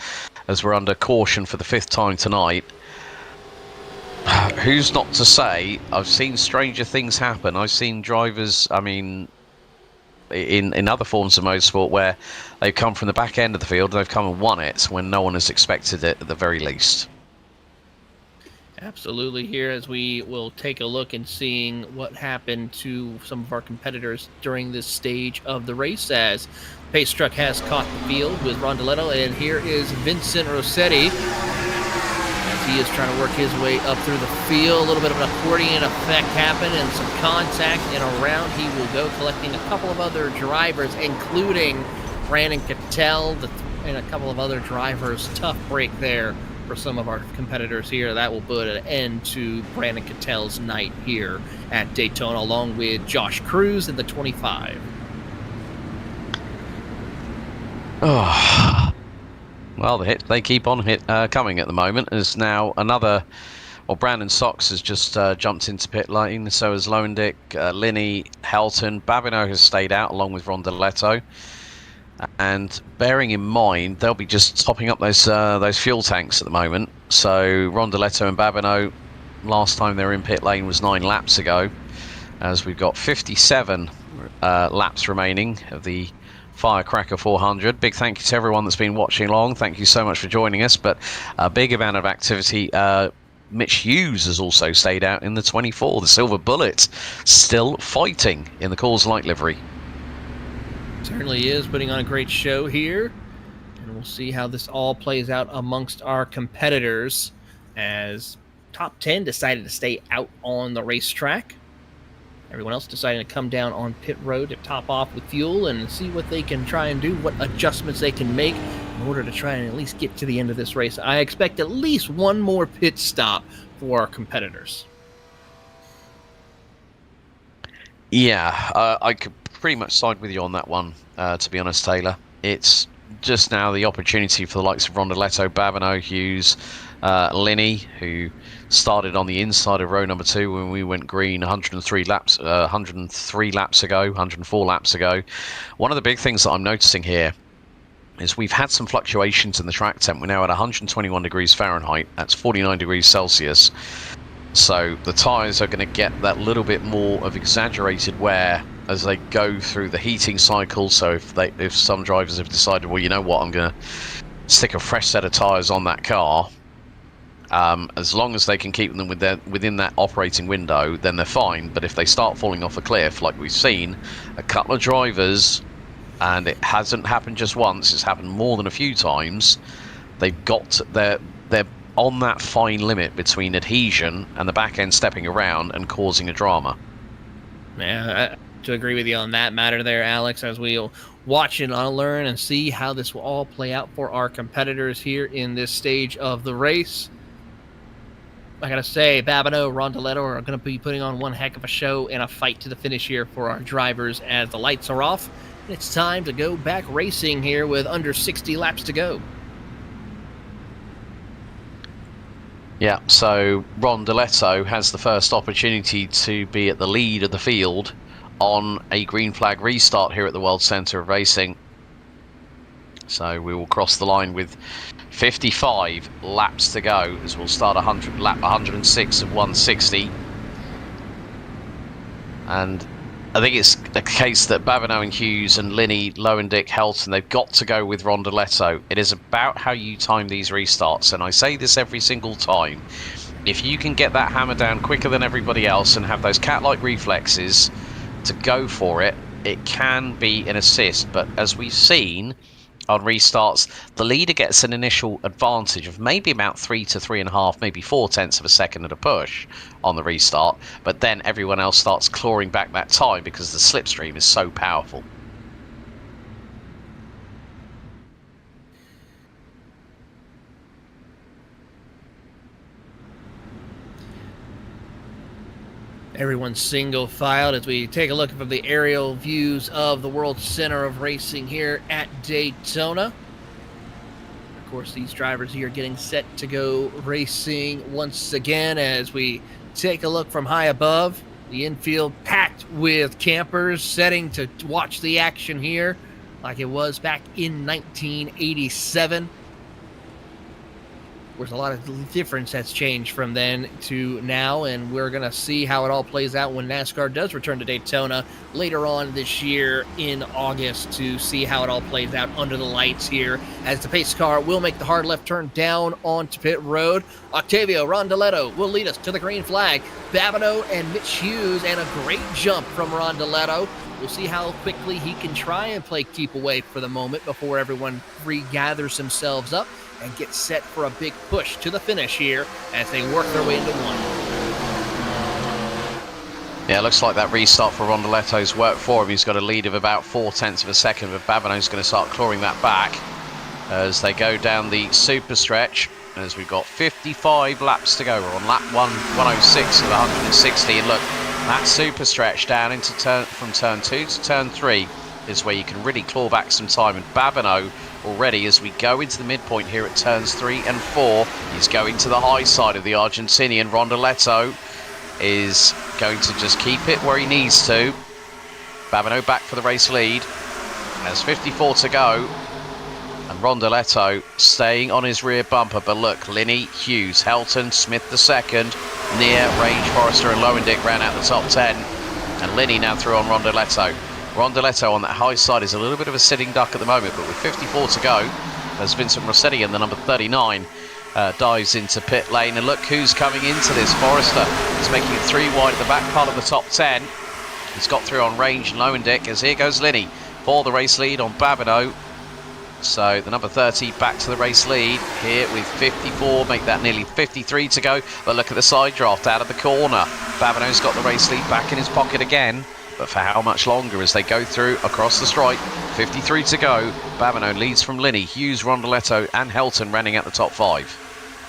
as we're under caution for the 5th time tonight. Who's not to say? I've seen stranger things happen. I've seen drivers, I mean, in other forms of motorsport where they've come from the back end of the field and they've come and won it when no one has expected it at the very least. Absolutely, here as we will take a look and seeing what happened to some of our competitors during this stage of the race, as Pace Truck has caught the field with Rondeletto, and here is Vincent Rossetti as he is trying to work his way up through the field. A little bit of an accordion effect happened and some contact, and around he will go, collecting a couple of other drivers, including Brandon Cattell and a couple of other drivers. Tough break there for some of our competitors here. That will put an end to Brandon Cattell's night here at Daytona, along with Josh Cruz in the 25. Oh, well, they keep on coming at the moment. There's now another. Well, Brandon Sox has just jumped into pit lane. So has Lowendick, Linney, Helton. Babineau has stayed out along with Rondeletto. And bearing in mind, they'll be just topping up those fuel tanks at the moment. So Rondeletto and Babineau, last time they were in pit lane was 9 laps ago, as we've got 57 laps remaining of the Firecracker 400. Big thank you to everyone that's been watching along. Thank you so much for joining us. But a big amount of activity. Mitch Hughes has also stayed out in the 24. The Silver Bullet still fighting in the Coors Light livery. Certainly is putting on a great show here, and we'll see how this all plays out amongst our competitors, as top 10 decided to stay out on the racetrack. Everyone else deciding to come down on pit road to top off with fuel and see what they can try and do, what adjustments they can make in order to try and at least get to the end of this race. I expect at least one more pit stop for our competitors. Yeah, I could pretty much side with you on that one, to be honest, Taylor. It's just now the opportunity for the likes of Rondeletto, Babineau, Hughes, Linney, who started on the inside of row number 2 when we went green 104 laps ago. One of the big things that I'm noticing here is we've had some fluctuations in the track temp. We're now at 121 degrees Fahrenheit. That's 49 degrees Celsius. So the tyres are going to get that little bit more of exaggerated wear as they go through the heating cycle. So if some drivers have decided, well, you know what, I'm going to stick a fresh set of tyres on that car, as long as they can keep them within that operating window, then they're fine. But if they start falling off a cliff, like we've seen a couple of drivers, and it hasn't happened just once, it's happened more than a few times, they've got they're on that fine limit between adhesion and the back end stepping around and causing a drama. Yeah, to agree with you on that matter there, Alex, as we'll watch and learn and see how this will all play out for our competitors here in this stage of the race. I gotta say, Babineau, Rondeletto are going to be putting on one heck of a show and a fight to the finish here for our drivers as the lights are off. And it's time to go back racing here with under 60 laps to go. Yeah, so Rondeletto has the first opportunity to be at the lead of the field on a green flag restart here at the World Centre of Racing. So we will cross the line with 55 laps to go as we'll start lap 106 of 160. And I think it's a case that Babineau and Hughes and Linney, Lowendick, Helton, they've got to go with Rondoletto. It is about how you time these restarts, and I say this every single time. If you can get that hammer down quicker than everybody else and have those cat-like reflexes to go for it, it can be an assist. But as we've seen on restarts, the leader gets an initial advantage of maybe about 3 to 3.5, maybe 0.4 of a second at a push on the restart, but then everyone else starts clawing back that time because the slipstream is so powerful. Everyone's single filed as we take a look from the aerial views of the World Center of Racing here at Daytona. Of course, these drivers here getting set to go racing once again as we take a look from high above. The infield packed with campers setting to watch the action here like it was back in 1987. There's a lot of difference that's changed from then to now, and we're going to see how it all plays out when NASCAR does return to Daytona later on this year in August to see how it all plays out under the lights here as the pace car will make the hard left turn down onto pit road. Octavio Rondoletto will lead us to the green flag. Babineau and Mitch Hughes, and a great jump from Rondoletto. We'll see how quickly he can try and play keep away for the moment before everyone regathers themselves up and get set for a big push to the finish here as they work their way into one. Yeah, it looks like that restart for Rondoletto's worked for him. He's got a lead of about 0.4 of a second, but Babineau's going to start clawing that back as they go down the super stretch, as we've got 55 laps to go. We're on lap 106 of 160, and look, that super stretch down into from turn 2 to turn 3 is where you can really claw back some time, and Babineau already, as we go into the midpoint here at turns 3 and 4, he's going to the high side of the Argentinian. Rondoletto is going to just keep it where he needs to. Babineau back for the race lead. There's 54 to go, and Rondoletto staying on his rear bumper. But look, Linney, Hughes, Helton, Smith the second, Near, Range, Forrester and Lowendick ran out the top 10, and Linney now through on Rondoletto. Rondoletto on that high side is a little bit of a sitting duck at the moment, but with 54 to go, as Vincent Rossetti in the number 39 dives into pit lane. And look who's coming into this. Forrester is making it 3 wide at the back part of the top 10. He's got through on Range and Lowendick, as here goes Linney for the race lead on Babineau. So the number 30 back to the race lead here with 54, make that nearly 53 to go. But look at the side draft out of the corner. Babineau's got the race lead back in his pocket again. But for how much longer as they go through across the stripe? 53 to go. Babineau leads from Linney, Hughes, Rondoletto and Helton running at the top 5.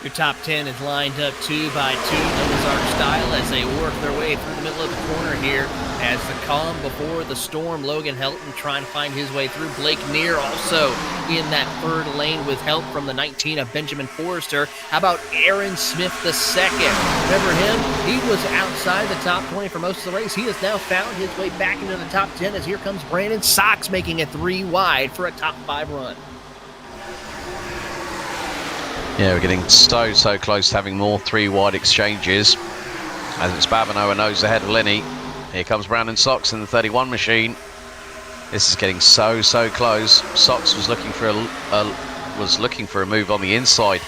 Your top 10 is lined up 2 by 2, Noah's Ark style, as they work their way through the middle of the corner here. As the calm before the storm, Logan Helton trying to find his way through. Blake Neer also in that third lane with help from the 19 of Benjamin Forrester. How about Aaron Smith II? Remember him? He was outside the top 20 for most of the race. He has now found his way back into the top 10 as here comes Brandon Sox making it 3 wide for a top 5 run. Yeah, we're getting so close to having more 3 wide exchanges. As it's Babineau a nose ahead of Linney. Here comes Brandon Sox in the 31 machine. This is getting so close. Sox was looking for a move on the inside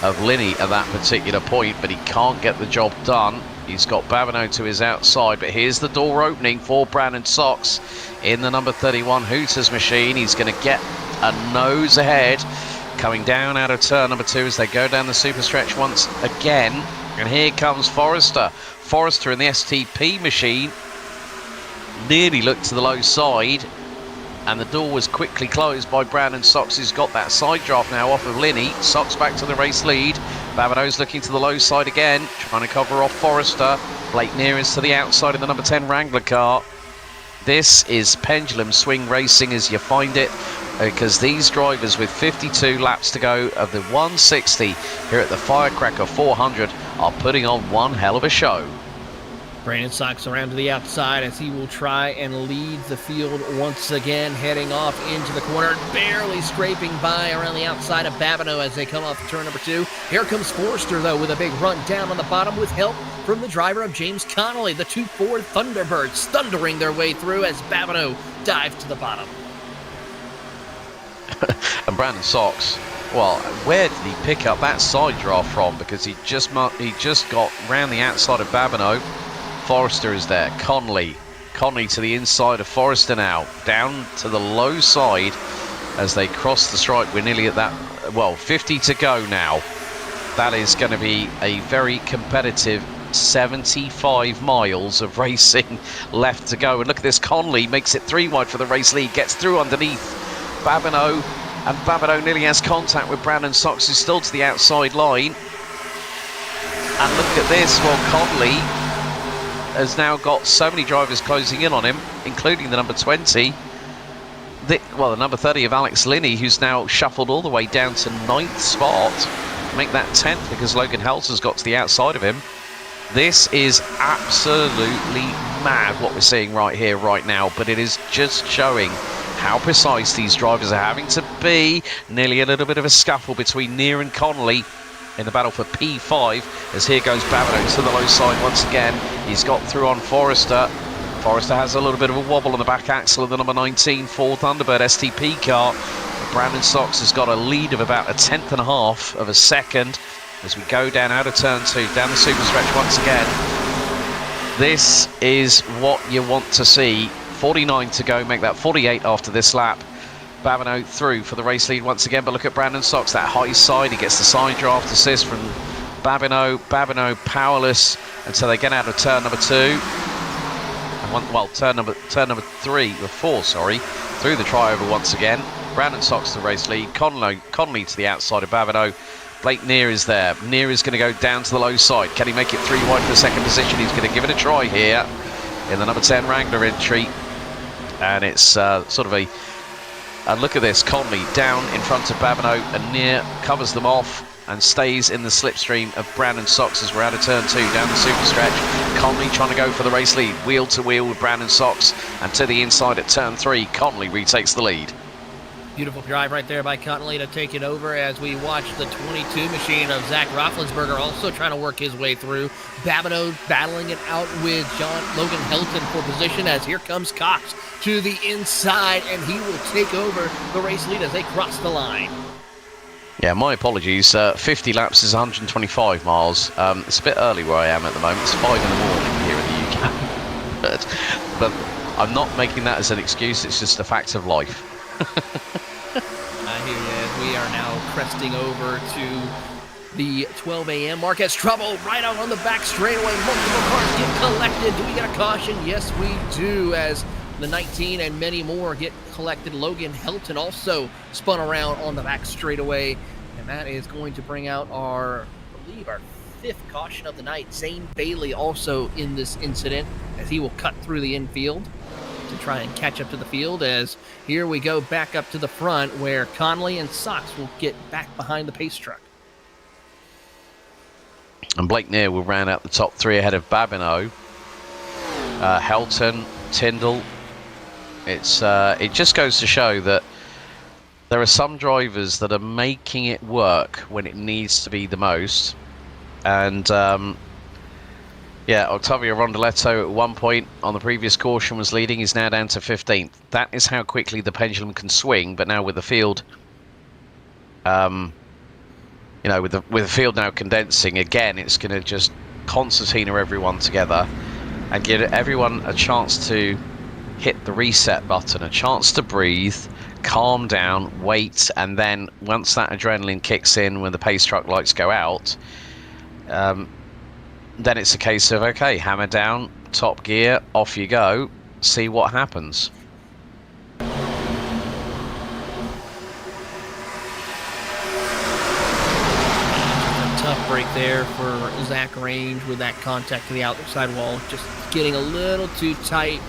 of Linney at that particular point, but he can't get the job done. He's got Babineau to his outside, but here's the door opening for Brandon Sox in the number 31 Hooters machine. He's going to get a nose ahead, coming down out of turn number 2 as they go down the super stretch once again. And here comes Forrester. Forrester in the STP machine nearly looked to the low side, and the door was quickly closed by Brandon Sox, who's got that side draft now off of Linney. Sox back to the race lead. Babineau's looking to the low side again, trying to cover off Forrester. Blake Neer is to the outside of the number 10 Wrangler car. This is pendulum swing racing as you find it, because these drivers with 52 laps to go of the 160 here at the Firecracker 400 are putting on one hell of a show. Brandon Sox around to the outside as he will try and lead the field once again, heading off into the corner, barely scraping by around the outside of Babineau as they come off turn number 2. Here comes Forrester, though, with a big run down on the bottom with help from the driver of James Connolly. The 2 Ford Thunderbirds thundering their way through as Babineau dives to the bottom. And Brandon Sox, well, where did he pick up that side draft from? Because he just got round the outside of Babineau. Forrester is there. Conley to the inside of Forrester now. Down to the low side as they cross the stripe. We're nearly at that, well, 50 to go now. That is going to be a very competitive 75 miles of racing left to go. And look at this, Conley makes it 3 wide for the race lead, gets through underneath Babineau, and Babineau nearly has contact with Brandon Sox, who's still to the outside line. And look at this, well, Conley has now got so many drivers closing in on him, including the number 20, the number 30 of Alex Linney, who's now shuffled all the way down to 9th spot, make that 10th because Logan Helter's got to the outside of him. This is absolutely mad what we're seeing right here, right now, but it is just showing how precise these drivers are having to be. Nearly a little bit of a scuffle between Neer and Connolly in the battle for P5, as here goes Babineau to the low side once again. He's got through on Forrester. Forrester has a little bit of a wobble on the back axle of the number 19 Ford Thunderbird STP car. Brandon Sox has got a lead of about 1/10.5 of a second as we go down out of turn 2, down the super stretch once again. This is what you want to see. 49 to go, make that 48 after this lap. Babineau through for the race lead once again, but look at Brandon Sox, that high side, he gets the side draft assist from Babineau. Babineau powerless until they get out of turn number 2. And turn number 3 or 4, sorry, through the triover once again. Brandon Sox to the race lead, Conley to the outside of Babineau. Blake Neer is there. Neer is going to go down to the low side. Can he make it 3 wide for the second position? He's going to give it a try here in the number 10 Wrangler entry. And it's sort of a... And look at this, Conley down in front of Babineau, and Neer covers them off and stays in the slipstream of Brandon Sox as we're out of turn 2, down the super stretch. Conley trying to go for the race lead, wheel to wheel with Brandon Sox, and to the inside at turn 3, Conley retakes the lead. Beautiful drive right there by Connolly to take it over as we watch the 22 machine of Zach Roethlisberger also trying to work his way through. Babineau battling it out with Logan Helton for position as here comes Cox to the inside, and he will take over the race lead as they cross the line. Yeah, my apologies. 50 laps is 125 miles. It's a bit early where I am at the moment. It's 5 in the morning here in the UK. but I'm not making that as an excuse. It's just a fact of life. I hear you. As we are now cresting over to the 12 a.m. mark as trouble right out on the back straightaway. Multiple cars get collected. Do we get a caution? Yes, we do, as the 19 and many more get collected. Logan Helton also spun around on the back straightaway, and that is going to bring out our 5th caution of the night. Zane Bailey also in this incident as he will cut through the infield to try and catch up to the field, as here we go back up to the front where Conley and Sox will get back behind the pace truck. And Blake Neer will round out the top 3 ahead of Babineau. Helton, Tyndall. It just goes to show that there are some drivers that are making it work when it needs to be the most. And yeah, Octavio Rondeletto at one point on the previous caution was leading. He's now down to 15th. That is how quickly the pendulum can swing. But now with the field, with the field now condensing again, it's going to just concertina everyone together and give everyone a chance to hit the reset button, a chance to breathe, calm down, wait, and then once that adrenaline kicks in, when the pace truck lights go out, then it's a case of, okay, hammer down, top gear, off you go, see what happens. Tough break there for Zach Range with that contact to the outside wall, just getting a little too tight,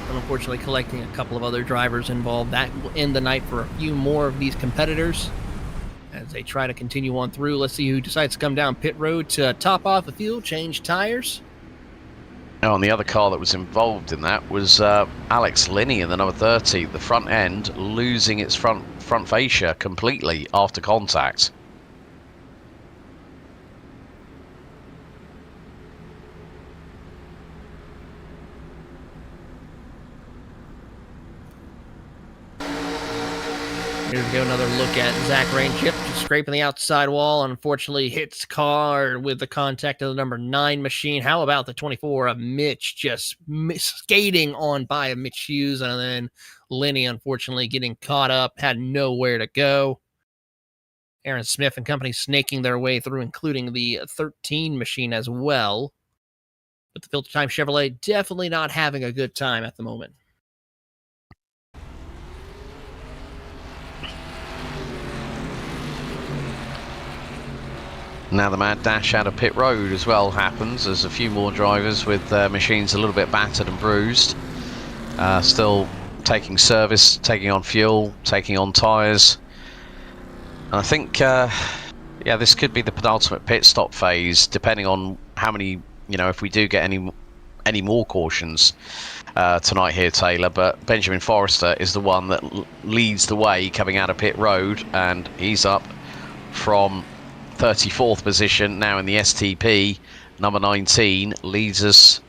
and unfortunately collecting a couple of other drivers involved. That will end the night for a few more of these competitors as they try to continue on through. Let's see who decides to come down pit road to top off the field, change tires. Oh, and the other car that was involved in that was Alex Linney in the number 30, the front end losing its front fascia completely after contact. Here we go, another look at Zach Rainchip, just scraping the outside wall. Unfortunately, hits car with the contact of the number 9 machine. How about the 24 of Mitch just skating on by of Mitch Hughes, and then Lenny, unfortunately, getting caught up, had nowhere to go. Aaron Smith and company snaking their way through, including the 13 machine as well. But the Filter Time Chevrolet definitely not having a good time at the moment. Now the mad dash out of pit road as well happens. There's a few more drivers with machines a little bit battered and bruised. Still taking service, taking on fuel, taking on tyres. And I think, yeah, this could be the penultimate pit stop phase, depending on how many, if we do get any more cautions tonight here, Taylor. But Benjamin Forrester is the one that leads the way coming out of pit road, and he's up from 34th position now in the STP. Number 19 leads us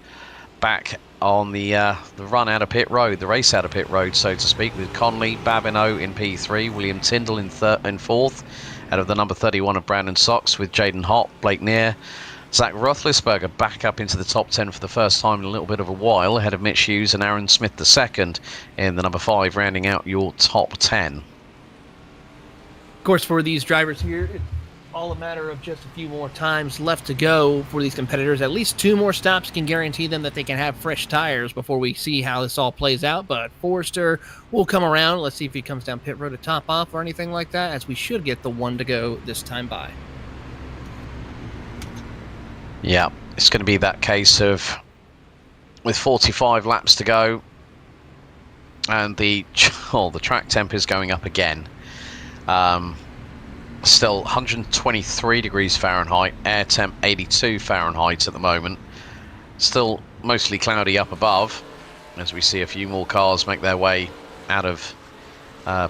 back on the run out of pit road, the race out of pit road, so to speak, with Conley, Babineau in P3, William Tyndall in 4th, out of the number 31 of Brandon Sox, with Jaden Hott, Blake Neer, Zach Roethlisberger back up into the top 10 for the first time in a little bit of a while, ahead of Mitch Hughes and Aaron Smith the second in the number 5, rounding out your top 10. Of course, for these drivers here, it's all a matter of just a few more times left to go for these competitors. At least 2 more stops can guarantee them that they can have fresh tires before we see how this all plays out. But Forrester will come around. Let's see if he comes down pit road to top off or anything like that, as we should get the 1 to go this time by. Yeah, it's going to be that case of, with 45 laps to go, and the track temp is going up again. Still 123 degrees Fahrenheit, air temp 82 Fahrenheit at the moment. Still mostly cloudy up above, as we see a few more cars make their way out of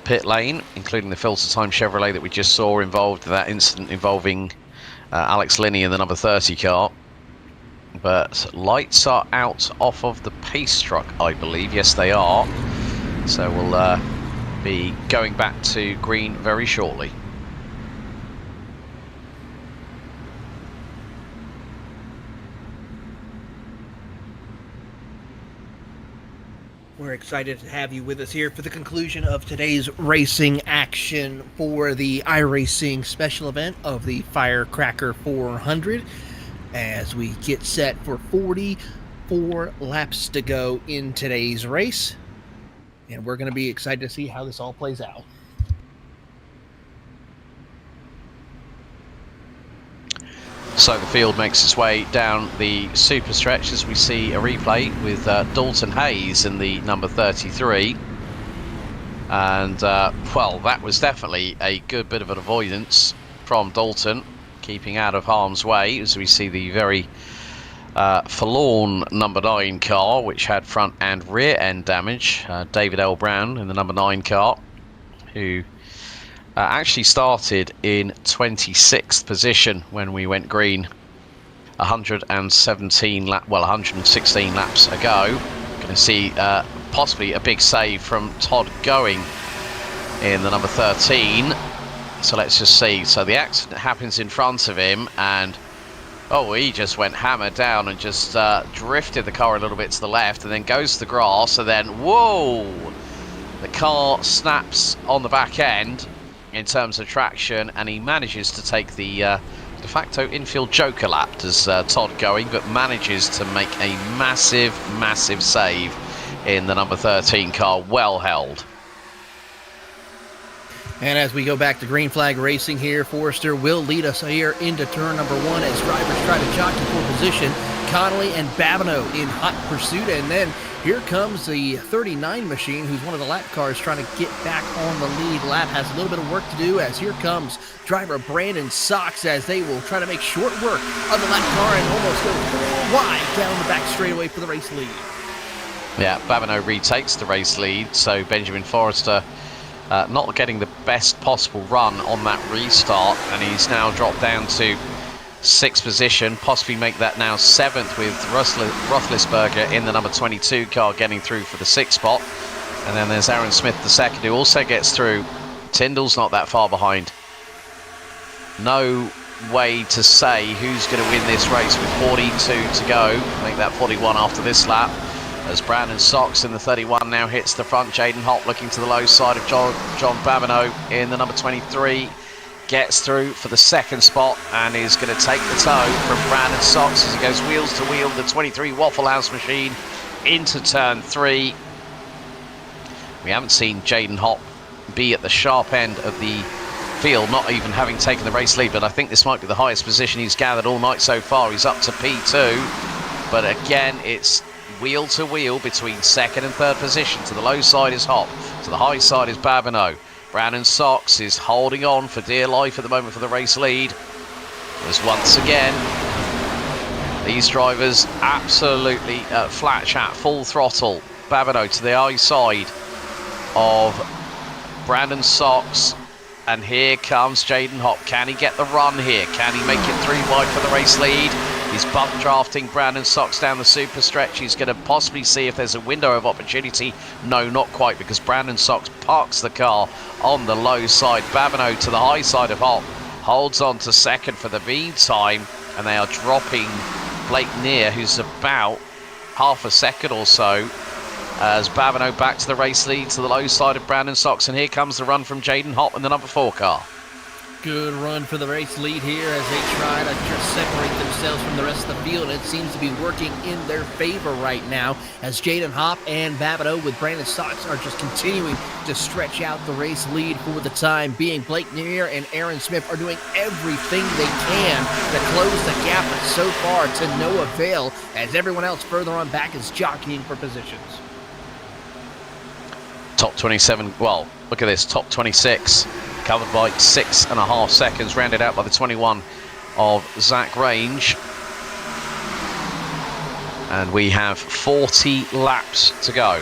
pit lane, including the Filter Time Chevrolet that we just saw involved in that incident involving Alex Linney in the number 30 car. But lights are out off of the pace truck, I believe. Yes, they are. So we'll be going back to green very shortly. We're excited to have you with us here for the conclusion of today's racing action for the iRacing special event of the Firecracker 400, as we get set for 44 laps to go in today's race. And we're going to be excited to see how this all plays out. So the field makes its way down the super stretch as we see a replay with Dalton Hayes in the number 33. And, well, that was definitely a good bit of an avoidance from Dalton, keeping out of harm's way, as we see the very forlorn number 9 car, which had front and rear end damage. David L. Brown in the number 9 car, who actually started in 26th position when we went green 116 laps ago. Going to see possibly a big save from Todd Going in the number 13. So let's just see. So the accident happens in front of him, and he just went hammer down and just drifted the car a little bit to the left, and then goes to the grass, and then whoa, the car snaps on the back end in terms of traction, and he manages to take the de facto infield joker lap, does Todd Going, but manages to make a massive save in the number 13 car. Well held. And as we go back to green flag racing here, Forrester will lead us here into turn number 1 as drivers try to jockey for position. Connolly and Babineau in hot pursuit, and then here comes the 39 machine, who's one of the lap cars trying to get back on the lead lap. Has a little bit of work to do, as here comes driver Brandon Sox, as they will try to make short work of the lap car and almost go full wide down the back straightaway for the race lead. Yeah, Babineau retakes the race lead, so Benjamin Forrester not getting the best possible run on that restart, and he's now dropped down to 6th position, possibly make that now 7th with Roethlisberger in the number 22 car getting through for the 6th spot. And then there's Aaron Smith, the 2nd, who also gets through. Tyndall's not that far behind. No way to say who's going to win this race with 42 to go. Make that 41 after this lap. As Brandon Sox in the 31 now hits the front. Jaden Hopp looking to the low side of John Babineau in the number 23. Gets through for the 2nd spot and is going to take the tow from Brandon Sox as he goes wheels to wheel the 23 Waffle House machine into turn 3. We haven't seen Jaden Hopp be at the sharp end of the field, not even having taken the race lead, but I think this might be the highest position he's gathered all night so far. He's up to P2, but again, it's wheel to wheel between 2nd and 3rd position. To the low side is Hopp, to the high side is Babineau. Brandon Sox is holding on for dear life at the moment for the race lead. As once again, these drivers absolutely flat chat, full throttle. Babineau to the high side of Brandon Sox. And here comes Jaden Hopp. Can he get the run here? Can he make it 3 wide for the race lead? He's bump drafting Brandon Sox down the super stretch. He's going to possibly see if there's a window of opportunity. No, not quite, because Brandon Sox parks the car on the low side. Babineau to the high side of Hopp. Holds on to 2nd for the meantime. And they are dropping Blake Neer, who's about half a second or so. As Babineau back to the race lead to the low side of Brandon Sox. And here comes the run from Jaden Hopp in the number 4 car. Good run for the race lead here as they try to just separate themselves from the rest of the field. It seems to be working in their favor right now as Jaden Hopp and Babineau with Brandon Sox are just continuing to stretch out the race lead for the time being. Blake Neer and Aaron Smith are doing everything they can to close the gap, but so far to no avail as everyone else further on back is jockeying for positions. Top 27, well, look at this, top 26. Covered by 6.5 seconds, rounded out by the 21 of Zach Range. And we have 40 laps to go.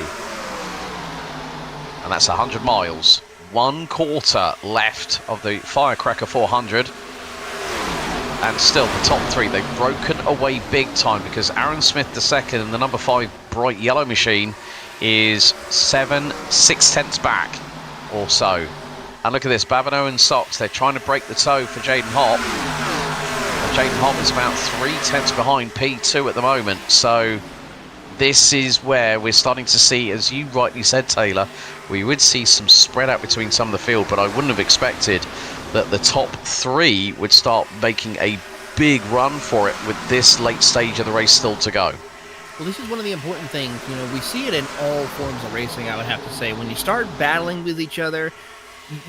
And that's 100 miles. 1/4 left of the Firecracker 400. And still the top 3, they've broken away big time because Aaron Smith the 2nd and the number 5 bright yellow machine is 7/6 back or so. And look at this, Babineau and Sox, they're trying to break the toe for Jaden Hopp. And Jaden Hopp is about 3/10 behind P2 at the moment. So this is where we're starting to see, as you rightly said, Taylor, we would see some spread out between some of the field, but I wouldn't have expected that the top 3 would start making a big run for it with this late stage of the race still to go. Well, this is one of the important things. You know, we see it in all forms of racing, I would have to say. When you start battling with each other,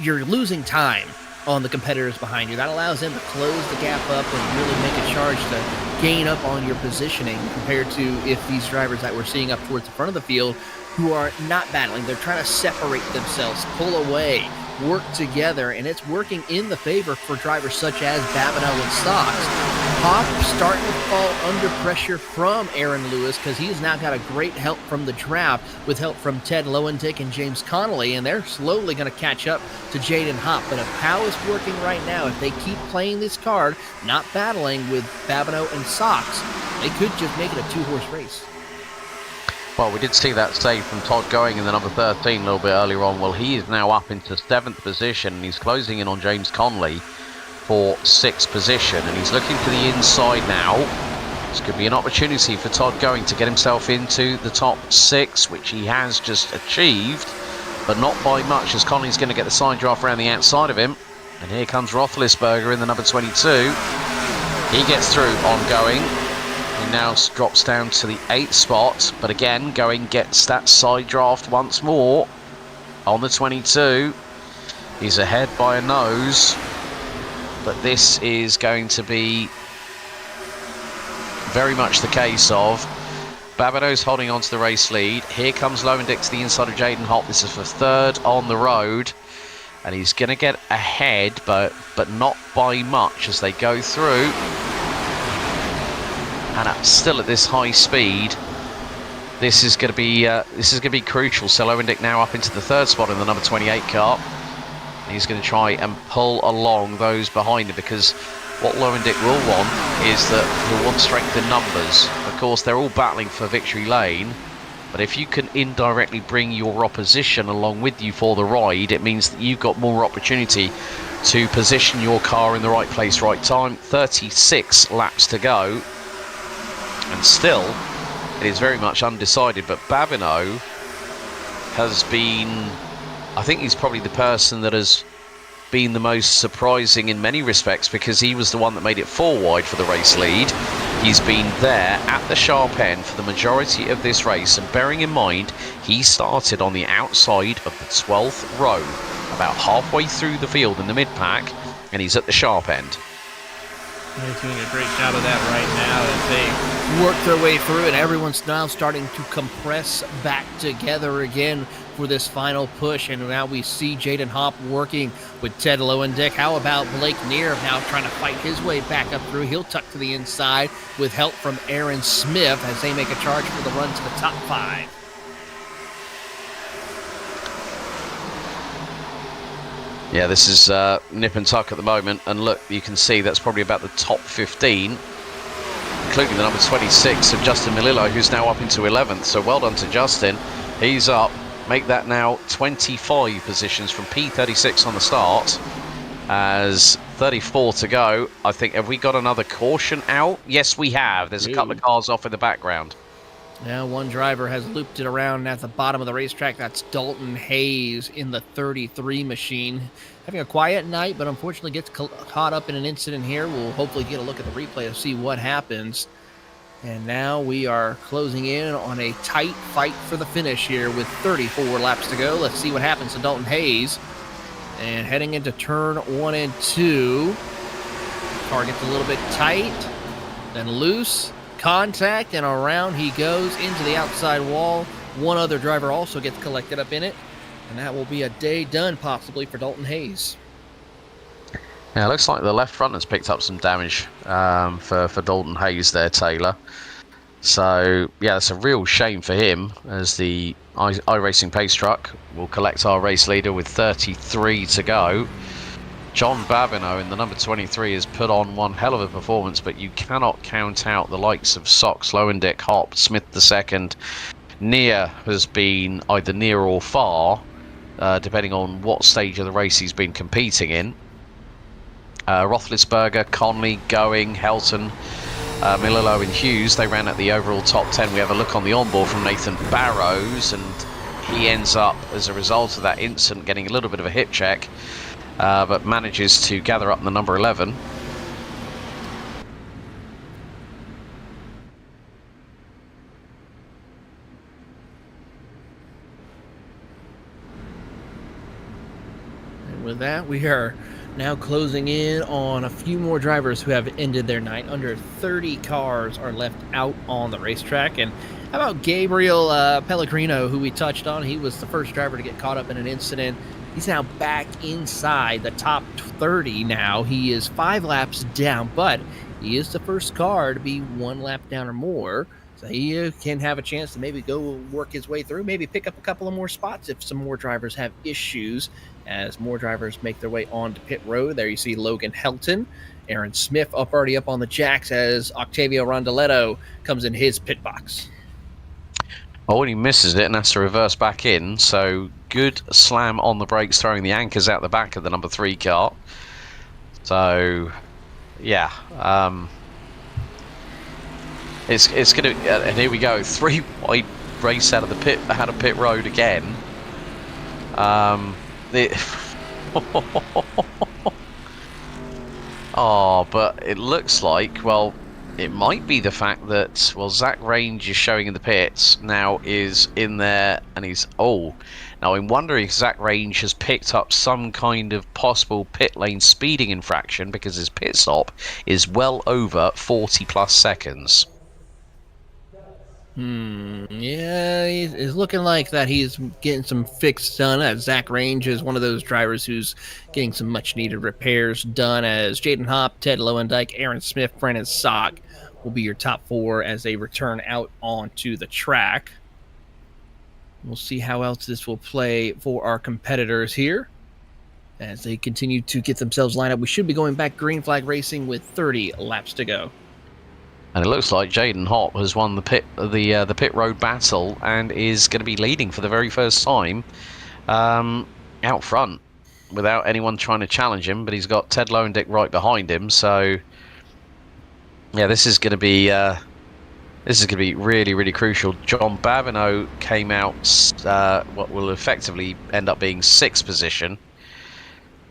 you're losing time on the competitors behind you. That allows them to close the gap up and really make a charge to gain up on your positioning compared to if these drivers that we're seeing up towards the front of the field who are not battling, they're trying to separate themselves, pull away, work together, and it's working in the favor for drivers such as Babineau and Sox. Hopp starting to fall under pressure from Aaron Lewis because he's now got a great help from the draft with help from Ted Lowendick and James Connolly, and they're slowly going to catch up to Jaden Hopp. But if Howe is working right now, if they keep playing this card, not battling with Babineau and Sox, they could just make it a 2-horse race. Well, we did see that save from Todd Going in the number 13 a little bit earlier on. Well, he is now up into 7th position, and he's closing in on James Conley for 6th position, and he's looking to the inside now. This could be an opportunity for Todd Going to get himself into the top 6, which he has just achieved, but not by much, as Conley's going to get the side draft around the outside of him. And here comes Roethlisberger in the number 22. He gets through on Going. He now drops down to the 8th spot, but again, Going gets that side draft once more on the 22. He's ahead by a nose, but this is going to be very much the case of Babineau's holding on to the race lead. Here comes Lowendick to the inside of Jaden Hopp. This is for 3rd on the road, and he's going to get ahead, but not by much as they go through. and still at this high speed, this is going to be crucial. So Lowendick now up into the 3rd spot in the number 28 car. He's going to try and pull along those behind him, because what Lowendick will want is that he'll want strength in numbers. Of course, they're all battling for victory lane, but if you can indirectly bring your opposition along with you for the ride, it means that you've got more opportunity to position your car in the right place, right time. 36 laps to go, and still it is very much undecided. But Babineau has been, I think he's probably the person that has been the most surprising in many respects, because he was the one that made it 4 wide for the race lead. He's been there at the sharp end for the majority of this race, and bearing in mind he started on the outside of the 12th row, about halfway through the field in the mid-pack, and he's at the sharp end. They're doing a great job of that right now as they work their way through, and everyone's now starting to compress back together again for this final push. And now we see Jaden Hopp working with Ted Lowendick. How about Blake Neer now trying to fight his way back up through? He'll tuck to the inside with help from Aaron Smith as they make a charge for the run to the top 5. Yeah, this is nip and tuck at the moment, and look, you can see that's probably about the top 15, including the number 26 of Justin Melillo, who's now up into 11th. So well done to Justin. He's up. Make that now 25 positions from P36 on the start, as 34 to go. I think, have we got another caution out? Yes, we have. There's a couple of cars off in the background. Now one driver has looped it around at the bottom of the racetrack. That's Dalton Hayes in the 33 machine. Having a quiet night, but unfortunately gets caught up in an incident here. We'll hopefully get a look at the replay to see what happens. And now we are closing in on a tight fight for the finish here with 34 laps to go. Let's see what happens to Dalton Hayes. And heading into turn 1 and 2. Car gets a little bit tight, then loose. Contact, and around he goes into the outside wall. One other driver also gets collected up in it, and that will be a day done possibly for Dalton Hayes. Yeah, it looks like the left front has picked up some damage for Dalton Hayes there, Taylor. So yeah, it's a real shame for him, as the iRacing pace truck will collect our race leader with 33 to go. John Babineau in the number 23 has put on one hell of a performance, but you cannot count out the likes of Sox, Lowendick, Hopp, Smith II. Near has been either near or far, depending on what stage of the race he's been competing in. Roethlisberger, Conley, Going, Helton, Melillo and Hughes, they ran at the overall top 10. We have a look on the onboard from Nathan Barrows, and he ends up, as a result of that incident, getting a little bit of a hip check. But manages to gather up the number 11. And with that, we are now closing in on a few more drivers who have ended their night. Under 30 cars are left out on the racetrack. And how about Gabriel Pellegrino, who we touched on? He was the first driver to get caught up in an incident. He's now back inside the top 30 now. He is 5 laps down, but he is the first car to be 1 lap down or more. So he can have a chance to maybe go work his way through, maybe pick up a couple of more spots if some more drivers have issues, as more drivers make their way onto pit road. There you see Logan Helton, Aaron Smith already up on the jacks as Octavio Rondaletto comes in his pit box. Oh, and he misses it and has to reverse back in. So good slam on the brakes, throwing the anchors out the back of the number 3 car. So, yeah. It's going to... and here we go. 3 wide race out of pit road again. Oh, but it looks like, well, it might be the fact that, well, Zach Range is showing in the pits now, is in there, and he's, oh, now I'm wondering if Zach Range has picked up some kind of possible pit lane speeding infraction, because his pit stop is well over 40 plus seconds. Yeah, it's looking like that he's getting some fix done, as Zach Range is one of those drivers who's getting some much-needed repairs done, as Jaden Hopp, Ted Lowendyke, Aaron Smith, Brennan Sock will be your top 4 as they return out onto the track. We'll see how else this will play for our competitors here as they continue to get themselves lined up. We should be going back green flag racing with 30 laps to go. And it looks like Jaden Hopp has won the pit road battle and is going to be leading for the very first time out front without anyone trying to challenge him. But he's got Ted Lowendick right behind him, so yeah, this is going to be really, really crucial. John Babineau came out what will effectively end up being 6th position.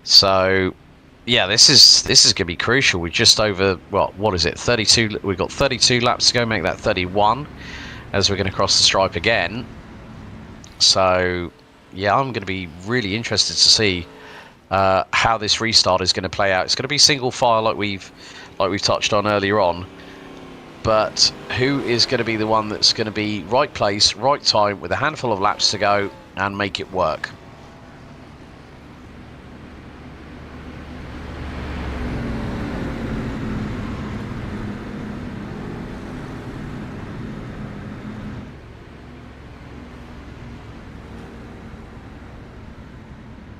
So yeah, this is going to be crucial. We're just over, well, what is it, 32? We've got 32 laps to go, make that 31 as we're going to cross the stripe again. So yeah, I'm going to be really interested to see how this restart is going to play out. It's going to be single file like we've touched on earlier on, but who is going to be the one that's going to be right place, right time, with a handful of laps to go and make it work?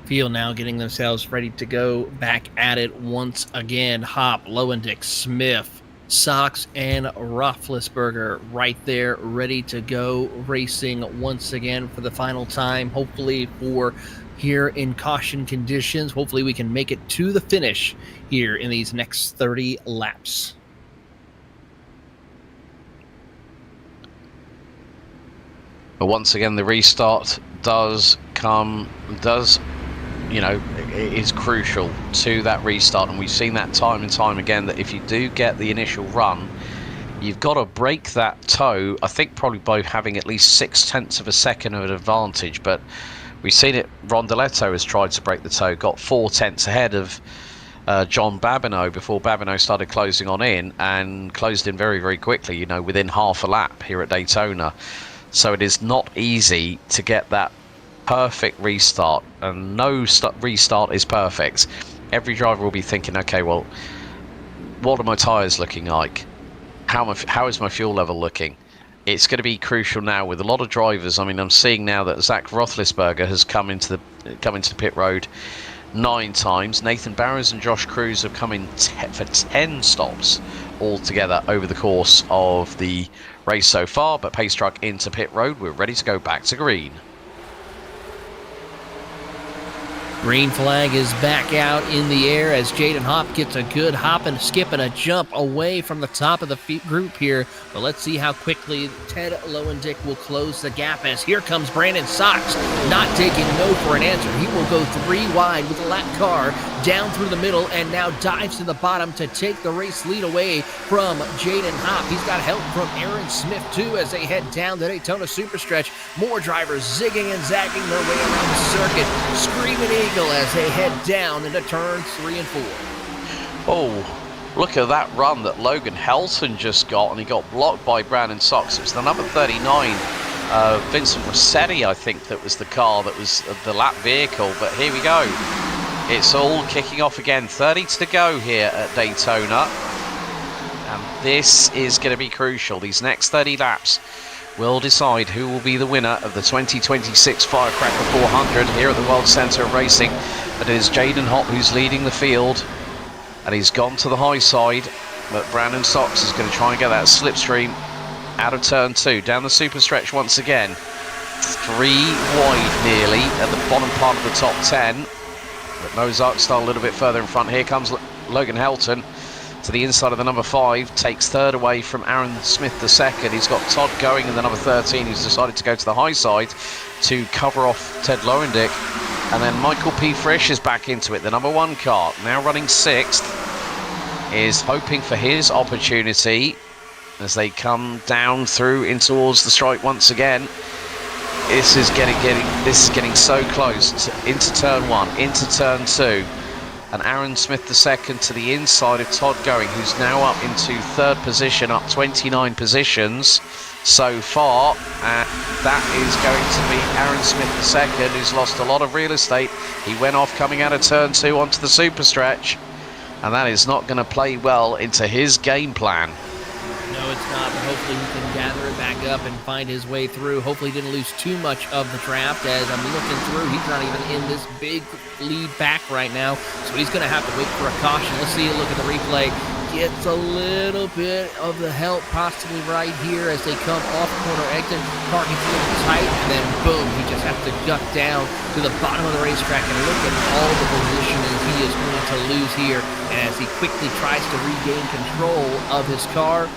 Field now getting themselves ready to go back at it once again. Hopp, Lowendick, Smith, Sox, and Roethlisberger right there ready to go, racing once again for the final time, hopefully for here in caution conditions. Hopefully we can make it to the finish here in these next 30 laps. But once again, the restart is crucial to that restart, and we've seen that time and time again, that if you do get the initial run, you've got to break that toe, I think probably by having at least 0.6 of a second of an advantage. But we've seen it, Rondeletto has tried to break the toe, got 0.4 ahead of John Babineau before Babineau started closing on in, and closed in very, very quickly, within half a lap here at Daytona. So it is not easy to get that perfect restart, and no restart is perfect. Every driver will be thinking, okay, well, what are my tyres looking like? How is my fuel level looking? It's going to be crucial now with a lot of drivers. I mean, I'm seeing now that Zach Roethlisberger has come into pit road 9 times. Nathan Barrows and Josh Cruz have come in for 10 stops altogether over the course of the race so far. But pace truck into pit road, we're ready to go back to green. Green flag is back out in the air as Jaden Hopp gets a good hop and skip and a jump away from the top of the group here. But let's see how quickly Ted Lowendick will close the gap, as here comes Brandon Sox, not taking no for an answer. He will go 3 wide with the lap car down through the middle and now dives to the bottom to take the race lead away from Jaden Hopp. He's got help from Aaron Smith too as they head down the Daytona Superstretch. More drivers zigging and zagging their way around the circuit, screaming eagle as they head down into turns 3 and 4. Oh, look at that run that Logan Helton just got, and he got blocked by Brandon Sox. It was the number 39, Vincent Rossetti, I think, that was the car that was the lap vehicle. But here we go. It's all kicking off again. 30 to go here at Daytona. And this is going to be crucial. These next 30 laps will decide who will be the winner of the 2026 Firecracker 400 here at the World Centre of Racing. It is Jaden Hopp who's leading the field, and he's gone to the high side, but Brandon Sox is going to try and get that slipstream out of turn 2, down the super stretch once again. 3 wide nearly at the bottom part of the top 10, but Mozart still a little bit further in front. Here comes Logan Helton to the inside of the number 5, takes 3rd away from Aaron Smith the 2nd. He's got Todd going in the number 13, who's decided to go to the high side to cover off Ted Lowendick. And then Michael P. Frisch is back into it. The number 1 car, now running 6th, is hoping for his opportunity as they come down through in towards the stripe once again. This is getting so close into turn 1, into turn 2. And Aaron Smith the 2nd to the inside of Todd Going, who's now up into 3rd position, up 29 positions so far. And that is going to be Aaron Smith the 2nd, who's lost a lot of real estate. He went off coming out of turn 2 onto the super stretch, and that is not going to play well into his game plan. it's not, but hopefully he can gather it back up and find his way through. Hopefully he didn't lose too much of the draft. As I'm looking through, he's not even in this big lead back right now, so he's going to have to wait for a caution. Let's see a look at the replay. Gets a little bit of the help possibly right here as they come off corner exit. Car gets a little tight, and then boom, he just has to duck down to the bottom of the racetrack, and look at all the positioning he is going to lose here as he quickly tries to regain control of his car.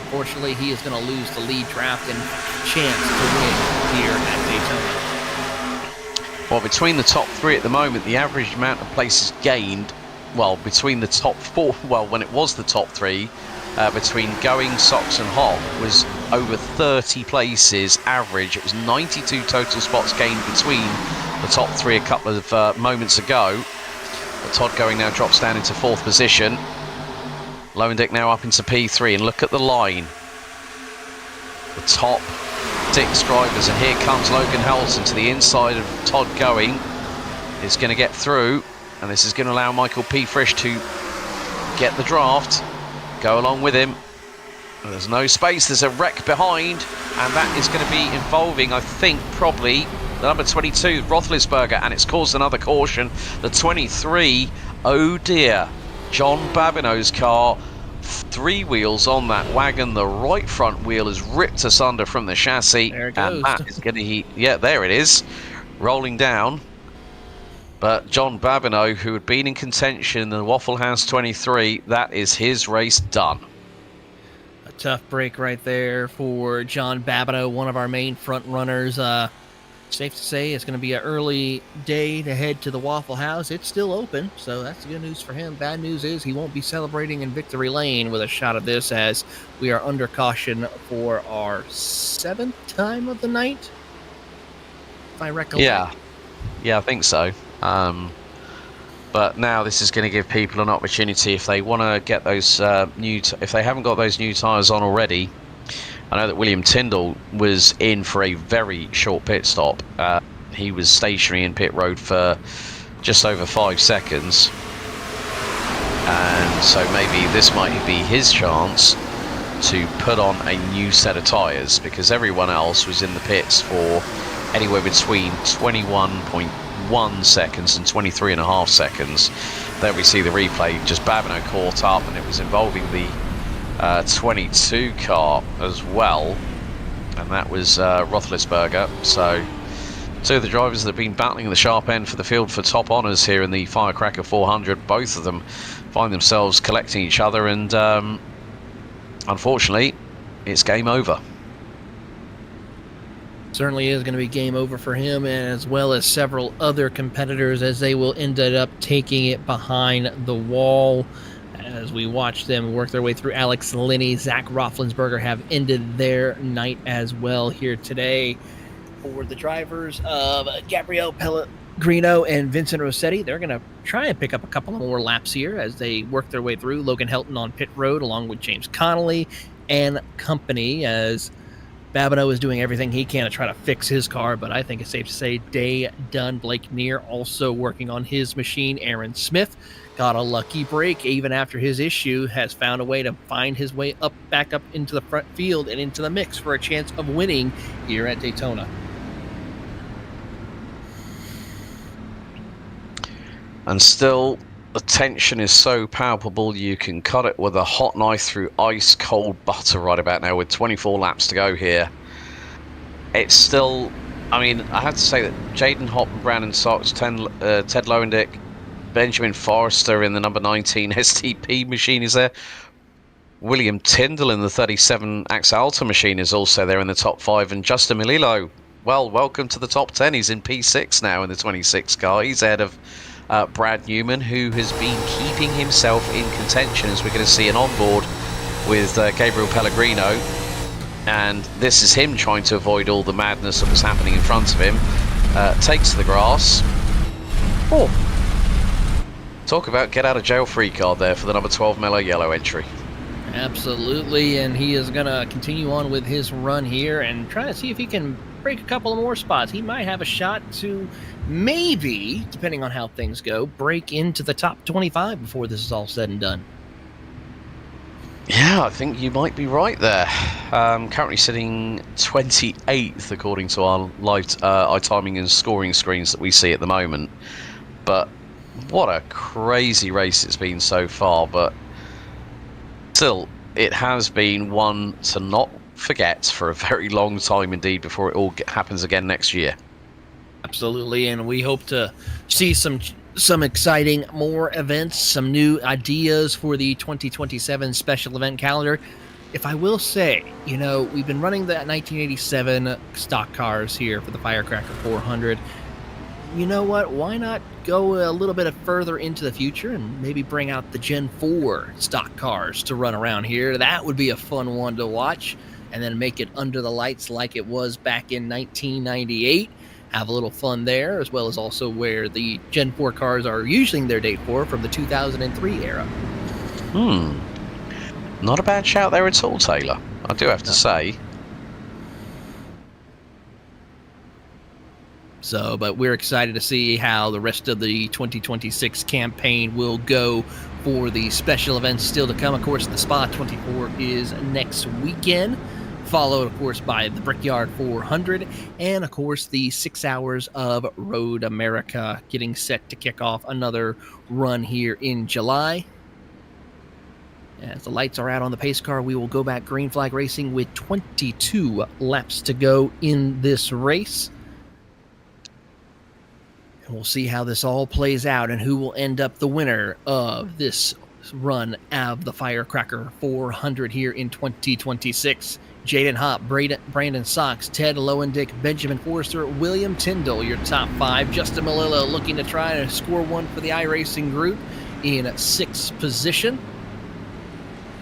Unfortunately, he is going to lose the lead draft and chance to win here at Daytona. Well, between the top three at the moment, the average amount of places gained, well, between the top four, well, when it was the top three, between Going, Sox and Hop, was over 30 places average. It was 92 total spots gained between the top three a couple of moments ago. But Todd Going now drops down into 4th position. Lowendick now up into P3, and look at the line. The top 6 drivers, and here comes Logan Helton to the inside of Todd Going. Is going to get through. And this is going to allow Michael P. Frisch to get the draft, go along with him. There's no space, there's a wreck behind, and that is going to be involving, I think, probably the number 22, Roethlisberger, and it's caused another caution. The 23, oh dear, John Babineau's car, 3 wheels on that wagon. The right front wheel is ripped asunder from the chassis. There it goes. And that is going to, yeah, there it is, rolling down. But John Babineau, who had been in contention in the Waffle House 23, that is his race done. A tough break right there for John Babineau, one of our main front runners. Safe to say it's going to be an early day to head to the Waffle House. It's still open, so that's good news for him. Bad news is he won't be celebrating in Victory Lane with a shot of this, as we are under caution for our 7th time of the night, if I recollect. Yeah, I think so. But now this is going to give people an opportunity if they want to get those if they haven't got those new tyres on already. I know that William Tyndall was in for a very short pit stop. He was stationary in pit road for just over 5 seconds, and so maybe this might be his chance to put on a new set of tyres, because everyone else was in the pits for anywhere between 21.1 seconds and 23.5 seconds. There we see the replay, just Babineau caught up, and it was involving the 22 car as well, and that was Roethlisberger. So 2 of the drivers that have been battling the sharp end for the field for top honours here in the Firecracker 400, both of them find themselves collecting each other, and unfortunately it's game over. Certainly is going to be game over for him, as well as several other competitors, as they will end up taking it behind the wall. As we watch them work their way through, Alex Linney, Zach Roethlisberger have ended their night as well here today. For the drivers of Gabriele Pellegrino and Vincent Rossetti, they're going to try and pick up a couple more laps here as they work their way through. Logan Helton on pit road along with James Connolly and company, as Babineau is doing everything he can to try to fix his car, but I think it's safe to say day done. Blake Neer also working on his machine. Aaron Smith got a lucky break even after his issue, has found a way to find his way back up into the front field and into the mix for a chance of winning here at Daytona. And still, the tension is so palpable you can cut it with a hot knife through ice cold butter right about now with 24 laps to go here. It's still, I mean, I have to say that Jaden Hopp and Brandon Sox, Ted Lowendick, Benjamin Forrester in the number 19 STP machine is there. William Tyndall in the 37 Axalta machine is also there in the top 5, and Justin Milillo, well, welcome to the top 10. He's in P6 now in the 26 car. He's ahead of Brad Newman, who has been keeping himself in contention, as we're going to see an onboard with Gabriele Pellegrino, and this is him trying to avoid all the madness that was happening in front of him. Takes the grass. Oh, talk about get out of jail free card there for the number 12 Mellow Yellow entry. Absolutely, and he is going to continue on with his run here and try to see if he can break a couple of more spots. He might have a shot to maybe, depending on how things go, break into the top 25 before this is all said and done. Yeah, I think you might be right there. Currently sitting 28th according to our live timing and scoring screens that we see at the moment. But what a crazy race it's been so far. But still, it has been one to not forget for a very long time indeed before it all happens again next year. Absolutely, and we hope to see some exciting more events, some new ideas for the 2027 special event calendar. If I will say, we've been running the 1987 stock cars here for the Firecracker 400. You know what? Why not go a little bit further into the future and maybe bring out the Gen 4 stock cars to run around here? That would be a fun one to watch, and then make it under the lights like it was back in 1998. Have a little fun there, as well as also where the Gen 4 cars are using their date for from the 2003 era. Not a bad shout there at all, Taylor. I do have to say. So, but we're excited to see how the rest of the 2026 campaign will go for the special events still to come. Of course, the Spa 24 is next weekend, followed, of course, by the Brickyard 400, and, of course, the 6 hours of Road America getting set to kick off another run here in July. As the lights are out on the pace car, we will go back green flag racing with 22 laps to go in this race. And we'll see how this all plays out and who will end up the winner of this run of the Firecracker 400 here in 2026. Jaden Hopp, Brandon Sox, Ted Lowendick, Benjamin Forrester, William Tyndall, your top 5. Justin Malillo looking to try to score one for the iRacing group in 6th position.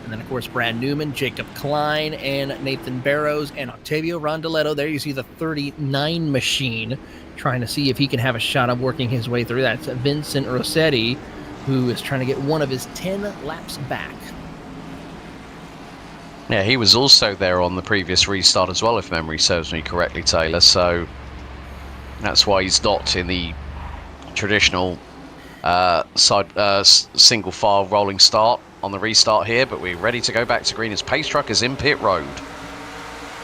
And then, of course, Brad Newman, Jacob Klein, and Nathan Barrows, and Octavio Rondoletto. There you see the 39 machine trying to see if he can have a shot of working his way through. That's Vincent Rossetti, who is trying to get one of his 10 laps back. Yeah, he was also there on the previous restart as well, if memory serves me correctly, Taylor. So that's why he's not in the traditional single file rolling start on the restart here. But we're ready to go back to green as Pace Truck is in pit road.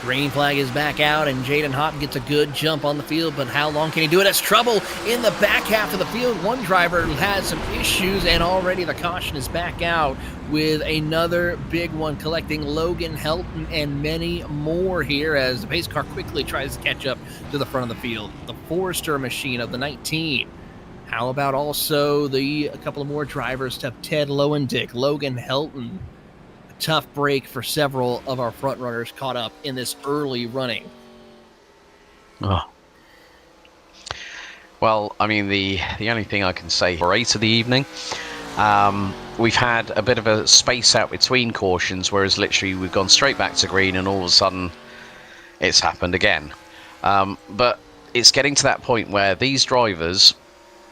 Green flag is back out, and Jaden Hopp gets a good jump on the field, but how long can he do it? It's trouble in the back half of the field. One driver has some issues, and already the caution is back out with another big one collecting Logan Helton and many more here as the pace car quickly tries to catch up to the front of the field. The Forrester machine of the 19. How about also a couple of more drivers to Ted Lowendick, Logan Helton. Tough break for several of our front runners caught up in this early running. Oh. Well, I mean, the only thing I can say for 8 of the evening, we've had a bit of a space out between cautions, whereas literally we've gone straight back to green and all of a sudden it's happened again. But it's getting to that point where these drivers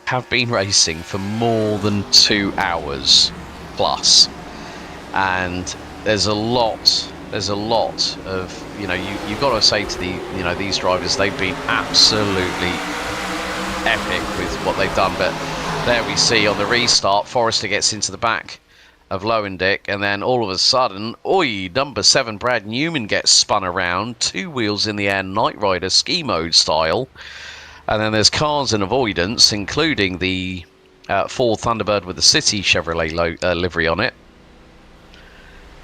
have been racing for more than 2 hours plus. And there's a lot of, you've got to say to these drivers, they've been absolutely epic with what they've done. But there we see on the restart, Forrester gets into the back of Lowendick, and then all of a sudden, number 7 Brad Newman gets spun around, 2 wheels in the air, Knight Rider ski mode style. And then there's cars in avoidance, including the Ford Thunderbird with the City Chevrolet livery on it.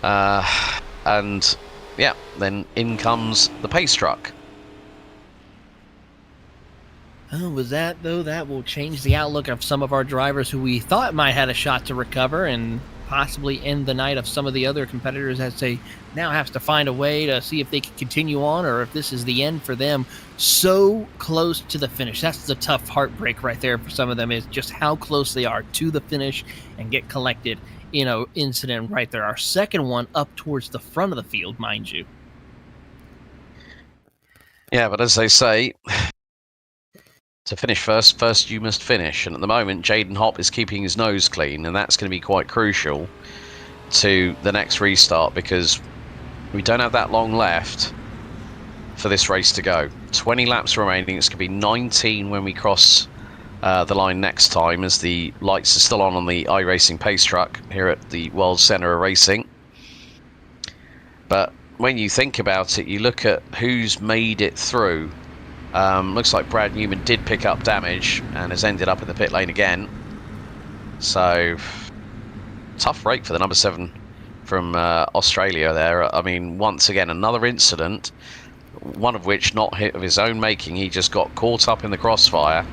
And yeah, then in comes the pace truck. Oh, was that, though? That will change the outlook of some of our drivers who we thought might have a shot to recover and possibly end the night of some of the other competitors as they now have to find a way to see if they can continue on or if this is the end for them. So close to the finish. That's the tough heartbreak right there for some of them, is just how close they are to the finish and get collected. Incident right there. Our second one up towards the front of the field, mind you. Yeah, but as they say, to finish first you must finish. And at the moment, Jaden Hopp is keeping his nose clean, and that's going to be quite crucial to the next restart because we don't have that long left for this race to go. 20 laps remaining. It's going to be 19 when we cross the line next time, as the lights are still on the iRacing pace truck here at the World Centre of Racing. when you think about it, you look at who's made it through. Looks like Brad Newman did pick up damage and has ended up in the pit lane again. So, tough break for the number 7 from Australia there. I mean, once again, another incident, one of which not hit of his own making. He just got caught up in the crossfire.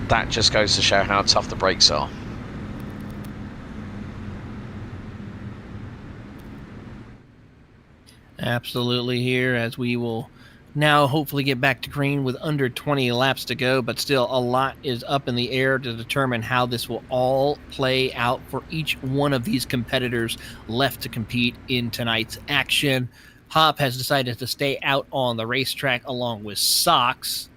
That just goes to show how tough the brakes are. Absolutely here, as we will now hopefully get back to green with under 20 laps to go, but still a lot is up in the air to determine how this will all play out for each one of these competitors left to compete in tonight's action. Hop has decided to stay out on the racetrack along with Sox.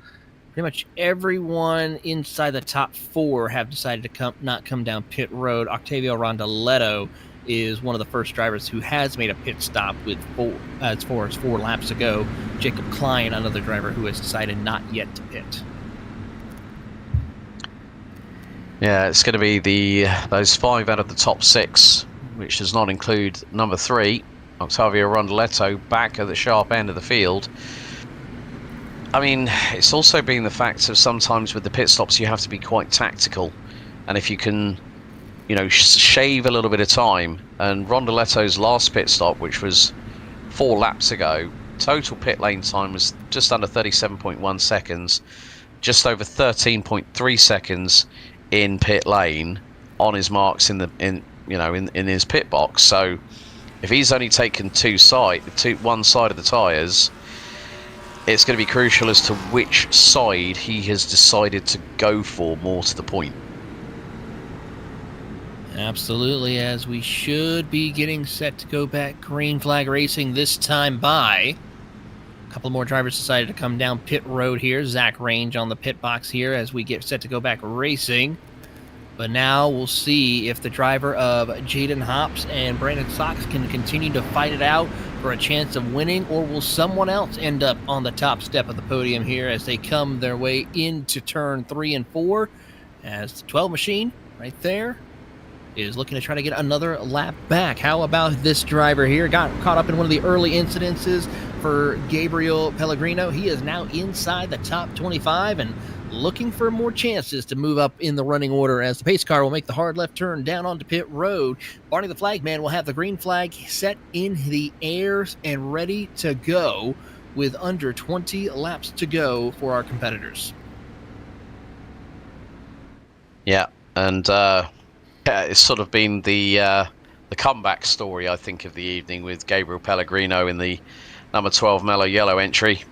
Pretty much everyone inside the top 4 have decided to not come down pit road. Octavio Rondaletto is one of the first drivers who has made a pit stop with 4 laps to go. Jacob Klein, another driver who has decided not yet to pit. Yeah, it's going to be those 5 out of the top 6, which does not include number 3, Octavio Rondaletto, back at the sharp end of the field. I mean, it's also been the fact of sometimes with the pit stops you have to be quite tactical, and if you can, you know, shave a little bit of time. And Rondaletto's last pit stop, which was 4 laps ago, total pit lane time was just under 37.1 seconds, just over 13.3 seconds in pit lane on his marks in his pit box. So if he's only taken one side of the tyres, it's going to be crucial as to which side he has decided to go for, more to the point. Absolutely, as we should be getting set to go back green flag racing this time by. A couple more drivers decided to come down pit road here. Zach Range on the pit box here as we get set to go back racing. But now we'll see if the driver of Jaden Hops and Brandon Sox can continue to fight it out for a chance of winning, or will someone else end up on the top step of the podium here as they come their way into turn 3 and 4, as the 12 machine right there is looking to try to get another lap back. How about this driver here? Got caught up in one of the early incidences for Gabriel Pellegrino. He is now inside the top 25 and looking for more chances to move up in the running order, as the pace car will make the hard left turn down onto pit road. Barney the Flagman will have the green flag set in the air and ready to go with under 20 laps to go for our competitors. Yeah, and it's sort of been the comeback story, I think, of the evening, with Gabriel Pellegrino in the number 12 Mellow Yellow entry,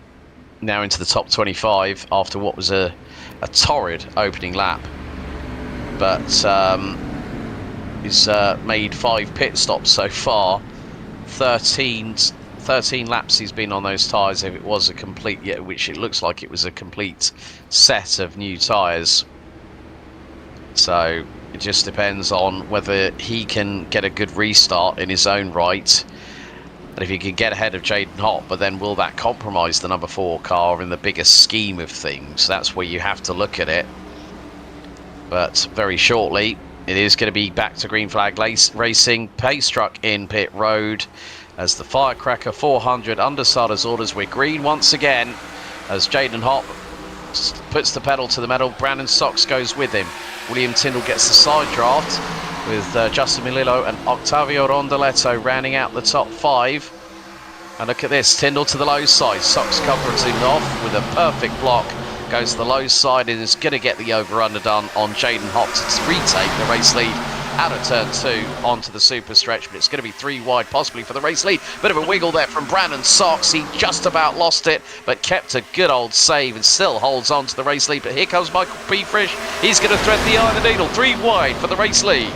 now into the top 25 after what was a torrid opening lap. But he's made 5 pit stops so far. 13 laps he's been on those tyres, if it was a complete, which it looks like it was a complete set of new tyres. So it just depends on whether he can get a good restart in his own right, and if he can get ahead of Jaden Hop. But then will that compromise the number 4 car in the bigger scheme of things? That's where you have to look at it. But very shortly it is going to be back to green flag racing. Pace truck in pit road as the Firecracker 400 under Sada's orders. We're green once again as Jaden Hop puts the pedal to the metal. Brandon Sox goes with him. William Tyndall gets the side draft with Justin Milillo and Octavio Rondaletto rounding out the top 5. And look at this, Tyndall to the low side. Sox covers him off with a perfect block. Goes to the low side and is going to get the over-under done on Jaden Hop to retake the race lead out of turn 2 onto the super stretch, but it's going to be 3 wide possibly for the race lead. Bit of a wiggle there from Brandon Sox. He just about lost it, but kept a good old save and still holds on to the race lead. But here comes Michael P. Frisch. He's going to thread the eye of the needle. 3 wide for the race lead.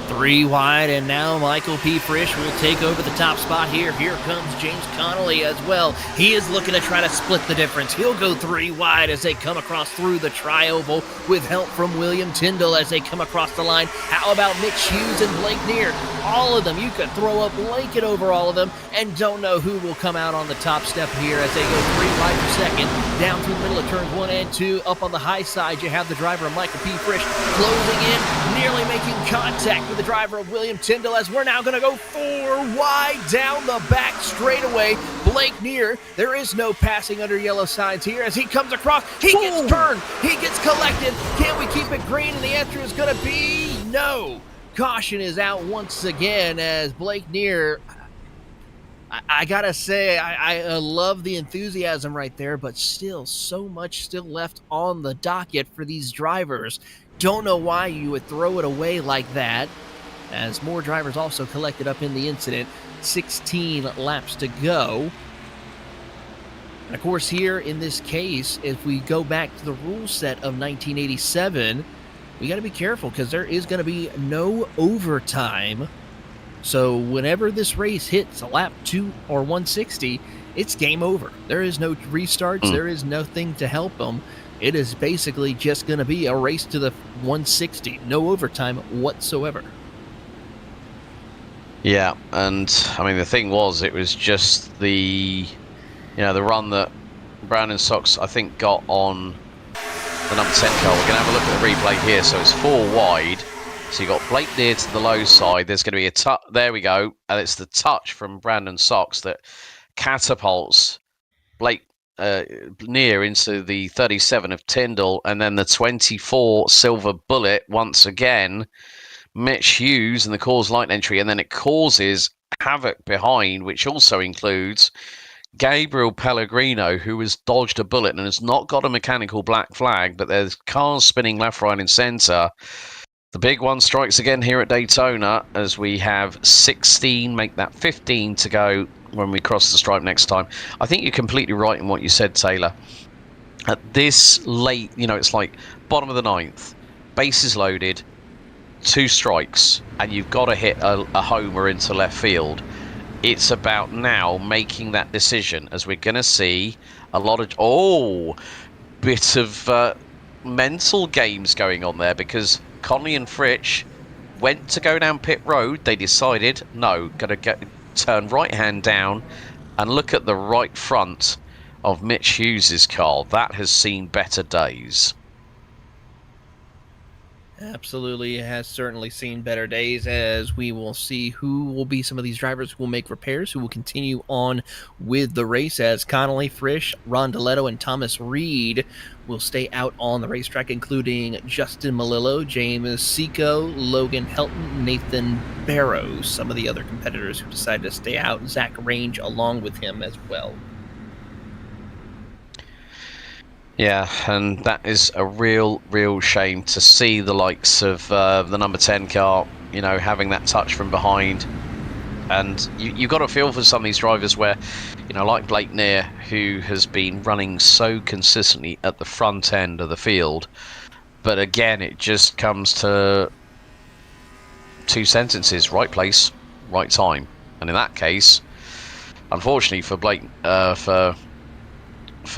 3 wide, and now Michael P. Frisch will take over the top spot here. Here comes James Connolly as well. He is looking to try to split the difference. He'll go 3 wide as they come across through the tri-oval with help from William Tyndall as they come across the line. How about Mitch Hughes and Blake Neer? All of them. You could throw a blanket over all of them and don't know who will come out on the top step here as they go 3 wide for second. Down through the middle of turns 1 and 2. Up on the high side, you have the driver, Michael P. Frisch, closing in, nearly making contact with the driver of William Tyndall, as we're now going to go 4 wide down the back straightaway. Blake Neer, there is no passing under yellow signs here as he comes across. He gets turned. He gets collected. Can we keep it green? And the answer is going to be no. Caution is out once again as Blake Neer, I gotta say, I love the enthusiasm right there, but still so much still left on the docket for these drivers. Don't know why you would throw it away like that, as more drivers also collected up in the incident. 16 laps to go. And of course here in this case, if we go back to the rule set of 1987, we got to be careful because there is going to be no overtime. So whenever this race hits a lap 2 or 160, it's game over. There is no restarts. There is nothing to help them. It is basically just going to be a race to the 160. No overtime whatsoever. Yeah, and I mean the thing was, it was just the run that Brown and Sox I think got on the number 10 car. We're going to have a look at the replay here. So it's 4 wide. So you got Blake Neer to the low side. There's going to be a touch. There we go. And it's the touch from Brandon Sox that catapults Blake Neer into the 37 of Tyndall. And then the 24 Silver Bullet once again, Mitch Hughes in the Coors Light entry. And then it causes havoc behind, which also includes Gabriel Pellegrino, who has dodged a bullet and has not got a mechanical black flag, but there's cars spinning left, right, and centre. The big one strikes again here at Daytona as we have 16, make that 15 to go when we cross the stripe next time. I think you're completely right in what you said, Taylor. At this late, it's like bottom of the 9th, bases loaded, 2 strikes, and you've got to hit a homer into left field. It's about now making that decision, as we're going to see a lot of, bit of mental games going on there, because Conley and Fritsch went to go down pit road. They decided, no, got to turn right hand down and look at the right front of Mitch Hughes' car. That has seen better days. Absolutely, it has certainly seen better days, as we will see who will be some of these drivers who will make repairs, who will continue on with the race, as Connolly, Frisch, Ron Deletto, and Thomas Reed will stay out on the racetrack, including Justin Malillo, James Seco, Logan Helton, Nathan Barrows, some of the other competitors who decided to stay out, Zach Range along with him as well. Yeah, and that is a real shame to see the likes of the number 10 car, having that touch from behind. And you've got to feel for some of these drivers where, like Blake Neer, who has been running so consistently at the front end of the field. But again, it just comes to 2 sentences: right place, right time. And in that case, unfortunately for Blake, for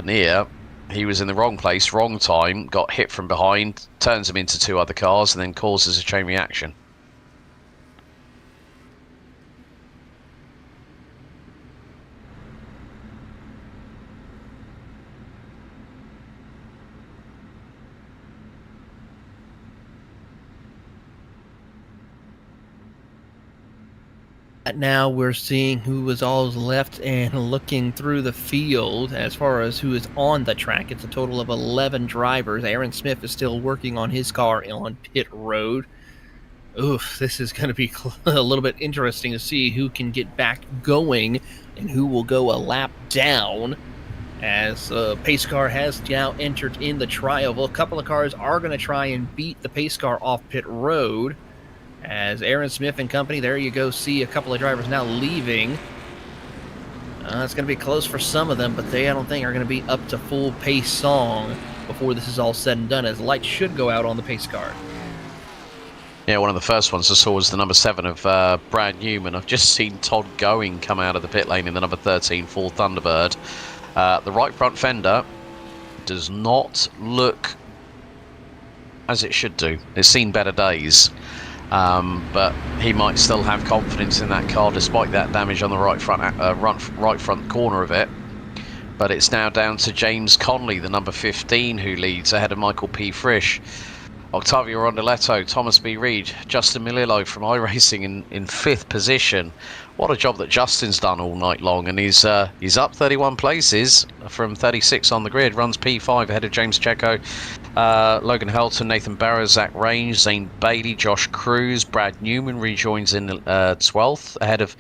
Neer, he was in the wrong place, wrong time, got hit from behind, turns him into 2 other cars, and then causes a chain reaction. Now we're seeing who was all left and looking through the field as far as who is on the track. It's a total of 11 drivers. Aaron Smith is still working on his car on pit road. Oof, this is going to be a little bit interesting to see who can get back going and who will go a lap down, as pace car has now entered in the trial. Well, a couple of cars are going to try and beat the pace car off pit road, as Aaron Smith and company, there you go, see a couple of drivers now leaving. It's going to be close for some of them, but I don't think are going to be up to full pace song before this is all said and done, as lights should go out on the pace car. Yeah, one of the first ones I saw was the number 7 of Brad Newman. I've just seen Todd Going come out of the pit lane in the number 13 Ford Thunderbird. The right front fender does not look as it should do. It's seen better days. But he might still have confidence in that car despite that damage on the right front corner of it. But it's now down to James Conley, the number 15, who leads ahead of Michael P. Frisch. Octavio Rondeletto, Thomas B. Reed, Justin Milillo from iRacing in 5th position. What a job that Justin's done all night long, and he's up 31 places from 36 on the grid. Runs P5 ahead of James Checo, Logan Helton, Nathan Barrow, Zach Range, Zane Bailey, Josh Cruz, Brad Newman rejoins in 12th ahead of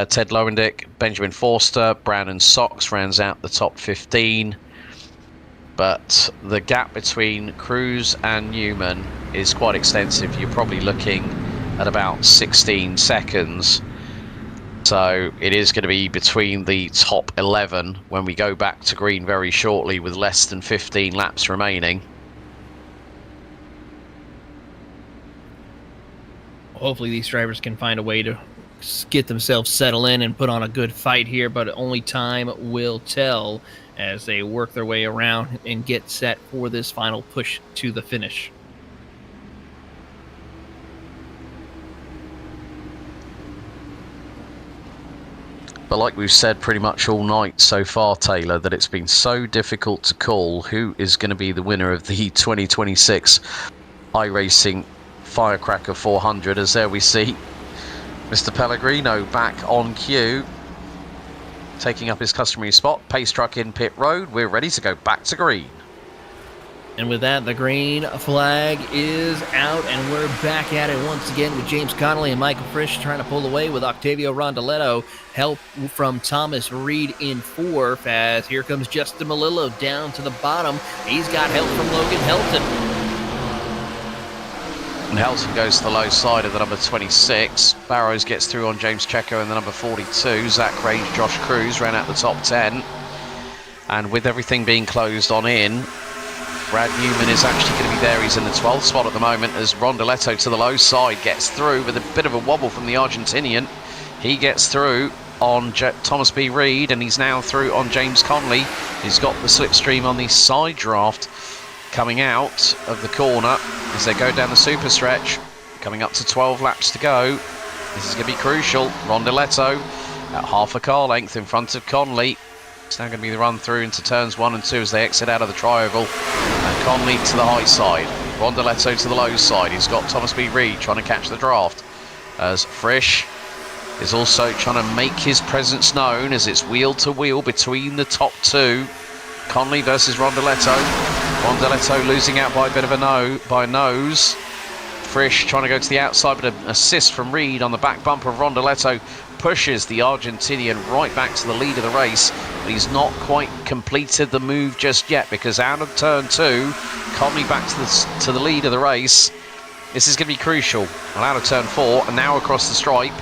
Ted Lowendick, Benjamin Forster, Brandon Sox rounds out the top 15. But the gap between Cruz and Newman is quite extensive. You're probably looking at about 16 seconds. So it is going to be between the top 11 when we go back to green very shortly with less than 15 laps remaining. Hopefully these drivers can find a way to get themselves settled in and put on a good fight here, but only time will tell as they work their way around and get set for this final push to the finish. But like we've said pretty much all night so far, Taylor, that it's been so difficult to call who is going to be the winner of the 2026 iRacing Firecracker 400, as there we see Mr. Pellegrino back on cue, taking up his customary spot. Pace truck in pit road. We're ready to go back to green. And with that, the green flag is out, and we're back at it once again with James Connolly and Michael Frisch trying to pull away with Octavio Rondeletto. Help from Thomas Reed in 4th, as here comes Justin Milillo down to the bottom. He's got help from Logan Helton. And Helton goes to the low side of the number 26. Barrows gets through on James Checo in the number 42. Zach Range, Josh Cruz ran out the top 10. And with everything being closed on in, Brad Newman is actually going to be there. He's in the 12th spot at the moment as Rondeletto to the low side gets through with a bit of a wobble from the Argentinian. He gets through on Thomas B. Reed, and he's now through on James Connolly. He's got the slipstream on the side draft coming out of the corner as they go down the super stretch, coming up to 12 laps to go. This is going to be crucial. Rondeletto at half a car length in front of Connolly. It's now going to be the run through into turns 1 and 2 as they exit out of the tri-oval. And Connolly to the high side, Rondeletto to the low side. He's got Thomas B. Reed trying to catch the draft, as Frisch is also trying to make his presence known as it's wheel to wheel between the top 2. Connolly versus Rondeletto. Rondeletto losing out by a bit of a nose. Frisch trying to go to the outside, but an assist from Reed on the back bumper of Rondeletto pushes the Argentinian right back to the lead of the race. But he's not quite completed the move just yet, because out of turn 2, Connolly back to the lead of the race. This is going to be crucial. And out of turn 4, and now across the stripe,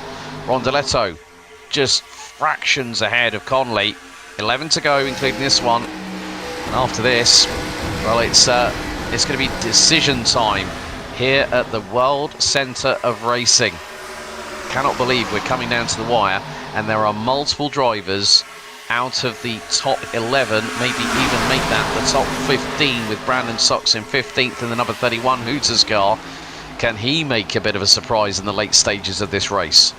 Rondeletto just fractions ahead of Connolly. 11 to go, including this one. And after this, well, it's going to be decision time here at the World Centre of Racing. Cannot believe we're coming down to the wire, and there are multiple drivers out of the top 11, maybe even make that the top 15, with Brandon Sox in 15th in the number 31 Hooters car. Can he make a bit of a surprise in the late stages of this race?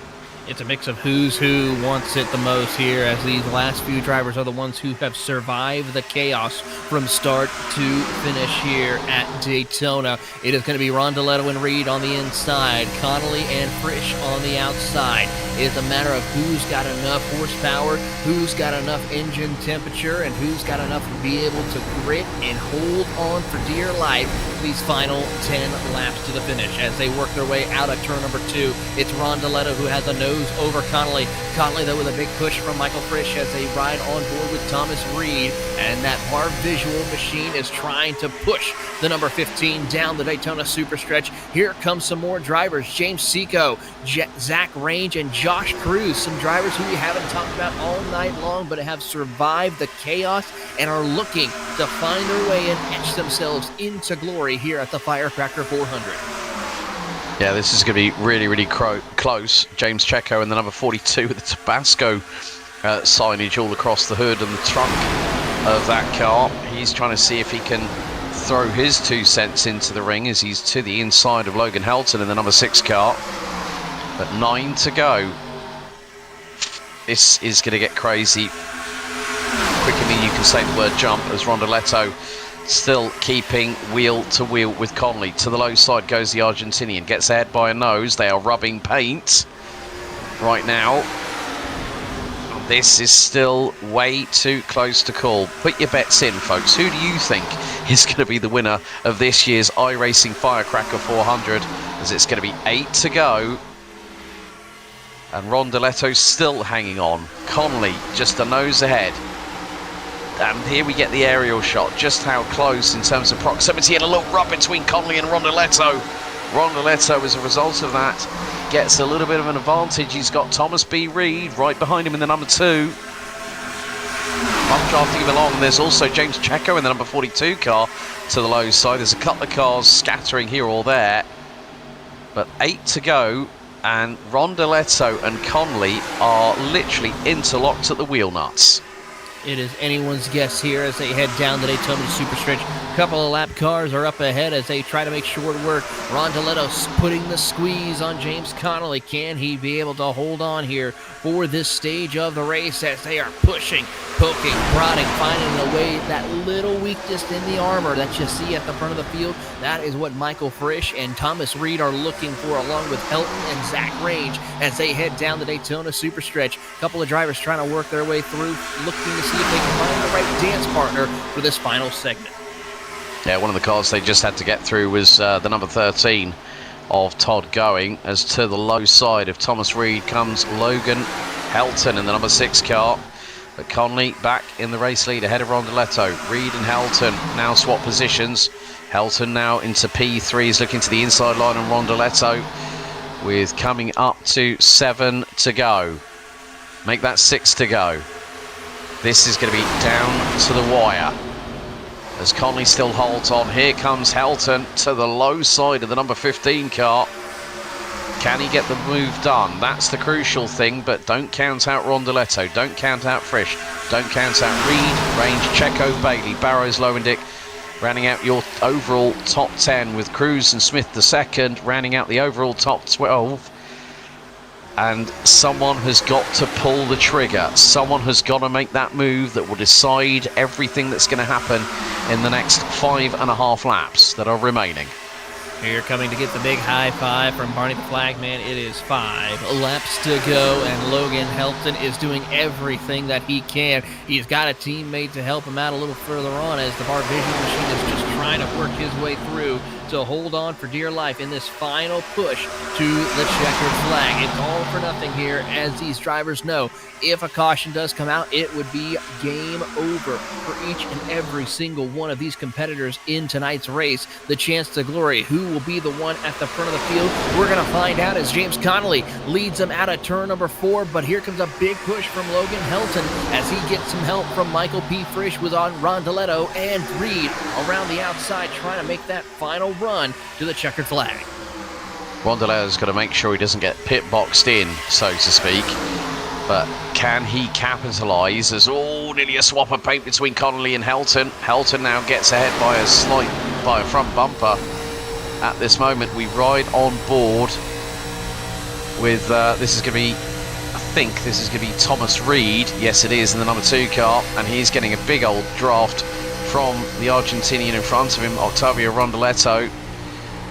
It's a mix of who's who wants it the most here, as these last few drivers are the ones who have survived the chaos from start to finish here at Daytona. It is going to be Rondeletto and Reed on the inside, Connolly and Frisch on the outside. It's a matter of who's got enough horsepower, who's got enough engine temperature, and who's got enough to be able to grit and hold on for dear life these final 10 laps to the finish. As they work their way out of turn number 2, it's Rondeletto who has the nose over Connolly. Connolly, though, with a big push from Michael Frisch as they ride on board with Thomas Reed. And that Bar Visual machine is trying to push the number 15 down the Daytona Superstretch. Here come some more drivers. James Seco, Zach Range, and Josh Cruz. Some drivers who we haven't talked about all night long, but have survived the chaos and are looking to find their way and etch themselves into glory here at the Firecracker 400. Yeah, this is going to be really, really close. James Checo in the number 42 with the Tabasco signage all across the hood and the trunk of that car. He's trying to see if he can throw his 2 cents into the ring as he's to the inside of Logan Helton in the number 6 car. But 9 to go. This is going to get crazy. Quicker than you can say the word jump, as Rondeletto still keeping wheel to wheel with Conley. To the low side goes the Argentinian, gets ahead by a nose. They are rubbing paint right now. This is still way too close to call. Put your bets in, folks. Who do you think is going to be the winner of this year's iRacing Firecracker 400? As it's going to be 8 to go. And Rondeletto's still hanging on. Conley just a nose ahead. And here we get the aerial shot. Just how close in terms of proximity, and a little rub between Conley and Rondeletto. Rondeletto, as a result of that, gets a little bit of an advantage. He's got Thomas B. Reed right behind him in the number 2. Updrafting him along. There's also James Checo in the number 42 car to the low side. There's a couple of cars scattering here or there. But 8 to go, and Rondeletto and Conley are literally interlocked at the wheel nuts. It is anyone's guess here as they head down the Daytona Superstretch. A couple of lap cars are up ahead as they try to make short work. Rondeletto's putting the squeeze on James Connolly. Can he be able to hold on here for this stage of the race as they are pushing, poking, prodding, finding a way, that little weakness in the armor that you see at the front of the field? That is what Michael Frisch and Thomas Reed are looking for, along with Helton and Zach Range, as they head down the Daytona Superstretch. A couple of drivers trying to work their way through, looking to see if they can find the right dance partner for this final segment. Yeah, one of the cars they just had to get through was the number 13 of Todd Going, as to the low side of Thomas Reed comes Logan Helton in the number 6 car. But Conley back in the race lead ahead of Rondeletto. Reed and Helton now swap positions. Helton now into P3, he's looking to the inside line on Rondeletto, with coming up to 7 to go. Make that 6 to go. This is going to be down to the wire as Conley still holds on. Here comes Helton to the low side of the number 15 car. Can he get the move done? That's the crucial thing, but don't count out Rondeletto, don't count out Frisch, don't count out Reed, Range, Checo, Bailey, Barrows, Lowendick, rounding out your overall top 10 with Cruz and Smith the second, rounding out the overall top 12. And someone has got to pull the trigger. Someone has got to make that move that will decide everything that's going to happen in the next 5.5 laps that are remaining. Here coming to get the big high five from Barney the Flagman. It is 5 laps to go, and Logan Helton is doing everything that he can. He's got a teammate to help him out a little further on as the Bar Vision machine is just trying to work his way through to hold on for dear life in this final push to the checkered flag. It's all for nothing here, as these drivers know if a caution does come out, it would be game over for each and every single one of these competitors in tonight's race. The chance to glory. Who will be the one at the front of the field? We're going to find out as James Connolly leads them out of turn number 4, but here comes a big push from Logan Helton as he gets some help from Michael P. Frisch with on Rondeletto and Reed around the outside trying to make that final run to the checkered flag. Rondeletto's got to make sure he doesn't get pit boxed in, so to speak. But can he capitalise? There's nearly a swap of paint between Connolly and Helton. Helton now gets ahead by a front bumper. At this moment, we ride on board with this is going to be, I think this is going to be Thomas Reed. Yes, it is, in the number 2 car, and he's getting a big old draft from the Argentinian in front of him, Octavio Rondeletto,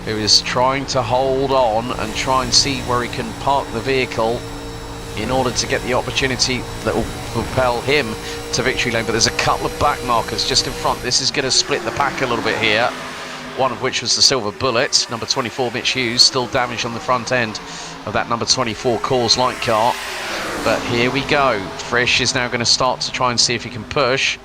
who is trying to hold on and try and see where he can park the vehicle in order to get the opportunity that will propel him to victory lane. But there's a couple of back markers just in front. This is going to split the pack a little bit here, one of which was the Silver Bullet, number 24 Mitch Hughes, still damaged on the front end of that number 24 Coors Light car. But here we go. Frisch is now going to start to try and see if he can push.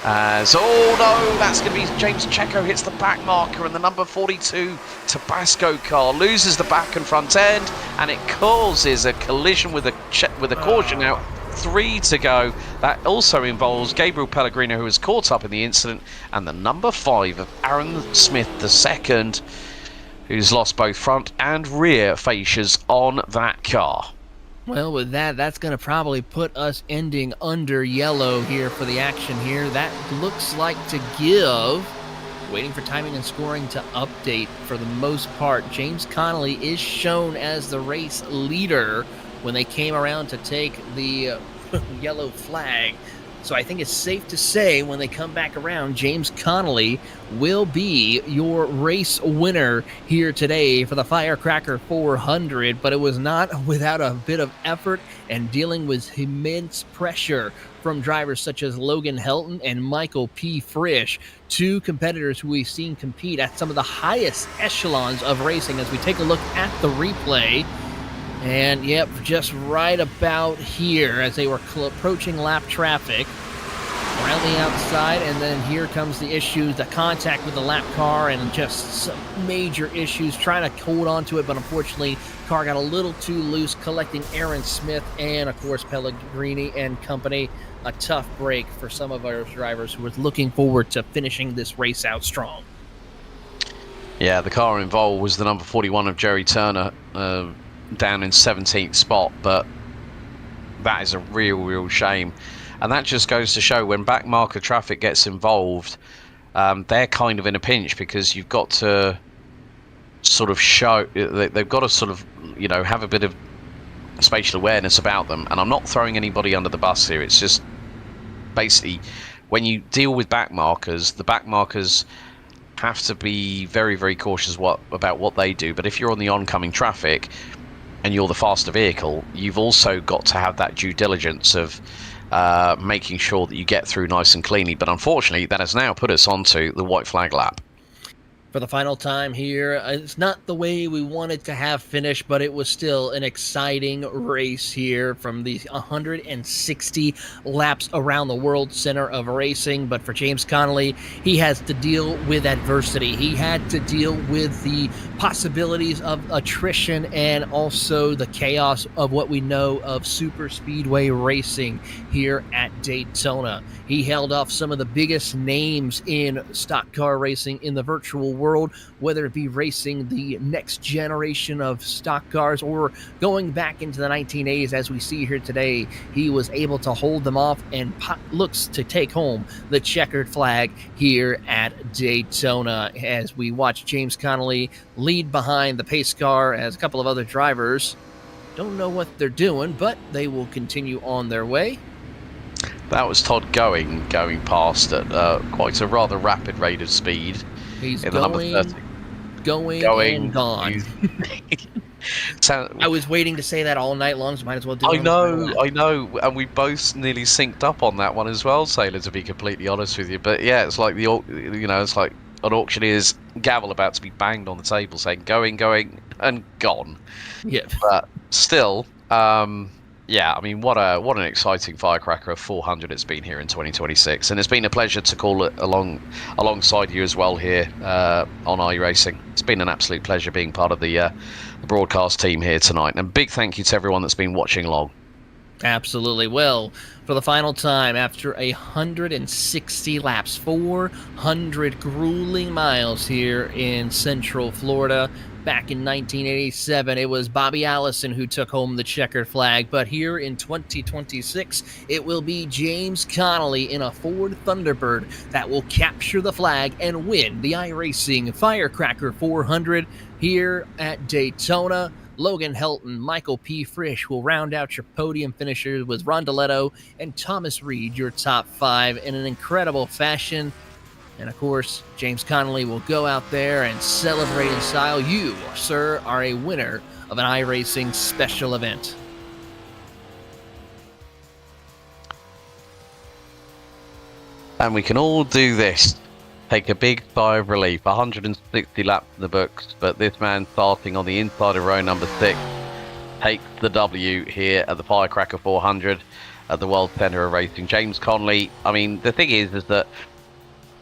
No, that's going to be James Checo hits the back marker, and the number 42 Tabasco car loses the back and front end, and it causes a collision with a caution out. 3 to go. That also involves Gabriel Pellegrino, who was caught up in the incident, and the number 5 of Aaron Smith II, who's lost both front and rear fascias on that car. Well, with that, that's going to probably put us ending under yellow here for the action here. That looks like to give. Waiting for timing and scoring to update for the most part. James Connolly is shown as the race leader when they came around to take the yellow flag. So I think it's safe to say when they come back around, James Connolly will be your race winner here today for the Firecracker 400, but it was not without a bit of effort and dealing with immense pressure from drivers such as Logan Helton and Michael P. Frisch, two competitors who we've seen compete at some of the highest echelons of racing. As we take a look at the replay, and yep, just right about here as they were approaching lap traffic around the outside, and then here comes the issues, the contact with the lap car, and just some major issues trying to hold on to it, but unfortunately car got a little too loose, collecting Aaron Smith and of course Pellegrini and company. A tough break for some of our drivers who were looking forward to finishing this race out strong. Yeah, the car involved was the number 41 of Jerry Turner, down in 17th spot, but that is a real shame. And that just goes to show when backmarker traffic gets involved, they're kind of in a pinch, because you've got to sort of show, they've got to sort of, you know, have a bit of spatial awareness about them. And I'm not throwing anybody under the bus here. It's just basically when you deal with backmarkers, the backmarkers have to be very cautious about what they do. But if you're on the oncoming traffic and you're the faster vehicle, you've also got to have that due diligence of making sure that you get through nice and cleanly. But unfortunately, that has now put us onto the white flag lap. For the final time here, it's not the way we wanted to have finished, but it was still an exciting race here from the 160 laps around the World Center of Racing. But for James Connolly, he has to deal with adversity. He had to deal with the possibilities of attrition and also the chaos of what we know of super speedway racing here at Daytona. He held off some of the biggest names in stock car racing in the virtual world, whether it be racing the next generation of stock cars or going back into the 1980s as we see here today. He was able to hold them off and looks to take home the checkered flag here at Daytona as we watch James Connolly lead behind the pace car as a couple of other drivers don't know what they're doing, but they will continue on their way. That was Todd going past at quite a rather rapid rate of speed. He's in going and gone. I was waiting to say that all night long, so might as well do it. I know, and we both nearly synced up on that one as well, Sailor, to be completely honest with you. But yeah, it's like it's like an auctioneer's gavel about to be banged on the table saying going, and gone. Yeah. But still, yeah, I mean, what an exciting Firecracker of 400 it's been here in 2026, and it's been a pleasure to call it alongside you as well here on iRacing. It's been an absolute pleasure being part of the broadcast team here tonight, and a big thank you to everyone that's been watching along. Absolutely. Well, for the final time, after 160 laps, 400 grueling miles here in Central Florida, back in 1987, it was Bobby Allison who took home the checkered flag. But here in 2026, it will be James Connolly in a Ford Thunderbird that will capture the flag and win the iRacing Firecracker 400 here at Daytona. Logan Helton, Michael P. Frisch will round out your podium finishers with Rondeletto and Thomas Reed, your top five, in an incredible fashion. And of course, James Connolly will go out there and celebrate in style. You, sir, are a winner of an iRacing special event. And we can all do this. Take a big sigh of relief. 160 laps in the books, but this man starting on the inside of row number 6 takes the W here at the Firecracker 400 at the World Center of Racing. James Connolly, I mean, the thing is that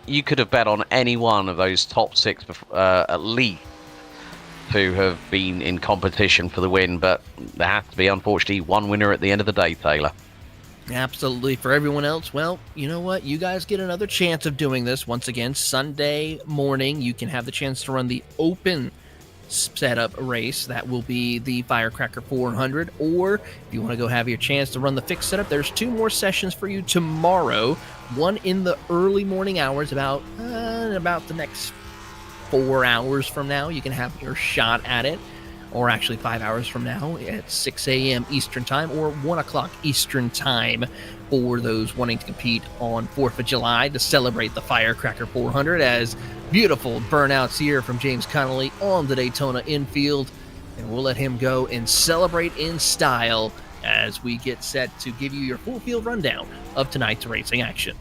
you could have bet on any one of those top 6 at least to have been in competition for the win, but there has to be, unfortunately, one winner at the end of the day, Taylor. Absolutely. For everyone else, well, you know what? You guys get another chance of doing this. Once again, Sunday morning, you can have the chance to run the open setup race. That will be the Firecracker 400. Or if you want to go have your chance to run the fixed setup, there's 2 more sessions for you tomorrow. One in the early morning hours, about the next 4 hours from now. You can have your shot at it. or actually 5 hours from now at 6 a.m. Eastern Time or 1 o'clock Eastern Time for those wanting to compete on 4th of July to celebrate the Firecracker 400, as beautiful burnouts here from James Connolly on the Daytona infield. And we'll let him go and celebrate in style as we get set to give you your full field rundown of tonight's racing action.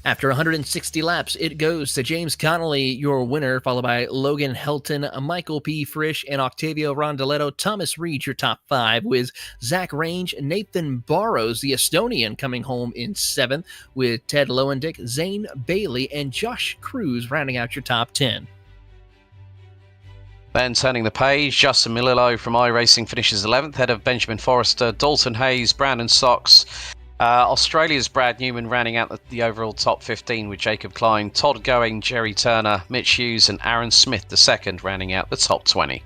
After 160 laps, it goes to James Connolly, your winner, followed by Logan Helton, Michael P. Frisch, and Octavio Rondaletto. Thomas Reed, your top 5, with Zach Range, Nathan Barrows, the Estonian, coming home in 7th, with Ted Lowendick, Zane Bailey, and Josh Cruz rounding out your top 10. Then turning the page, Justin Milillo from iRacing finishes 11th, ahead of Benjamin Forrester, Dalton Hayes, Brandon Sox. Australia's Brad Newman rounding out the overall top 15 with Jacob Klein, Todd Going, Jerry Turner, Mitch Hughes, and Aaron Smith II rounding out the top 20.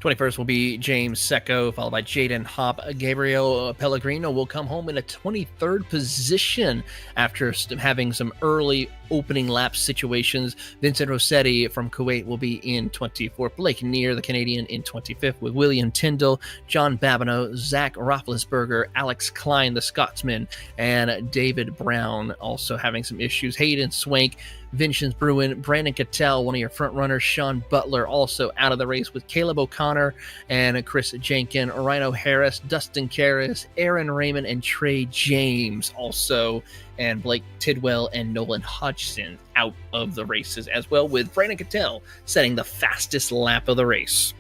21st will be James Secco, followed by Jaden Hopp. Gabriel Pellegrino will come home in a 23rd position after having some early opening lap situations. Vincent Rossetti from Kuwait will be in 24th. Blake Neer, the Canadian, in 25th, with William Tyndall, John Babineau, Zach Roethlisberger, Alex Klein, the Scotsman, and David Brown also having some issues. Hayden Swank, Vincent Bruin, Brandon Cattell, one of your front runners, Sean Butler also out of the race, with Caleb O'Connor and Chris Jenkin, Rhino Harris, Dustin Karras, Aaron Raymond, and Trey James also, and Blake Tidwell and Nolan Hodgson out of the races as well, with Brandon Cattell setting the fastest lap of the race.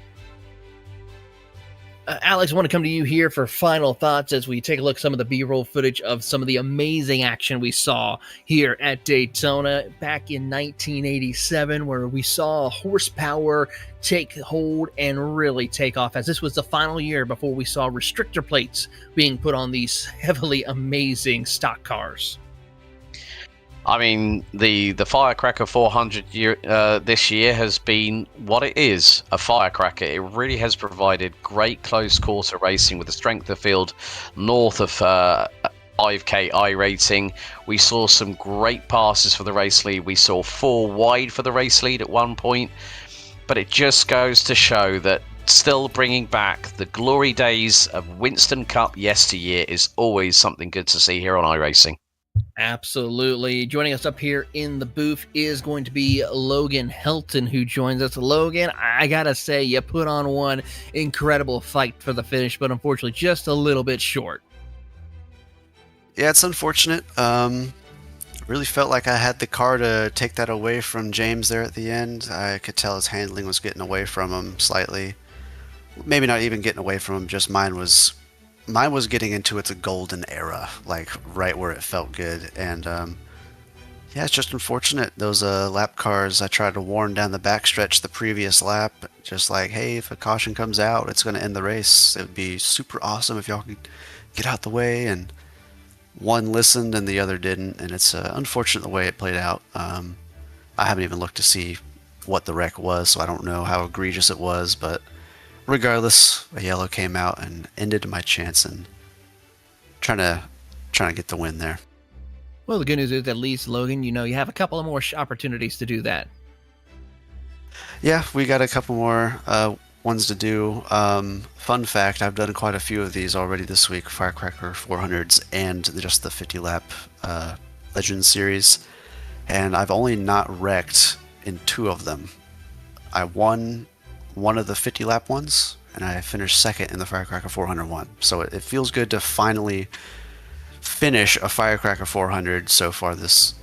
Alex, I want to come to you here for final thoughts as we take a look at some of the B-roll footage of some of the amazing action we saw here at Daytona back in 1987, where we saw horsepower take hold and really take off, as this was the final year before we saw restrictor plates being put on these heavily amazing stock cars. I mean, the Firecracker 400 this year has been what it is, a firecracker. It really has provided great close quarter racing with the strength of field north of 5K iRacing. We saw some great passes for the race lead. We saw 4 wide for the race lead at one point. But it just goes to show that still bringing back the glory days of Winston Cup yesteryear is always something good to see here on iRacing. Absolutely. Joining us up here in the booth is going to be Logan Helton, who joins us. Logan, I gotta say, you put on one incredible fight for the finish, but unfortunately just a little bit short. Yeah, it's unfortunate. Really felt like I had the car to take that away from James there at the end. I could tell his handling was getting away from him slightly. Maybe not even getting away from him, just mine was getting into its golden era, like right where it felt good. And yeah, it's just unfortunate. Those lap cars, I tried to warn down the backstretch the previous lap, just like, hey, if a caution comes out, it's going to end the race. It would be super awesome if y'all could get out the way. And one listened and the other didn't, and it's unfortunate the way it played out. I haven't even looked to see what the wreck was, so I don't know how egregious it was, but regardless, a yellow came out and ended my chance and trying to get the win there. Well, the good news is, at least, Logan, you have a couple of more opportunities to do that. Yeah, we got a couple more ones to do. Fun fact, I've done quite a few of these already this week, Firecracker 400s and just the 50 lap Legends series, and I've only not wrecked in 2 of them. I won one of the 50 lap ones, and I finished second in the Firecracker 400 one. So it feels good to finally finish a Firecracker 400 so far this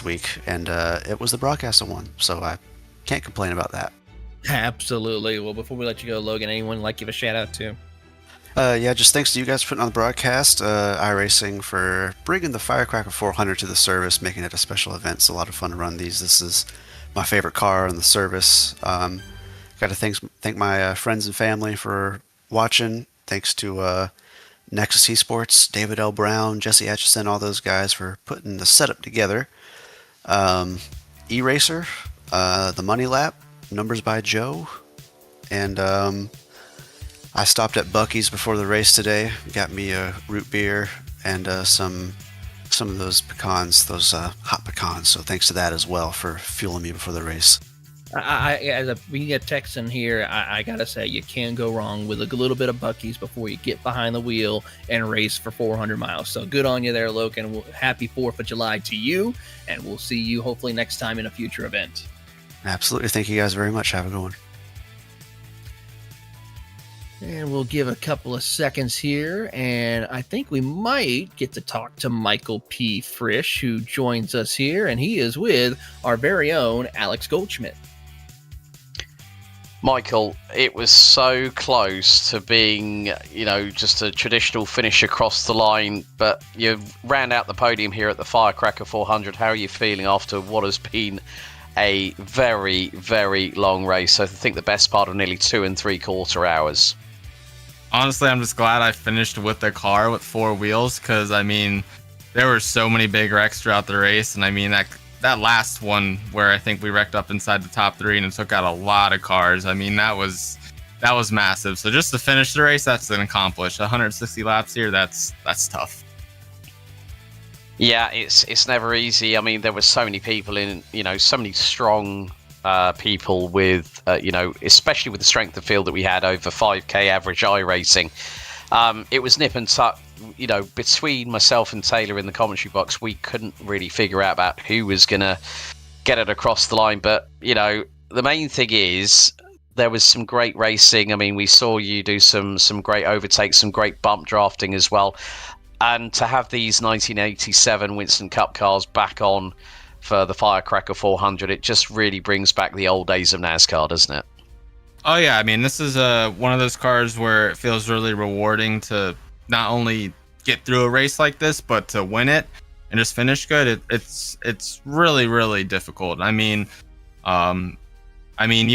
week, and it was the broadcaster one, so I can't complain about that. Absolutely. Well, before we let you go, Logan, anyone like give a shout out to? Yeah, just thanks to you guys for putting on the broadcast, iRacing for bringing the Firecracker 400 to the service, making it a special event. It's a lot of fun to run these. This is my favorite car in the service. Got to thank my friends and family for watching. Thanks to Nexus Esports, David L. Brown, Jesse Atchison, all those guys for putting the setup together. E-Racer, the Money Lap, Numbers by Joe, and I stopped at Buc-ee's before the race today, got me a root beer and some of those pecans, those hot pecans. cons. So thanks to that as well for fueling me before the race. Being a Texan here, I gotta say you can't go wrong with a little bit of Buc-ee's before you get behind the wheel and race for 400 miles. So good on you there, Logan. Happy 4th of July to you, and we'll see you hopefully next time in a future event. Absolutely. Thank you guys very much. Have a good one. And we'll give a couple of seconds here, and I think we might get to talk to Michael P. Frisch, who joins us here, and he is with our very own Alex Goldschmidt. Michael, it was so close to being, just a traditional finish across the line, but you ran out the podium here at the Firecracker 400. How are you feeling after what has been a very, very long race? I think the best part of nearly 2 3/4 hours. Honestly, I'm just glad I finished with the car with 4 wheels, because, there were so many big wrecks throughout the race, and that last one where I think we wrecked up inside the top 3 and it took out a lot of cars. That was massive. So just to finish the race, that's an accomplishment. 160 laps here, that's tough. Yeah, it's never easy. There were so many people in, so many strong people with, especially with the strength of field that we had over 5K average iRacing. It was nip and tuck. Between myself and Taylor in the commentary box, we couldn't really figure out about who was going to get it across the line. But, the main thing is there was some great racing. We saw you do some great overtakes, some great bump drafting as well. And to have these 1987 Winston Cup cars back on for the Firecracker 400, it just really brings back the old days of NASCAR, doesn't it? Oh, yeah. This is one of those cars where it feels really rewarding to not only get through a race like this, but to win it and just finish good. It's really, really difficult. You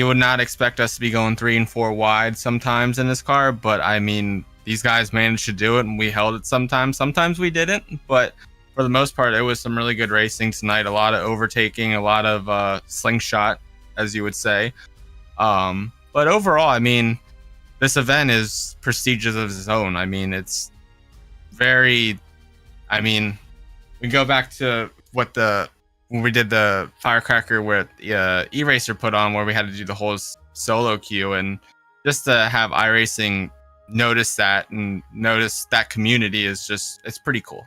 would not expect us to be going 3 and 4 wide sometimes in this car, but these guys managed to do it, and we held it sometimes. Sometimes we didn't, but for the most part, it was some really good racing tonight. A lot of overtaking, a lot of slingshot, as you would say. But overall, this event is prestigious of its own. It's very, we go back to when we did the Firecracker where E-Racer put on, where we had to do the whole solo queue, and just to have iRacing notice that and notice that community it's pretty cool.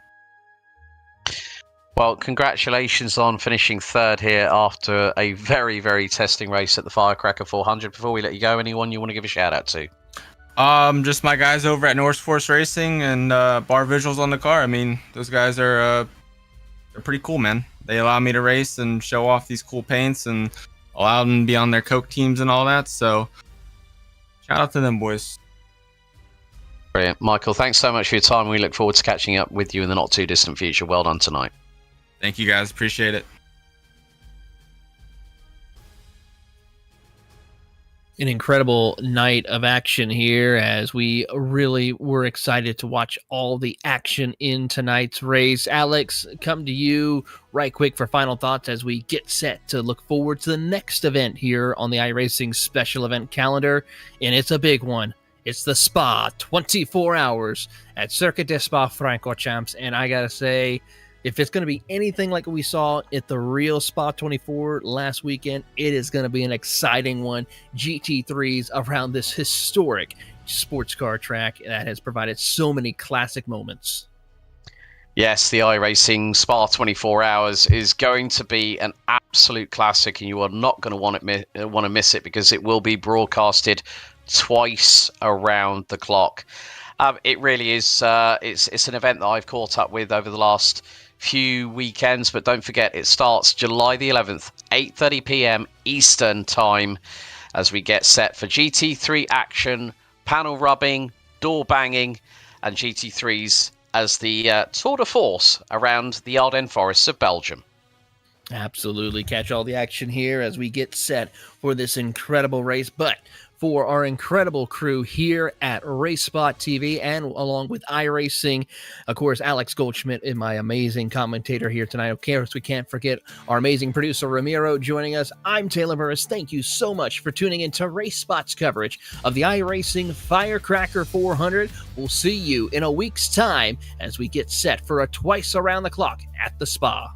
Well, congratulations on finishing 3rd here after a very, very testing race at the Firecracker 400. Before we let you go, anyone you want to give a shout out to? Just my guys over at North Force Racing and Bar Visuals on the car. Those guys are they're pretty cool, man. They allow me to race and show off these cool paints and allow them to be on their Coke teams and all that. So shout out to them, boys. Brilliant. Michael, thanks so much for your time. We look forward to catching up with you in the not too distant future. Well done tonight. Thank you, guys. Appreciate it. An incredible night of action here, as we really were excited to watch all the action in tonight's race. Alex, come to you right quick for final thoughts as we get set to look forward to the next event here on the iRacing special event calendar, and it's a big one. It's the Spa 24 hours at Circuit des Spa-Francorchamps, and I gotta say, if it's going to be anything like we saw at the real Spa 24 last weekend, it is going to be an exciting one. GT3s around this historic sports car track that has provided so many classic moments. Yes, the iRacing Spa 24 Hours is going to be an absolute classic, and you are not going to want to miss it, because it will be broadcasted twice around the clock. It really is. It's an event that I've caught up with over the last few weekends, but don't forget, it starts July the 11th, 8:30 p.m. Eastern time, as we get set for GT3 action, panel rubbing, door banging, and GT3s as the tour de force around the Ardennes forests of Belgium. Absolutely. Catch all the action here as we get set for this incredible race. But for our incredible crew here at RaceSpot TV and along with iRacing, of course, Alex Goldschmidt is my amazing commentator here tonight. Of course, we can't forget our amazing producer, Ramiro, joining us. I'm Taylor Burris. Thank you so much for tuning into RaceSpot's coverage of the iRacing Firecracker 400. We'll see you in a week's time as we get set for a twice around the clock at the Spa.